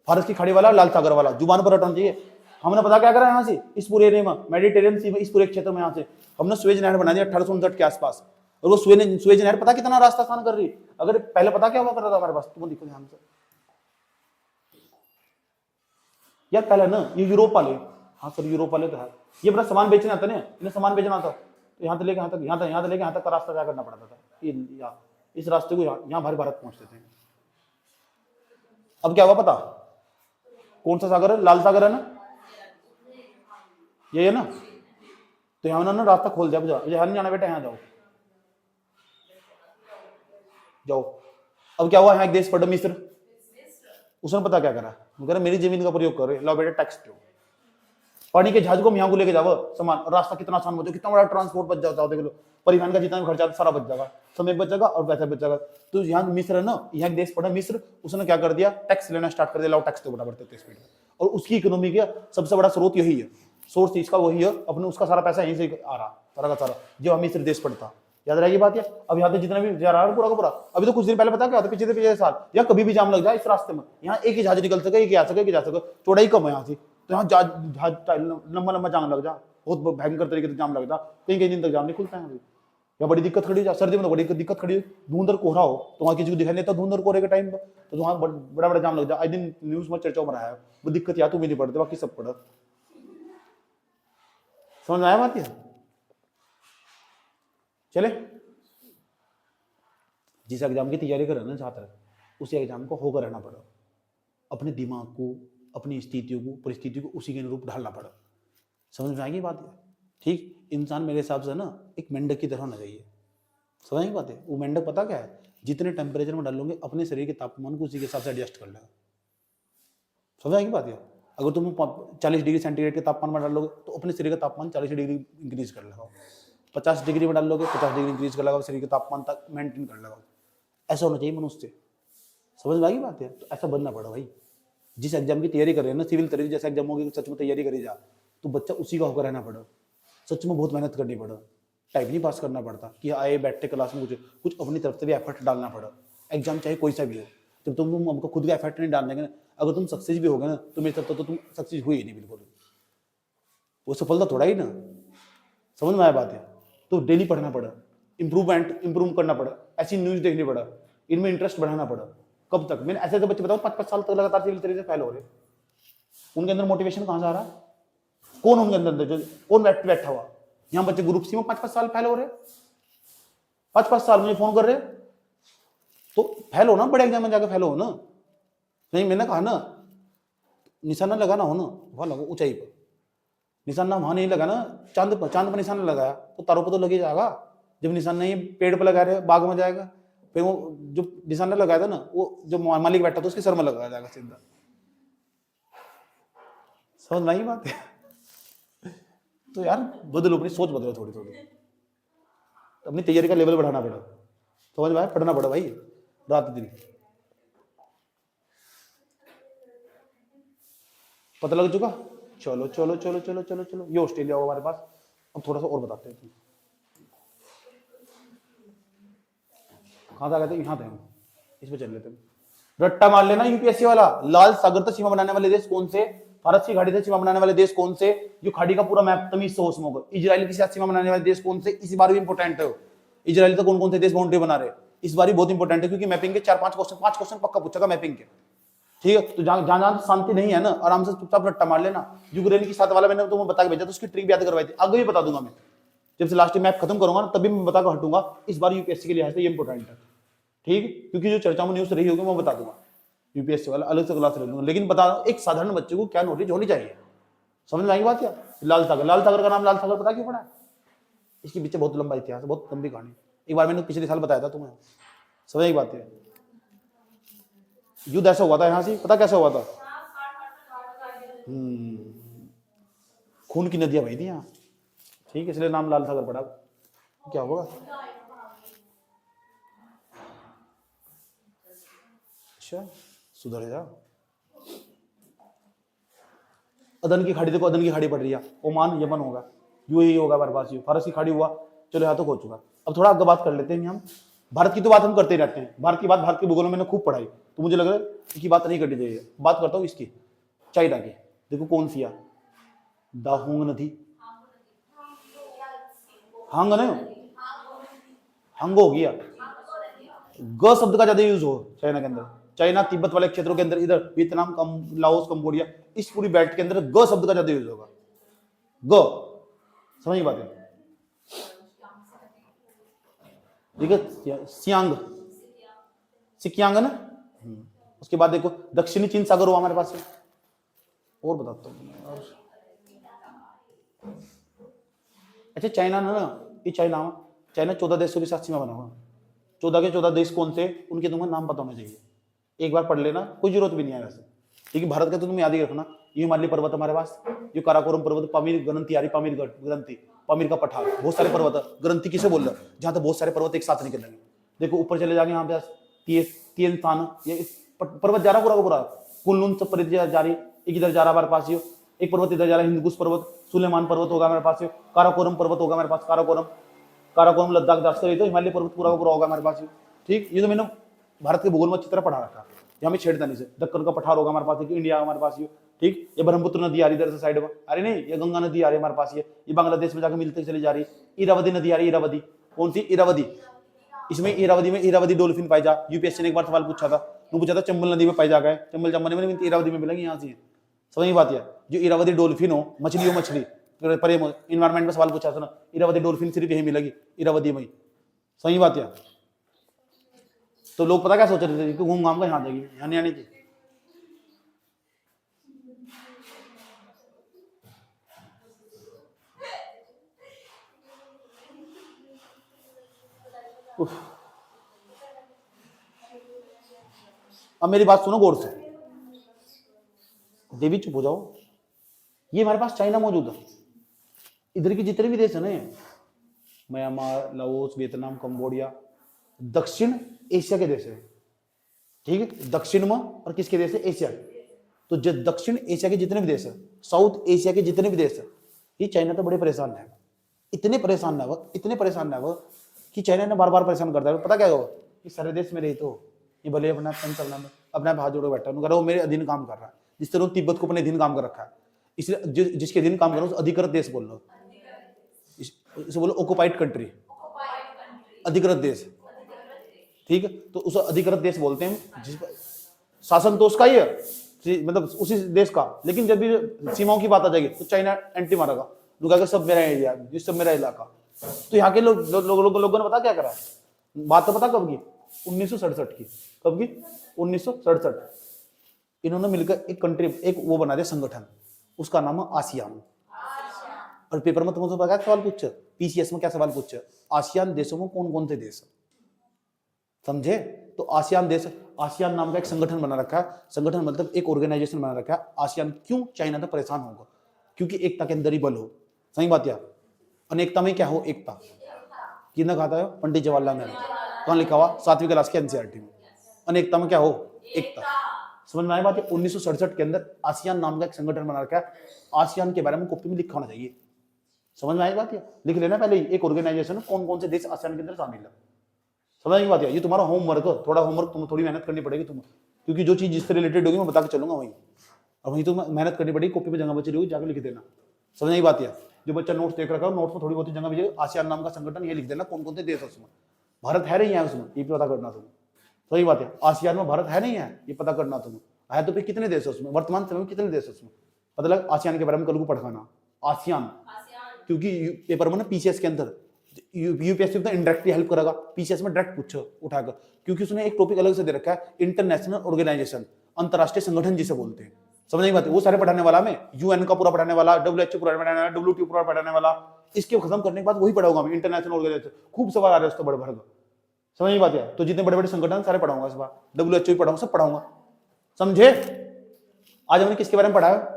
Speaker 1: फारस की खाड़ी वाला लाल सागर वाला जुबान पर रटना चाहिए। हमने पता क्या करा यहाँ से, इस पूरे एरिया में मेडिटेरियन सी में, इस पूरे क्षेत्र में यहाँ से हमने स्वेज नहर बना दिया 1859 के आसपास। और वो स्वेज नहर पता कितना रास्ता आसान कर रही है। अगर पहले पता क्या हुआ करता था हमारे पास, तुम देखो ध्यान से यार, पहले ना ये यूरोप वाले, हाँ सर यूरोप वाले तो है, ये अपना सामान बेचने आता ना, इन्हें सामान बेचना आता तो यहाँ से लेके यहाँ तक, यहाँ से लेके यहाँ तक का रास्ता तय करना पड़ता था। इस रास्ते को यहाँ भारी भारत पहुंचते थे। अब क्या हुआ पता, कौन सा सागर है, लाल सागर है ना, ये है ना, तो यहाँ उन्होंने रास्ता खोल दिया। यहाँ नहीं जाना बेटा, यहाँ जाओ जाओ। अब क्या हुआ, यहाँ एक देश पड़ा मिस्र, उसने पता क्या करा, वो कह रहा मेरी जमीन का प्रयोग कर रहे, लो बेटा टैक्स दो। पानी के जहाज को हम यहाँ को लेके जाओ सामान, रास्ता कितना आसान बचो, कितना बड़ा ट्रांसपोर्ट बच जाता है, देख लो परिवहन का जितना भी खर्चा सारा बच जाएगा, समय बचेगा और पैसा बचेगा। तो यहाँ मिस्र है ना, यहाँ एक देश पड़ा मिस्र, उसने क्या कर दिया, टैक्स लेना स्टार्ट कर दिया, लाओ टैक्स दो बराबर 33 मिनट। और उसकी इकोनॉमी का सबसे बड़ा स्रोत यही है, सोर्स इसका वही है, अपने उसका सारा पैसा यहीं से आ रहा सारा का सारा, जो मिस्र देश पड़ता। याद रहेगी बात है। अब यहाँ पे जितना भी जा रहा है पूरा का पूरा, अभी तो कुछ दिन पहले पता क्या होता, पिछले साल या कभी भी जाम लग जाए इस रास्ते में, यहाँ एक ही जहाज निकल सके, एक ही आ सके, एक ही जा सके, चौड़ाई कम है यहाँ से, तो यहाँ जहाज लंबा लंबा जाम लग जा, बहुत भयंकर तरीके से जाम लग जा, कई कई दिन तक जाम नहीं खुलता है। या बड़ी दिक्कत खड़ी हो, सर्दी में तो बड़ी दिक्कत खड़ी, धुंधर कोहरा हो तो वहाँ किसी को दिखाई नहीं देता, धुंधर कोहरे के टाइम पर तो वहाँ बड़ा बड़ा जाम लग जाए। आज दिन न्यूज में चर्चा में रहा है, वो दिक्कत या तुम्हें नहीं पड़ती, बाकी सब पड़ा। समझ में आया बात है? चले, जिस एग्जाम की तैयारी कर रहे हैं ना छात्र, उसी एग्जाम को होकर रहना पड़ा, अपने दिमाग को, अपनी स्थितियों को, परिस्थितियों को उसी के अनुरूप ढालना पड़ा। समझ में आएगी बात है? ठीक, इंसान मेरे हिसाब से ना एक मेंढक की तरह होना चाहिए। समझ में बात है? वो मेंढक पता क्या है, जितने टेम्परेचर में डालोगे अपने शरीर के तापमान को उसी के हिसाब से एडजस्ट कर लेगा। समझ आएगी बात है? अगर तुम 40 डिग्री सेंटीग्रेड के तापमान में डालोगे तो अपने शरीर का तापमान 40 डिग्री इंक्रीज कर लेगा, 50 डिग्री में डाल लोगे 50 डिग्री इंक्रीज कर लगा, शरीर के तापमान तक मेंटेन कर लगा। ऐसा होना चाहिए मनुष्य से। समझ में आएगी बात है? तो ऐसा बनना पड़ा भाई। जिस एग्जाम की तैयारी कर रहे हैं ना, सिविल तैयारी जैसे एग्जाम होगी, सच में तैयारी करी जा, तो बच्चा उसी का होकर रहना पड़ा। सच में बहुत मेहनत करनी पड़ा, टाइम नहीं पास करना पड़ता कि आए बैठे क्लास में, कुछ अपनी तरफ से भी एफर्ट डालना पड़ा। एग्जाम चाहे कोई सा भी हो, जब तुम हमको खुद का एफर्ट नहीं डाल देंगे, अगर तुम सक्सेस भी हो गए ना, तो मेरे तरफ तो तुम सक्सेस हुई ही नहीं बिल्कुल, वो सफलता थोड़ा ही ना। समझ में आया बात है? तो डेली पढ़ना पड़ा, इंप्रूव करना पड़ा, ऐसी न्यूज देखनी पड़ा, इनमें इंटरेस्ट बढ़ाना पड़ा। कब तक? मैंने ऐसे बच्चे बताओ 5-5 साल तक लगातार सिविल तरीके से फेल हो रहे, उनके अंदर मोटिवेशन कहां से आ रहा है? कौन उनके अंदर कौन बैठा हुआ? यहाँ बच्चे ग्रुप सी में 5-5 साल फेल हो रहे, 5-5 साल मुझे फोन कर रहे, तो फेल हो ना, बड़े एग्जाम में जाकर फेल हो ना। नहीं, मैंने कहा ना, निशाना लगाना हो ना वहां लगो, ऊंचाई पर। निशाना वहां नहीं लगा ना, चांद पर निशाना लगाया तो तारों पर तो लग ही जाएगा। जब निशाना नहीं पेड़ पर लगा रहे, बाग में जाएगा, फिर वो जो निशाना लगाया था ना, वो जो मालिक बैठा था उसके सर में लगाया जाएगा सीधा। समझ में आई बात है? तो यार बदलो, अपनी सोच बदलो थोड़ी थोड़ी, अपनी तैयारी का लेवल बढ़ाना पड़ा। समझ में आया? पढ़ना पड़ा भाई रात दिन। पता लग चुका? चलो चलो चलो चलो चलो चलो, ये ऑस्ट्रेलिया होगा हमारे पास। अब थोड़ा सा और बताते हैं, कहां था गए थे? यहाँ थे हम, इस पे चल लेते हैं। रट्टा मार लेना यूपीएससी वाला। लाल सागर तक सीमा बनाने वाले देश कौन से? भारत की खाड़ी से सीमा बनाने वाले देश कौन से? जो खाड़ी का पूरा मैप तमीज से होश में होगा। इजराइल के साथ सीमा बनाने वाले देश कौन से? इस बार भी इंपॉर्टेंट है। इजराइल तो कौन कौन से देश बाउंड्री बना रहे, इस बार भी बहुत इंपॉर्टेंट है, क्योंकि मैपिंग के 4-5 क्वेश्चन, 5 क्वेश्चन पक्का पूछेगा मैपिंग के। ठीक है, तो जहां शांति नहीं है ना, आराम से चुपचाप रट्टा मार लेना। यूक्रेन के साथ वाला मैंने तुम्हें बता के भेजा, तो उसकी ट्रिक भी याद करवाई थी, आगे भी बता दूंगा मैं, जब से लास्ट मैप खत्म करूंगा ना, तभी मैं बता कर हटूंगा। इस बार यूपीएससी के लिहाज से ये इंपॉर्टेंट है, ठीक, क्योंकि जो चर्चा में न्यूज रही होगी मैं बता दूंगा। यूपीएससी वाला अलग से क्लास ले लूंगा, लेकिन बता रहा हूं एक साधारण बच्चे को क्या नॉलेज होनी चाहिए। समझ में आएगी बात? क्या लाल सागर का नाम लाल सागर पता क्यों पड़ा है? इसके पीछे बहुत लंबा इतिहास है, बहुत लंबी कहानी। एक बार मैंने पिछले साल बताया था तुम्हें। समझ एक बात है, युद्ध ऐसा हुआ था यहाँ से, पता कैसे हुआ था? खून की नदियां बही थी यहाँ, ठीक, इसलिए नाम लाल सागर पड़ा। क्या होगा? अच्छा, सुधर जा। अदन की खाड़ी देखो, अदन की खाड़ी पड़ रही है, ओमान यमन होगा, यूएई होगा हमारे पास, फारस की खाड़ी हुआ, चलो यहाँ तक हो चुका। अब थोड़ा आगे बात कर लेते हैं हम। भारत की तो बात हम करते ही रहते हैं, भारत की बात, भारत के भूगोल में मैंने खूब पढ़ाई, तो मुझे लग रहा है इसकी बात नहीं करनी चाहिए। बात करता हूँ इसकी, चाइना की। देखो कौन सी है, दाहोंग नदी, हांग ना, हंग हो गया, ग शब्द का ज्यादा यूज हो चाइना के अंदर। चाइना तिब्बत वाले क्षेत्रों के अंदर, इधर वियतनाम, लाओस, कंबोडिया, इस पूरी बेल्ट के अंदर ग शब्द का ज्यादा यूज होगा। ग, समझ बात है? ठीक है, सियांग, सिकियांग ना। उसके बाद देखो दक्षिणी चीन सागर हुआ हमारे पास है। और बताता हूँ, अच्छा चाइना ना, ये चाइना 14 देशों की साथ सीमा बना हुआ। 14 के 14 देश कौन से, उनके तुम्हें नाम पता होना चाहिए। एक बार पढ़ लेना, कोई जरूरत भी नहीं है वैसे, लेकिन भारत का तो तुम याद ही रखना। ये हिमालय पर्वत हमारे पास, ये काराकोरम पर्वत, पामीर ग्रंथि आ रही, पामीर ग्रंथि, पामीर का पठार, बहुत सारे पर्वत। ग्रंथि किसे बोल रहे हैं, जहां तक बहुत सारे पर्वत एक साथ निकलेंगे। देखो ऊपर चले जाएंगे, यहाँ पे तीन स्थान, ये पर्वत जा रहा पूरा का पूरा, कुल्लून सब पर्वत जा रही, एक इधर जा रहा हमारे पास, ये एक पर्वत इधर जा रहा है, हिंदकुश पर्वत, सुलेमान पर्वत होगा हमारे पास, काराकोरम पर्वत होगा हमारे पास, काराकोरम लद्दाख दास्तर, ये तो हिमालय पर्वत पूरा का पूरा होगा हमारे पास। ठीक, ये तो मैंने भारत के भूगोल में अच्छी तरह पढ़ा रखा, यहाँ में छेड़खानी से। दक्कन का पठार होगा हमारे पास, इंडिया हमारे पास ये। ठीक, ये ब्रह्मपुत्र नदी आ रही इधर से साइड में, अरे नहीं, ये गंगा नदी आ रही है हमारे पास, ये बांग्लादेश में जाकर मिलते चली जा रही है। इरावदी नदी आ रही है, इरावदी, कौन सी इरावदी, इसमें इरावदी में इरावदी डॉल्फिन पाई जा। यूपीएससी ने एक बार सवाल पूछा था, वो पूछा था चंबल नदी में पाई जा गए, चंबल जम्मू में इरावदी में मिलेंगे, यहाँ से समझ बात है। जो इरावदी डॉल्फिन हो, मछली हो, मछली प्रेम इन्वायरमेंट में सवाल पूछा था ना, इरावदी डॉल्फिन सिर्फ यही मिलेगी, इरावदी में। सही बात है। तो लोग पता क्या सोच रहे थे कि घूम घाम का यहाँ जाएगी, यहाँ नहीं आनी थी। अब मेरी बात सुनो गौर से, देवी चुप हो जाओ। ये हमारे पास चाइना मौजूद है, इधर के जितने भी देश है ना, म्यांमार, लाओस, वियतनाम, कंबोडिया, दक्षिण एशिया के देश है। ठीक है, दक्षिण में, और किसके देश है, एशिया। तो जो दक्षिण एशिया के जितने भी देश है, साउथ एशिया के जितने भी देश है, ये चाइना तो बड़े परेशान है, इतने परेशान है वो, इतने परेशान है वो कि चाइना ने बार बार परेशान करता है। पता क्या होगा, ये सारे देश में रही तो ये भले अपना चलना में अपना हाथ जोड़ो बैठा, वो मेरे अधीन काम कर रहा है। जिस तरह तिब्बत को अपने अधीन काम कर रखा है, इसलिए जिसके अधीन काम कर रहा है अधिकृत देश बोल लो, इसे बोलो ऑक्युपाइड कंट्री, अधिकृत देश। ठीक है, तो उस अधिकृत देश बोलते हैं जिस शासन तो उसका ही है, मतलब उसी देश का, लेकिन जब भी सीमाओं की बात आ जाएगी तो चाइना एंटी मारेगा, कहेगा सब मेरा एरिया, ये सब मेरा इलाका। तो यहाँ के लोगों ने पता क्या करा, बात तो पता कब की, 1967 की। कब की, 1967। इन्होंने मिलकर एक कंट्री, एक वो बना दिया संगठन, उसका नाम है आसियान। और पेपर में तुमसे पता सवाल पूछे, पीसीएस में क्या सवाल पूछे, आसियान देशों में कौन कौन से देश, समझे? तो आसियान देश, आसियान नाम का एक संगठन बना रखा है। संगठन मतलब एक ऑर्गेनाइजेशन बना रखा है आसियान। क्यों? चाइना तो परेशान होगा, क्योंकि एकता के अंदर ही बल हो। सही बात यार, अनेकता में क्या हो, एकता। किसने कहा था? पंडित जवाहरलाल नेहरू। कहाँ लिखा हुआ? 7वीं क्लास के एनसीईआरटी में। अनेकता में क्या हो, एकता। समझ में आई बात है? 1967 के अंदर आसियान नाम का एक संगठन बना रखा है। आसियान के बारे में कॉपी में लिखा होना चाहिए। समझ में आई बात है? लिख लेना पहले ही, एक ऑर्गेनाइजेशन कौन कौन से देश आसियान के अंदर शामिल है। समझ की बात है? ये तुम्हारा होमवर्क, थोड़ा होमवर्क तुम थोड़ी मेहनत करनी पड़ेगी तुम्हें, क्योंकि जो चीज जिससे रिलेटेड होगी मैं बता के चलूंगा वहीं, और वहीं तो मेहनत करनी पड़ेगी। कॉपी पे जगह बची रही जाकर लिख देना। समझ की बात है? जो बच्चा नोट्स देख रखा है, नोट्स में थोड़ी बहुत जगह बची, आसियान नाम का संगठन, ये लिख देना कौन कौन से देश है उसमें। भारत है नहीं है उसमें, ये पता करना तुम्हें। सही बात है? आसियान में भारत है नहीं है, ये पता करना तुम्हें। है तो फिर कितने देश है उसमें, वर्तमान समय में कितने देश है उसमें, पता लगा। आसियान के बारे में कल को पढ़ाना, आसियान, क्योंकि पेपर में ना पीसीएस के अंदर यूपीएससी तो इंडायरेक्टली हेल्प करेगा, पीसीएस में डायरेक्ट पूछो उठाकर, क्योंकि उसने एक टॉपिक अलग से दे रखा है, इंटरनेशनल ऑर्गेनाइजेशन, अंतरराष्ट्रीय संगठन जिसे बोलते हैं। समझ नहीं बात है? वो सारे पढ़ाने वाला मैं, यूएन का पूरा पढ़ाने वाला, डब्ल्यूएचओ पूरा पढ़ाने वाला, डब्ल्यूटीओ पूरा पढ़ाने वाला। इसके खत्म करने के बाद वही पढ़ाऊंगा मैं, इंटरनेशनल ऑर्गेनाइजेशन। खूब सवाल आ रहे हैं उसको बड़े भर। समझ नहीं बात है? तो जितने बड़े बड़े संगठन सारे पढ़ाऊंगा इस बार, डब्ल्यूएचओ भी पढ़ाऊंगा, सब पढ़ाऊंगा। समझे? आज हमने किसके बारे में पढ़ा है?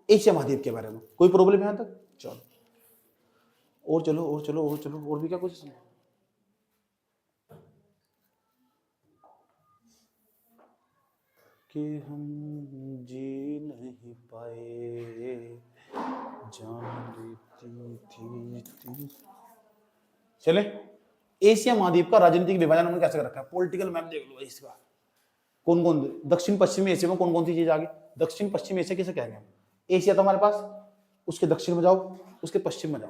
Speaker 1: एशिया महाद्वीप के बारे में। कोई प्रॉब्लम यहां तक? चलो और चलो और चलो और चलो, और भी क्या कुछ कि हम जी नहीं पाए, जान लेती थी चले। एशिया महाद्वीप का राजनीतिक विभाजन हमने कैसे कर रखा है, पॉलिटिकल मैप देख लो भाई इसका। कौन कौन दक्षिण पश्चिमी एशिया में कौन कौन सी चीज आ गई। दक्षिण पश्चिम एशिया किसे कहेंगे हम, एशिया तो हमारे पास, उसके दक्षिण में जाओ, उसके पश्चिम में जाओ।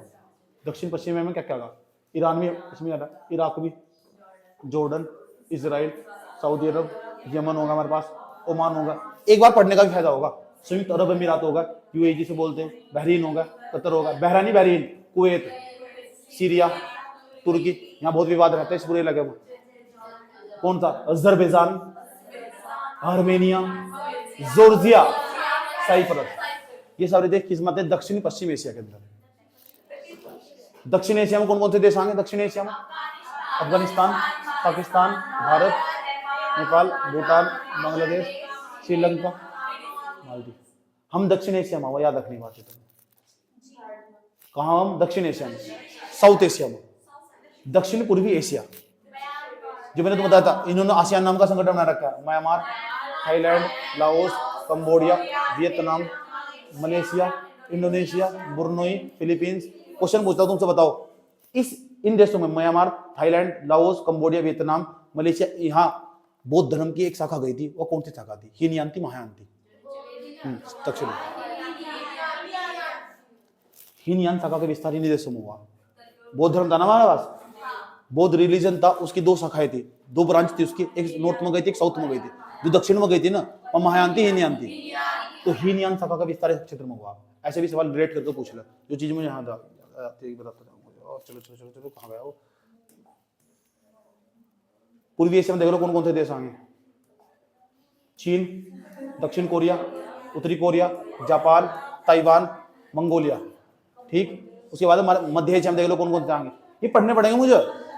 Speaker 1: दक्षिण पश्चिम में क्या क्या होगा, ईरान भी इसमें आता है, इराक भी, जॉर्डन, इजराइल, सऊदी अरब, यमन होगा हमारे पास, ओमान होगा। एक बार पढ़ने का भी फायदा होगा। संयुक्त अरब अमीरात होगा, यूएई से बोलते हैं, बहरीन होगा, कतर होगा, बहरानी बहरीन, कुवैत, सीरिया, तुर्की, यहाँ बहुत विवाद रहता है इस पूरे इलाके में। कौन सा, अजरबैजान, आर्मेनिया, जॉर्जिया, साइप्रस, ये सारे देश किस्मत है दक्षिण पश्चिम एशिया के अंदर। दक्षिण एशिया में कौन कौन से देश आएंगे, दक्षिण एशिया में अफगानिस्तान, पाकिस्तान, भारत, नेपाल, भूटान, बांग्लादेश, श्रीलंका, मालदीव। हम दक्षिण एशिया में, याद रखनी बात है तुम्हें। कहा हम दक्षिण एशिया में, साउथ एशिया में, दक्षिण पूर्वी एशिया। जो मैंने तुम्हें बताया था, इन्होंने आसियान नाम का संगठन बना रखा है। Myanmar, Thailand, Laos, Cambodia, Vietnam, Malaysia, Indonesia, Brunei, Philippines. Question पूछता हूं तुमसे, बताओ इन देशों में, Myanmar, Thailand, Laos, Cambodia, Vietnam, Malaysia, यहाँ बौद्ध धर्म की एक शाखा गई थी, वो कौन सी शाखा थी, हीनयान थी, महायान थी? दक्षिण हीनयान शाखा का विस्तार इन देशों में हुआ। बौद्ध धर्म था ना हमारे पास, बौद्ध रिलीजन था, उसकी दो शाखाएं थी, दो ब्रांच थी उसकी, एक नॉर्थ में गई थी, एक साउथ में गई थी। जो दक्षिण में गई थी ना, वो महायान थी, हीनयान थी। तो हीनयान शाखा का विस्तार इस क्षेत्र में हुआ। ऐसे भी सवाल रिलेट करके पूछ लो, जो चीज मुझे यहाँ बताता जाऊंगा। और चलो चलो चलो चलो, कहाँ गया वो। पूर्वी एशिया में देख लो कौन कौन से देश आएंगे, चीन, दक्षिण कोरिया, उत्तरी कोरिया, जापान, ताइवान, मंगोलिया। ठीक, उसके बाद मध्य एशिया में देख लो कौन कौन से आएंगे। ये पढ़ने पड़ेंगे मुझे,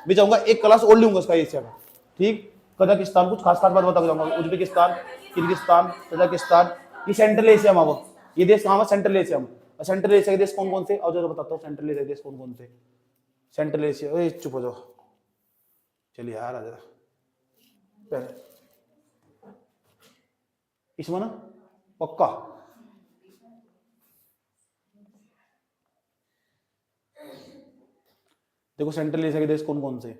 Speaker 1: मैं चाहूंगा एक क्लास और लूंगा इसका एशिया का। ठीक, कजाकिस्तान, कुछ खास खास बात बता जाऊंगा। उज्बेकिस्तान, किर्गिस्तान, कजाकिस्तान, ये सेंट्रल एशिया में। वो ये देश कहाँ, सेंट्रल एशिया में। सेंट्रल एशिया के देश कौन कौन से, और जो बताता हूँ सेंट्रल एशिया के देश कौन कौन से। सेंट्रल एशिया, चुप हो जाओ, चलिए यार आ इसमें ना पक्का देखो, सेंट्रल एशिया के देश कौन कौन से,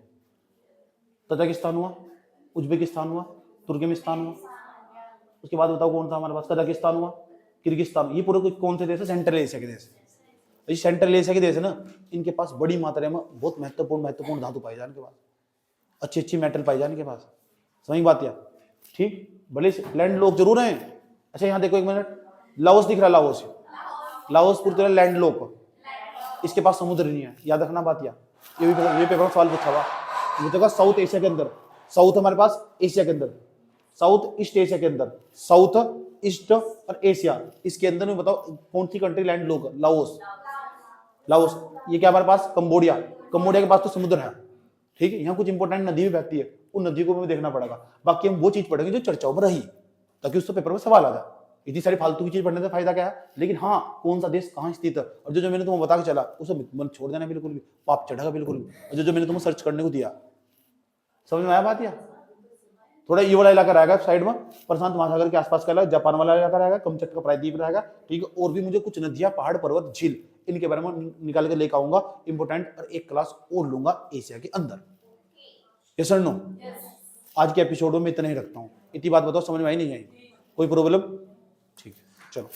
Speaker 1: तजाकिस्तान हुआ, उज्बेकिस्तान हुआ, तुर्कमेनिस्तान हुआ। उसके बाद बताओ कौन सा हमारे पास, कजाकिस्तान हुआ, किर्गिस्तान। ये पूरे कौन से देश है, सेंट्रल एशिया के देश। ये सेंट्रल एशिया के देश है ना, इनके पास बड़ी मात्रा में बहुत महत्वपूर्ण धातु पाई जाने के पास, अच्छी अच्छी मेटल पाई जाने के पास। समझ बात या, ठीक, भले लैंड लोग जरूर हैं। अच्छा यहाँ देखो एक मिनट, लाओस दिख रहा है, लाओस पूरी तरह लैंड लोक, इसके पास समुद्र नहीं है, याद रखना बात या। ये पेपर में सवाल पूछा हुआ, मुझे साउथ एशिया के अंदर, साउथ हमारे पास एशिया के अंदर, साउथ ईस्ट एशिया के अंदर, साउथ ईस्ट और एशिया, इसके अंदर में बताओ कौन सी कंट्री लैंड लोक, लाओस। ये क्या हमारे पास, कंबोडिया के पास तो समुद्र है। ठीक है, यहाँ कुछ इंपॉर्टेंट नदी भी बहती है, उन नदी को भी देखना पड़ेगा। बाकी हम वो चीज पढ़ेंगे जो चर्चाओं में रही, ताकि उससे पेपर में सवाल आ जाए। इतनी सारी फालतू की चीज पढ़ने से फायदा क्या है, लेकिन हाँ कौन सा देश कहाँ स्थित है, और जो मैंने तुम्हें बता के चला उसे मन छोड़ देना बिल्कुल भी, पाप चढ़ेगा बिल्कुल भी। और जो मैंने तुम्हें सर्च करने को दिया, समझ में आया बात? या थोड़ा ये वाला इलाका रहेगा साइड में, प्रशांत महासागर के आसपास का जापान वाला इलाका रहेगा, कमचटका प्रायद्वीप रहेगा। ठीक है, और भी मुझे कुछ नदियां, पहाड़, पर्वत, झील, इनके बारे में निकाल के लेकर आऊंगा इंपोर्टेंट, और एक क्लास और लूंगा एशिया के अंदर। यस और नो? आज के एपिसोड में इतना ही रखता हूँ। इतनी बात बताओ, समझ में आई नहीं आई? कोई प्रॉब्लम? ठीक है, चलो।